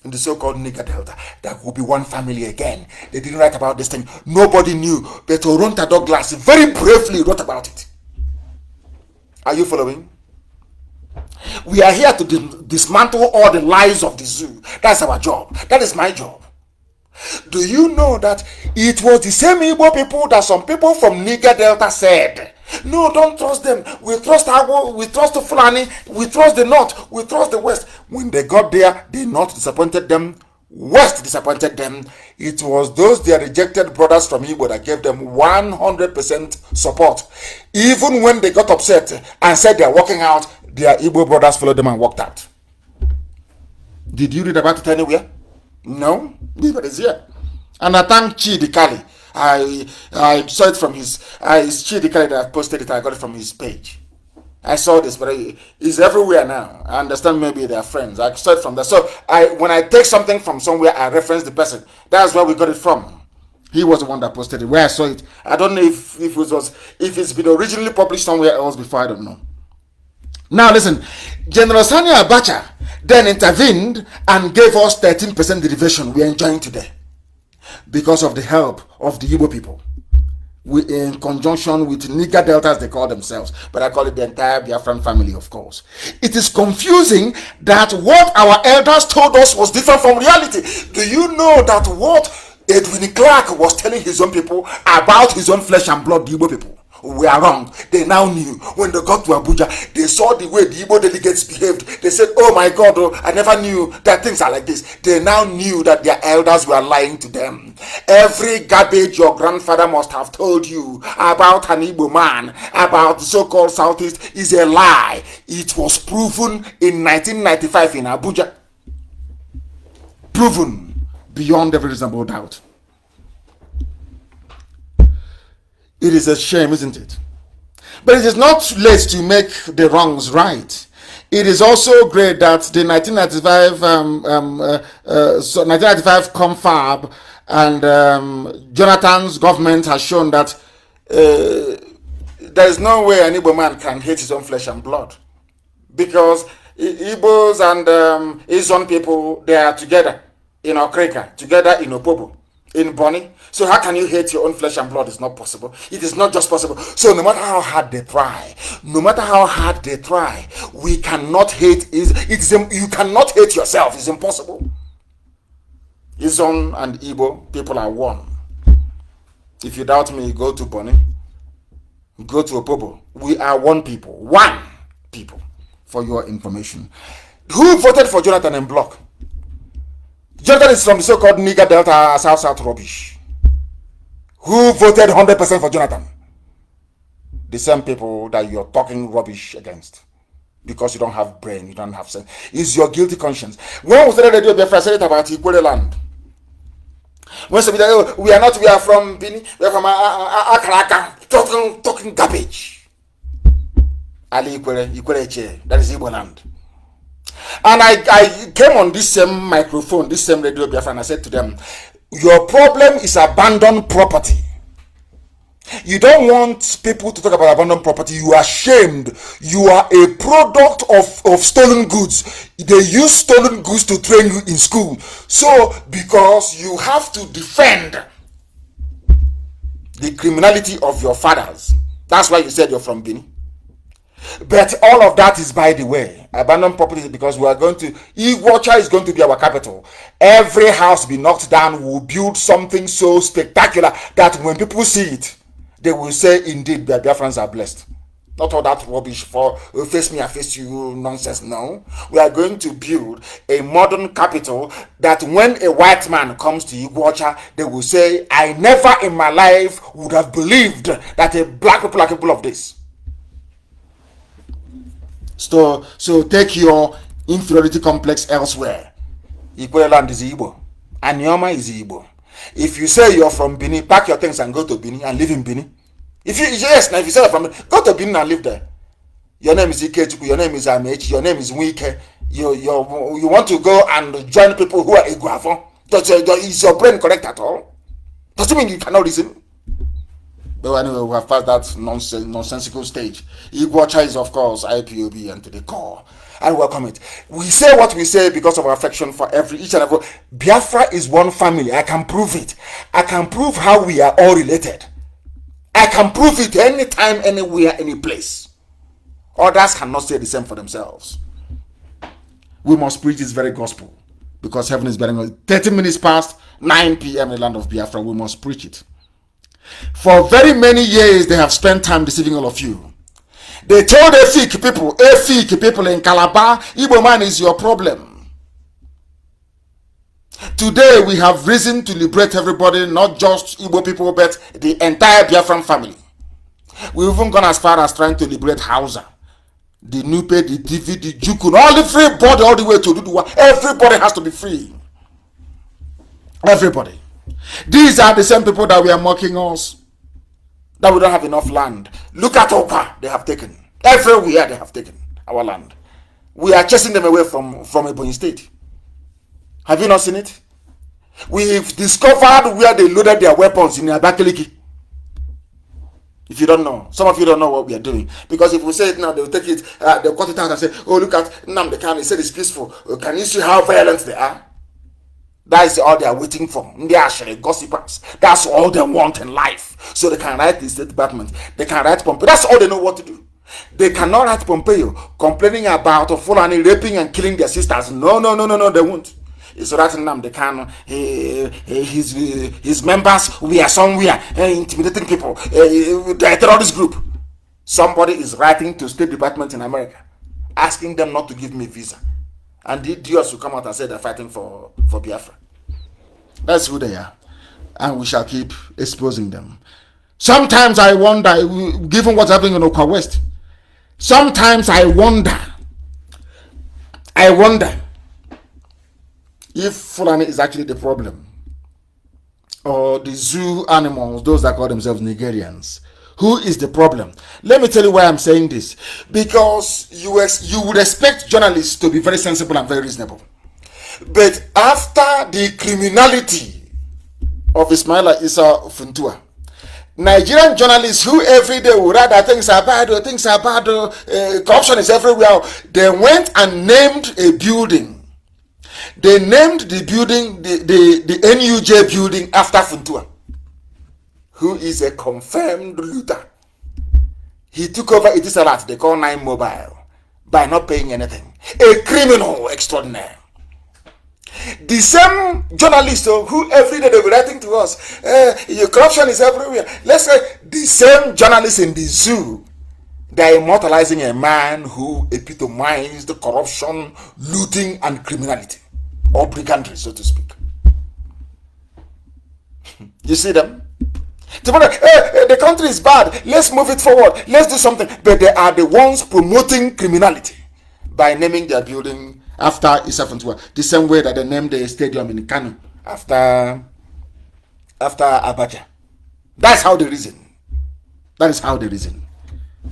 in the so-called Niger Delta. That will be one family again. They didn't write about this thing. Nobody knew, but Oronta Douglas very bravely wrote about it. Are you following? We are here to dismantle all the lies of the zoo. That's our job. That is my job. Do you know that it was the same Igbo people that some people from Niger Delta said, no, don't trust them. We trust Agbo, we trust the Fulani, we trust the North, we trust the West. When they got there, the North disappointed them, West disappointed them. It was those their rejected brothers from Igbo that gave them 100% support. Even when they got upset and said they're walking out, their Igbo brothers followed them and walked out. Did you read about it anywhere? No, but it's here. And I thank Chidi Kali. I saw it from his Chidi Kali that I posted it. I got it from his page. I saw this, but it's everywhere now. I understand maybe they are friends. I saw it from there. So when I take something from somewhere, I reference the person. That's where we got it from. He was the one that posted it. Where I saw it, I don't know if it's been originally published somewhere else before. I don't know. Now listen, General Sani Abacha then intervened and gave us 13% derivation we are enjoying today because of the help of the Igbo people. We, in conjunction with Niger Deltas, they call themselves, but I call it the entire Biafran family, of course. It is confusing that what our elders told us was different from reality. Do you know that what Edwin Clark was telling his own people about his own flesh and blood, the Igbo people, were wrong. They now knew. When they got to Abuja, they saw the way the Igbo delegates behaved. They said, oh my God, oh, I never knew that things are like this. They now knew that their elders were lying to them. Every garbage your grandfather must have told you about an Igbo man, about the so-called Southeast, is a lie. It was proven in 1995 in Abuja. Proven beyond every reasonable doubt. It is a shame, isn't it? But it is not too late to make the wrongs right. It is also great that the 1995 confab and Jonathan's government has shown that there is no way an Igbo man can hate his own flesh and blood, because Igbos and his own people, they are together in Okrika, together in Opobo, in Bonny. So how can you hate your own flesh and blood? It's not possible. It is not just possible. So no matter how hard they try, we cannot hate. You cannot hate yourself. It's impossible. Izon and Igbo people are one. If you doubt me, go to Bonny, go to Opobo. We are one people. One people. For your information. Who voted for Jonathan and Block? Jonathan is from the so-called Niger Delta South rubbish. Who voted 100% for Jonathan? The same people that you're talking rubbish against. Because you don't have brain, you don't have sense. It's your guilty conscience. When we started Radio Biafra, I said it about Ikwere land. When somebody said, we are from Bini, we are from Akraka, talking garbage. Ali Ikwere Che, that is Igbo land. And I came on this same microphone, this same Radio Biafra, and I said to them, your problem is abandoned property. You don't want people to talk about abandoned property. You are ashamed. You are a product of stolen goods. They use stolen goods to train you in school. So, because you have to defend the criminality of your fathers, that's why you said you're from Benin. But all of that is by the way. Abandoned property is because we are going to, Iguacha is going to be our capital. Every house be knocked down, we'll build something so spectacular that when people see it, they will say, indeed, the Biafrans are blessed. Not all that rubbish for face me, I face you nonsense. No. We are going to build a modern capital that when a white man comes to Iguacha, they will say, I never in my life would have believed that a black people are capable of this. So take your inferiority complex elsewhere. Ikwere land is Igbo. Anyoma is Igbo. If you say you're from Benin, pack your things and go to Benin and live in Benin. If you say you're from Benin, go to Benin and live there. Your name is Ikechuku, your name is Amechi, your name is Wike. You want to go and join people who are Iguavon. Is your brain correct at all? Does it mean you cannot reason? But anyway, we have passed that nonsensical stage. Iguacha is, of course, IPOB and to the core. I welcome it. We say what we say because of our affection for each and every. Biafra is one family. I can prove it. I can prove how we are all related. I can prove it anytime, anywhere, any place. Others cannot say the same for themselves. We must preach this very gospel because heaven is bearing us. 30 minutes past 9 p.m. in the land of Biafra, we must preach it. For very many years, they have spent time deceiving all of you. They told Efik people in Calabar, Igbo man is your problem. Today, we have reason to liberate everybody, not just Igbo people, but the entire Biafran family. We've even gone as far as trying to liberate Hausa, the Nupe, the Divi, the Jukun, all the free body, all the way to Duduwa. Everybody has to be free. Everybody. These are the same people that we are mocking us, that we don't have enough land. Look at Opa, they have taken. Everywhere they have taken our land. We are chasing them away from Ebonyi State. Have you not seen it? We've discovered where they loaded their weapons in Abakaliki. If you don't know, some of you don't know what we are doing. Because if we say it now, they'll take it, they'll cut it out and say, oh, look at Nnamdi Kanu, he said it's peaceful. Can you see how violent they are? That is all they are waiting for. They are actually gossipers. That's all they want in life. So they can write the State Department. They can write Pompeo. That's all they know what to do. They cannot write Pompeo complaining about Fulani raping and killing their sisters. No, they won't. is writing them the can. His members, we are somewhere intimidating people. They're a terrorist group. Somebody is writing to State Department in America, asking them not to give me visa. And the idiots will come out and say they're fighting for Biafra. That's who they are. And we shall keep exposing them. Sometimes I wonder, given what's happening in Okwa West, sometimes I wonder if Fulani is actually the problem, or the zoo animals, those that call themselves Nigerians. Who is the problem? Let me tell you why I'm saying this. Because you would expect journalists to be very sensible and very reasonable. But after the criminality of Ismaila Issa Funtua, Nigerian journalists who every day would write that things are bad, corruption is everywhere, they went and named a building. They named the building the NUJ building after Funtua, who is a confirmed looter. He took over Etisalat, they call 9 Mobile, by not paying anything. A criminal extraordinaire. The same journalists who every day they were writing to us, your corruption is everywhere. Let's say the same journalists in the zoo, they are immortalizing a man who epitomized corruption, looting, and criminality, or brigandry, so to speak. You see them? The country is bad, let's move it forward, let's do something. But they are the ones promoting criminality by naming their building after Issa Funtua, the same way that they named the stadium in Kano after Abacha. That's how they reason. That is how they reason.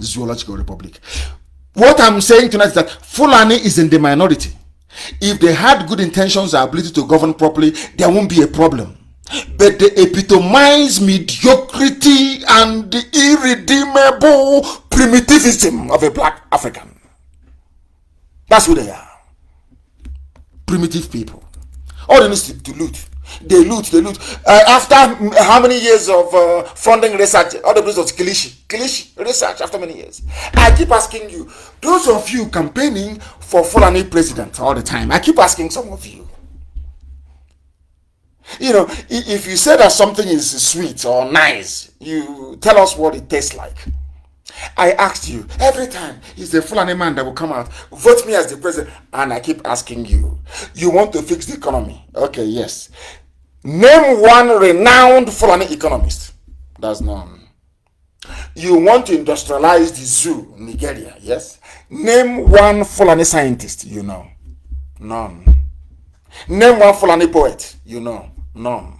Zoological Republic. What I'm saying tonight is that Fulani is in the minority. If they had good intentions or ability to govern properly, there won't be a problem. But they epitomize mediocrity and the irredeemable primitivism of a black African. That's who they are. Primitive people. All they need is to loot. They loot. After how many years of funding research, all the place was Kilishi research after many years. I keep asking you, those of you campaigning for Fulani president all the time, I keep asking some of you, if you say that something is sweet or nice, you tell us what it tastes like. I asked you every time, is the Fulani man that will come out, vote me as the president, and I keep asking you, you want to fix the economy? Okay, yes. Name one renowned Fulani economist. That's none. You want to industrialize the zoo, Nigeria? Yes. Name one Fulani scientist. None. Name one Fulani poet. None.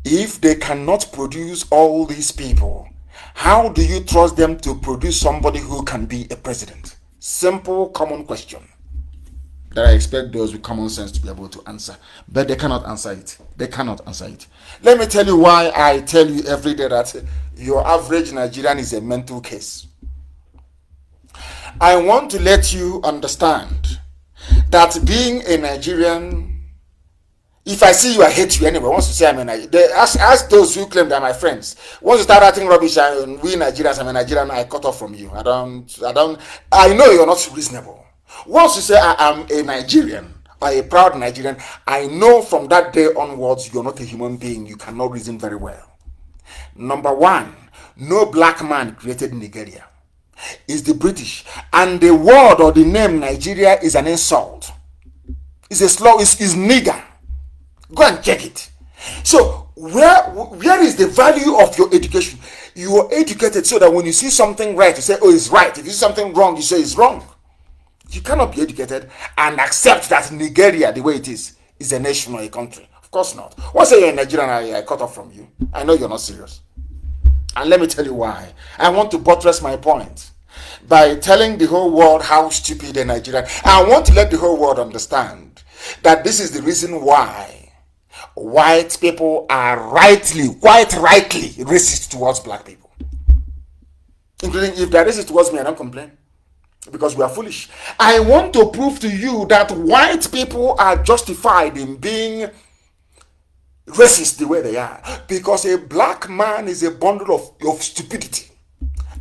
If they cannot produce all these people, how do you trust them to produce somebody who can be a president? Simple, common question that I expect those with common sense to be able to answer. But they cannot answer it. Let me tell you why I tell you every day that your average Nigerian is a mental case. I want to let you understand that being a Nigerian, if I see you, I hate you anyway. Once you say I'm a Nigerian, ask those who claim they're my friends. Once you start writing rubbish and we Nigerians, I'm a Nigerian, I cut off from you. I know you're not reasonable. Once you say I am a Nigerian, or a proud Nigerian, I know from that day onwards you're not a human being. You cannot reason very well. Number one, no black man created Nigeria. It's the British. And the word or the name Nigeria is an insult. It's a slur, it's nigger. Go and check it. So where is the value of your education? You are educated so that when you see something right, you say, oh, it's right. If you see something wrong, you say it's wrong. You cannot be educated and accept that Nigeria, the way it is a nation or a country. Of course not. Once you're a Nigerian, I cut off from you. I know you're not serious. And let me tell you why. I want to buttress my point by telling the whole world how stupid a Nigerian. I want to let the whole world understand that this is the reason why white people are quite rightly racist towards black people. Including if they're racist towards me, I don't complain. Because we are foolish. I want to prove to you that white people are justified in being racist the way they are. Because a black man is a bundle of stupidity.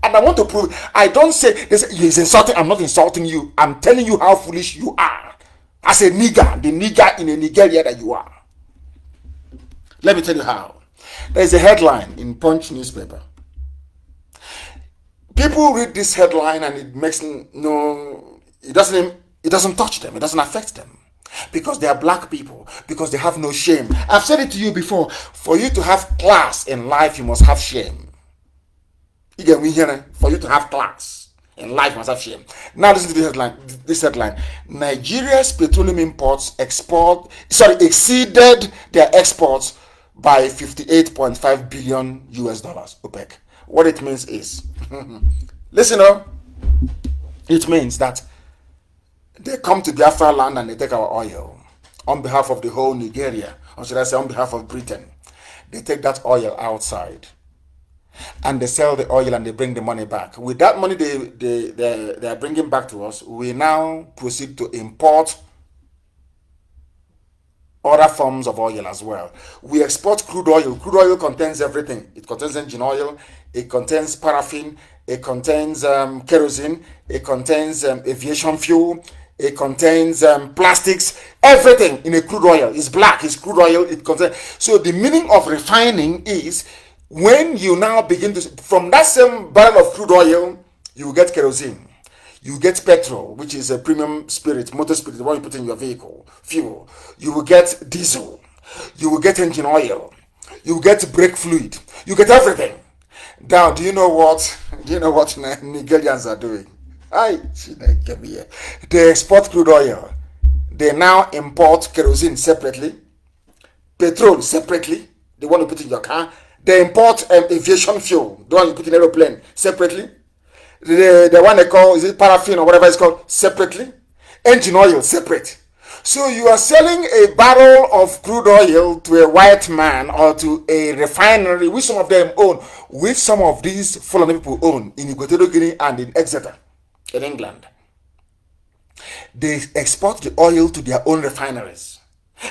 And I want to prove, I don't say, he's insulting, I'm not insulting you. I'm telling you how foolish you are. As a nigger, the nigger in a Nigeria that you are. Let me tell you how. There's a headline in Punch newspaper. People read this headline and it makes it doesn't touch them, it doesn't affect them. Because they are black people, because they have no shame. I've said it to you before. For you to have class in life, you must have shame. For you to have class in life, you must have shame. Now listen to this headline. Nigeria's petroleum imports exceeded their exports by 58.5 billion US dollars. OPEC. What it means is, listen up. It means that they come to Biafra land and they take our oil on behalf of the whole Nigeria, or should I say on behalf of Britain. They take that oil outside and they sell the oil and they bring the money back. With that money they are bringing back to us, we now proceed to import other forms of oil as well. We export crude oil. Crude oil contains everything. It contains engine oil, it contains paraffin, it contains kerosene, it contains aviation fuel, it contains plastics, everything in a crude oil is black, it's crude oil, it contains. So the meaning of refining is when you now begin to, from that same barrel of crude oil, you get kerosene. You get petrol, which is a premium spirit, motor spirit, the one you put in your vehicle, fuel. You will get diesel. You will get engine oil. You will get brake fluid. You get everything. Now, do you know what Nigerians are doing? They export crude oil. They now import kerosene separately, petrol separately, the one you put in your car. They import aviation fuel, the one you put in aeroplane separately. The one they call, is it paraffin or whatever it's called, separately. Engine oil separate. So you are selling a barrel of crude oil to a white man or to a refinery, which some of them own, which some of these Fulani people own in Equatorial Guinea and in Exeter, in England. They export the oil to their own refineries.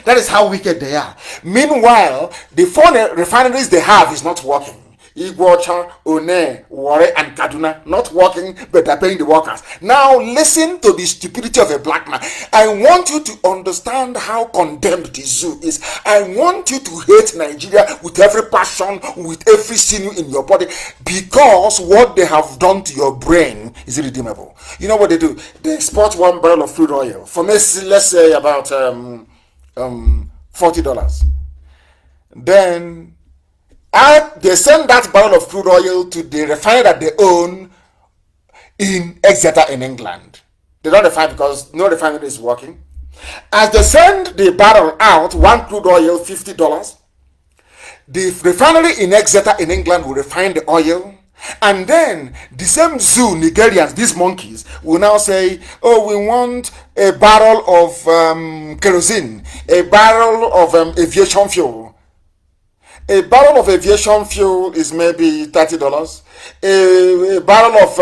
That is how wicked they are. Meanwhile, the foreign refineries they have is not working. Iguacha, One, Warre, and Kaduna not working, but they're paying the workers. Now listen to the stupidity of a black man. I want you to understand how condemned the zoo is. I want you to hate Nigeria with every passion, with every sinew in your body, because what they have done to your brain is irredeemable. You know what they do? They export one barrel of crude oil for, let's say about $40. Then they send that barrel of crude oil to the refinery that they own in Exeter in England. They don't refine because no refinery is working. As they send the barrel out, one crude oil, $50, the refinery in Exeter in England will refine the oil. And then the same zoo, Nigerians, these monkeys, will now say, oh, we want a barrel of kerosene, a barrel of aviation fuel. A barrel of aviation fuel is maybe $30. A barrel of,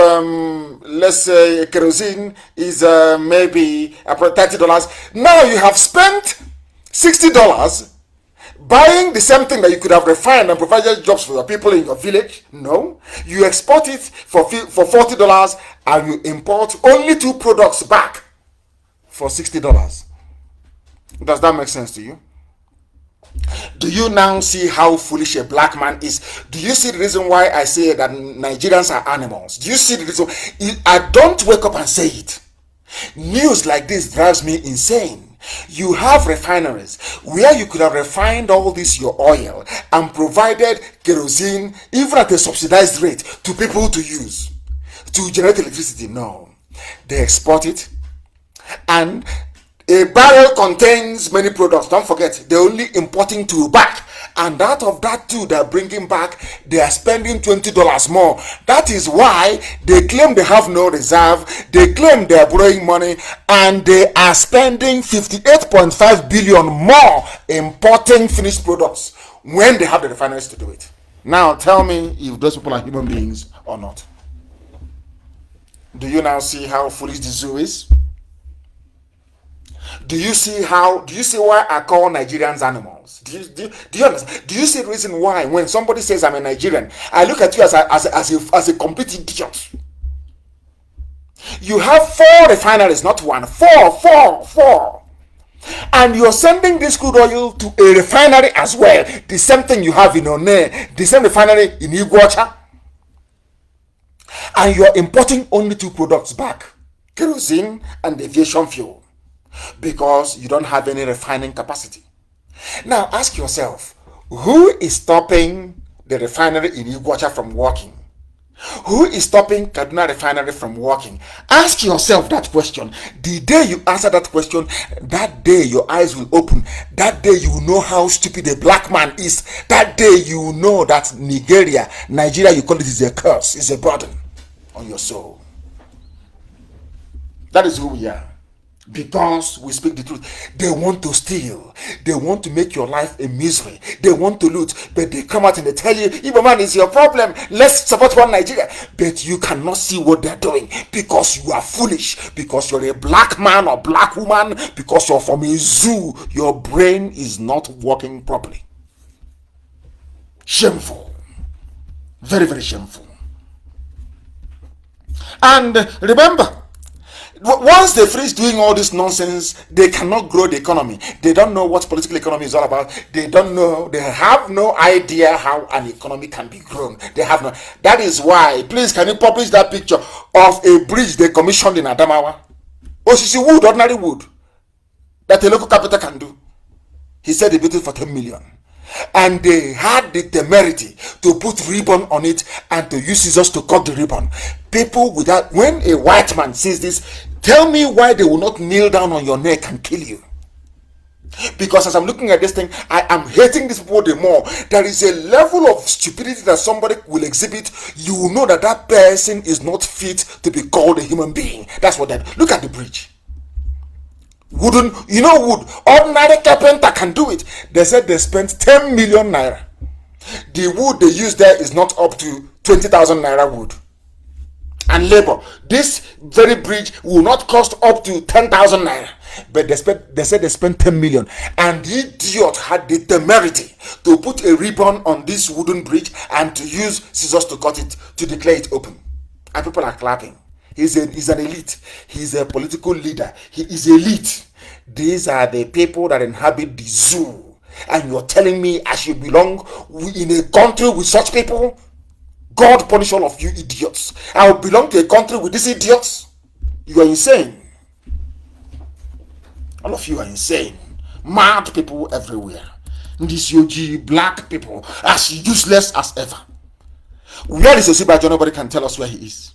let's say, kerosene is maybe $30. Now you have spent $60 buying the same thing that you could have refined and provided jobs for your people in your village. No, you export it for $40 and you import only 2 products back for $60. Does that make sense to you? Do you now see how foolish a black man is? Do you see the reason why I say that Nigerians are animals? Do you see the reason? I don't wake up and say it. News like this drives me insane. You have refineries where you could have refined all this your oil and provided kerosene even at a subsidized rate to people to use to generate electricity. No, they export it, and a barrel contains many products. Don't forget, they're only importing 2 back. And out of that 2 they're bringing back, they are spending $20 more. That is why they claim they have no reserve. They claim they are borrowing money. And they are spending 58.5 billion more importing finished products when they have the refineries to do it. Now tell me if those people are human beings or not. Do you now see how foolish the zoo is? Do you see why I call Nigerians animals? Do you understand? Do you see the reason why when somebody says I'm a Nigerian, I look at you as a complete idiot? You have 4 refineries, not 1. 4. And you're sending this crude oil to a refinery as well. The same thing you have in One, the same refinery in Iguacha. And you're importing only two products back, kerosene and aviation fuel, because you don't have any refining capacity. Now ask yourself, who is stopping the refinery in Iguacha from working? Who is stopping Kaduna refinery from working? Ask yourself that question. The day you answer that question, that day your eyes will open. That day you will know how stupid a black man is. That day you will know that Nigeria, you call it, is a curse, is a burden on your soul. That is who we are. Because we speak the truth. They want to steal. They want to make your life a misery. They want to loot. But they come out and they tell you, Igbo man is your problem. Let's support one Nigeria. But you cannot see what they're doing because you are foolish. Because you're a black man or black woman. Because you're from a zoo. Your brain is not working properly. Shameful. Very, very shameful. And remember, once they finish doing all this nonsense, they cannot grow the economy. They don't know what political economy is all about. They don't know. They have no idea how an economy can be grown. They have no. That is why, please, can you publish that picture of a bridge they commissioned in Adamawa? Osisi wood, ordinary wood, that a local capital can do. He said he built it for 10 million. And they had the temerity to put ribbon on it and to use scissors to cut the ribbon. People without, when a white man sees this, tell me why they will not kneel down on your neck and kill you. Because as I'm looking at this thing, I am hating these people the more. There is a level of stupidity that somebody will exhibit. You will know that that person is not fit to be called a human being. That's what that. Look at the bridge. Wooden, wood. Ordinary carpenter can do it. They said they spent 10 million naira. The wood they use there is not up to 20,000 naira wood. And labor. This very bridge will not cost up to 10,000 naira. But they said they spent 10 million. And the idiot had the temerity to put a ribbon on this wooden bridge and to use scissors to cut it, to declare it open. And people are clapping. He's an elite. He's a political leader. He is elite. These are the people that inhabit the zoo. And you're telling me I should belong in a country with such people? God punish all of you idiots. I will belong to a country with these idiots? You are insane. All of you are insane. Mad people everywhere. These UG black people as useless as ever. Where is Osibajo? Nobody can tell us where he is.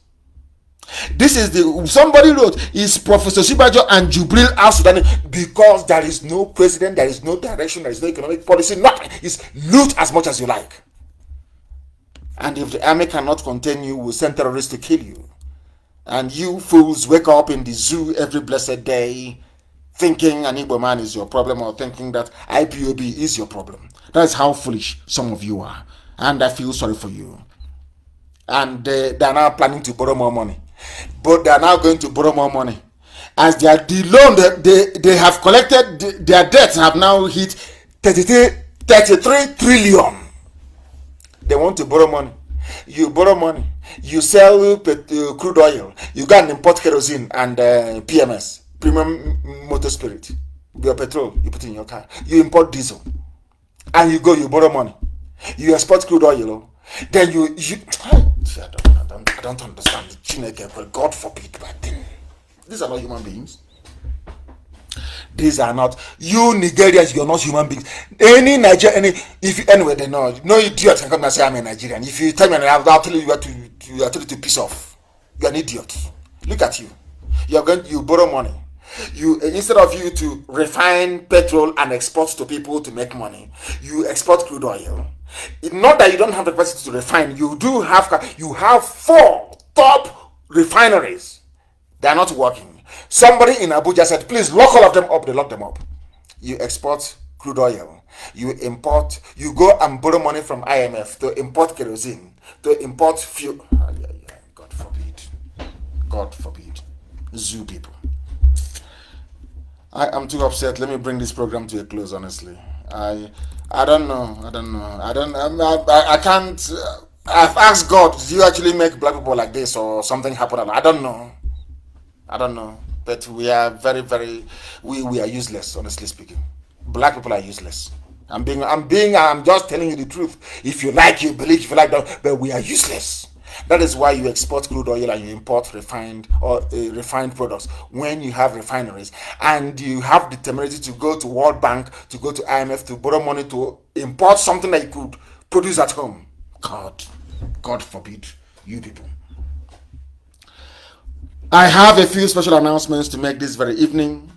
This is somebody wrote, is Professor Sibajo and Jubril out Sudani, because there is no president, there is no direction, there is no economic policy, nothing. It's loot as much as you like. And if the army cannot contain you, we'll send terrorists to kill you. And you fools wake up in the zoo every blessed day thinking an Igbo man is your problem, or thinking that IPOB is your problem. That's how foolish some of you are. And I feel sorry for you. And they are now planning to borrow more money. But they are now going to borrow more money. As the loan they have collected, their debts have now hit 33 trillion. They want to borrow money. You borrow money. You sell crude oil. You go and import kerosene and PMS, premium motor spirit. Your petrol, you put in your car. You import diesel. And you borrow money. You export crude oil. Then you I don't understand the Chineke, but God forbid, but these are not human beings. These are not, you Nigerians, you're not human beings. Any Nigerian, anyway, they know, no idiot can come and say I'm a Nigerian. If you tell me I'll tell you you are told to piss off. You're an idiot. Look at you. You borrow money. Instead of you to refine petrol and export to people to make money, you export crude oil. It's not that you don't have the capacity to refine. You have 4 top refineries. They are not working. Somebody in Abuja said, please lock all of them up. They lock them up. You export crude oil. You go and borrow money from IMF to import kerosene, to import fuel. God forbid. God forbid. Zoo people. I am too upset. Let me bring this program to a close, honestly. I don't know. I can't. I've asked God, do you actually make black people like this or something happen? I don't know. Thank but we are we are useless, honestly speaking. Black people are useless. I'm just telling you the truth. If you like, you believe, if you like that, but we are useless. That is why you export crude oil and you import refined products. When you have refineries and you have the temerity to go to World Bank, to go to IMF, to borrow money to import something that you could produce at home. God forbid, you people. I have a few special announcements to make this very evening.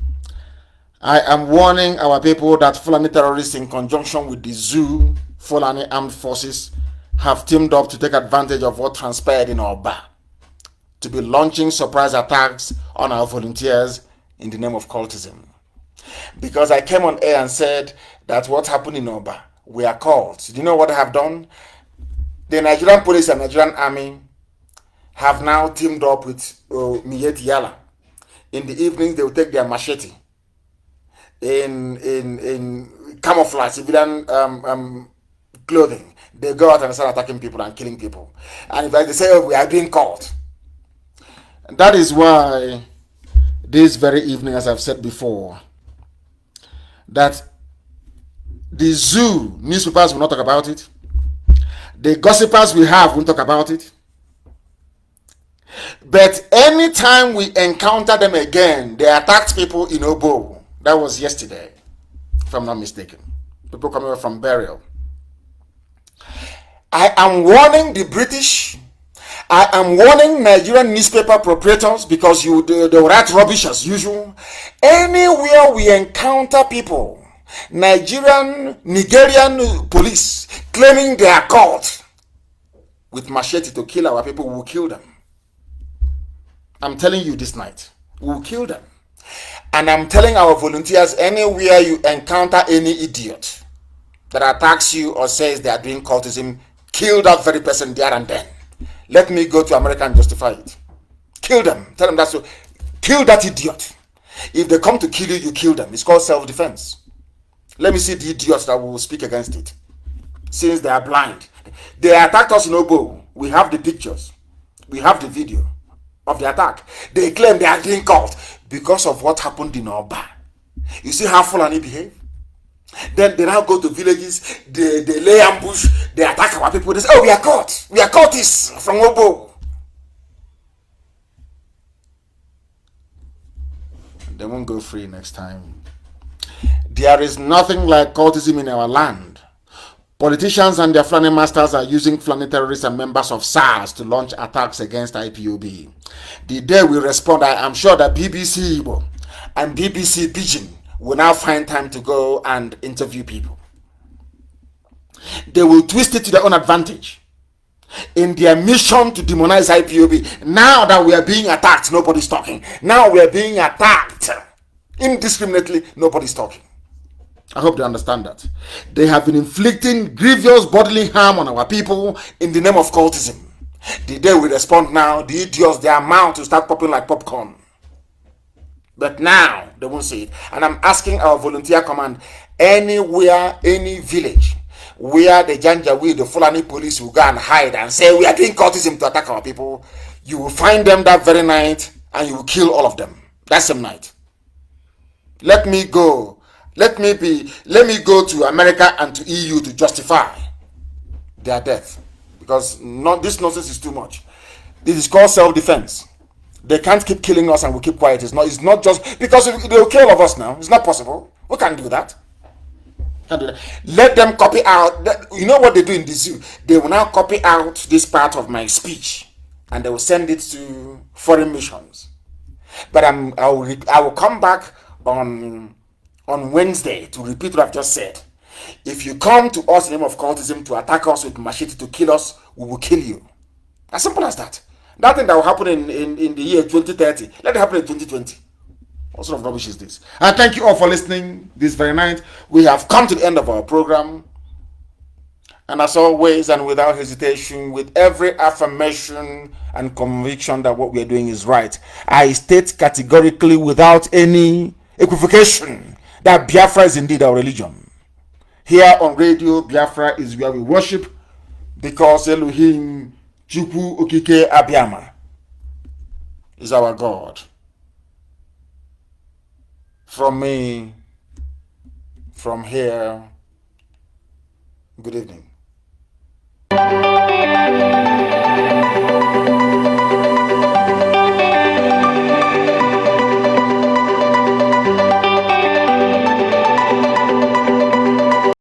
I am warning our people that Fulani terrorists, in conjunction with the zoo, Fulani armed forces, have teamed up to take advantage of what transpired in Oba, to be launching surprise attacks on our volunteers in the name of cultism. Because I came on air and said that what happened in Oba, we are called. Do you know what I have done? The Nigerian police and Nigerian army have now teamed up with Miyeti Yala. In the evenings, they will take their machete in camouflage, civilian clothing. They go out and start attacking people and killing people. And if they say, oh, we are being caught. And that is why this very evening, as I've said before, that the zoo newspapers will not talk about it. The gossipers we have won't talk about it. But anytime we encounter them again, they attacked people in Obo. That was yesterday, if I'm not mistaken. People coming from burial. I am warning the British. I am warning Nigerian newspaper proprietors, because they write rubbish as usual. Anywhere we encounter people, Nigerian police claiming they are caught with machete to kill our people, we will kill them. I'm telling you this night, we will kill them. And I'm telling our volunteers, anywhere you encounter any idiot that attacks you or says they are doing cultism, kill that very person there and then. Let me go to America and justify it. Kill them. Tell them that's so. Kill that idiot. If they come to kill you, you kill them. It's called self-defense. Let me see the idiots that will speak against it. Since they are blind. They attacked us in Obo. We have the pictures. We have the video of the attack. They claim they are being caught because of what happened in Oba. You see how Fulani behave? Then they now go to villages, they lay ambush, they attack our people. They say, oh, we are caught. We are caught this from Obo. They won't go free next time. There is nothing like cultism in our land. Politicians and their Fulani masters are using Fulani terrorists and members of SARS to launch attacks against IPOB. The day we respond, I am sure that BBC Igbo and BBC Pidgin will now find time to go and interview people. They will twist it to their own advantage in their mission to demonize IPOB. Now that we are being attacked, nobody's talking. Now we are being attacked indiscriminately, nobody's talking. I hope they understand that. They have been inflicting grievous bodily harm on our people in the name of cultism. The day we respond now, the idiots, their mouth to start popping like popcorn. But now, they won't see it. And I'm asking our volunteer command, anywhere, any village, where the Janjaweed, the Fulani police will go and hide and say, we are doing cultism to attack our people, you will find them that very night and you will kill all of them. That same night. Let me go to America and to EU to justify their death. Because this nonsense is too much. This is called self-defense. They can't keep killing us and we keep quiet. It's not just because they'll kill all of us now. It's not possible. We can't do that. Let them copy out. You know what they do in the zoo? They will now copy out this part of my speech and they will send it to foreign missions. But I will come back on Wednesday to repeat what I've just said. If you come to us in the name of cultism to attack us with machete to kill us, we will kill you. As simple as that. That thing that will happen in the year 2030, let it happen in 2020. What sort of rubbish is this? And thank you all for listening this very night. We have come to the end of our program. And as always, and without hesitation, with every affirmation and conviction that what we are doing is right, I state categorically, without any equivocation, that Biafra is indeed our religion. Here on radio, Biafra is where we worship, because Elohim Chukwu Okike Abiyama is our God. from me, from here, good evening.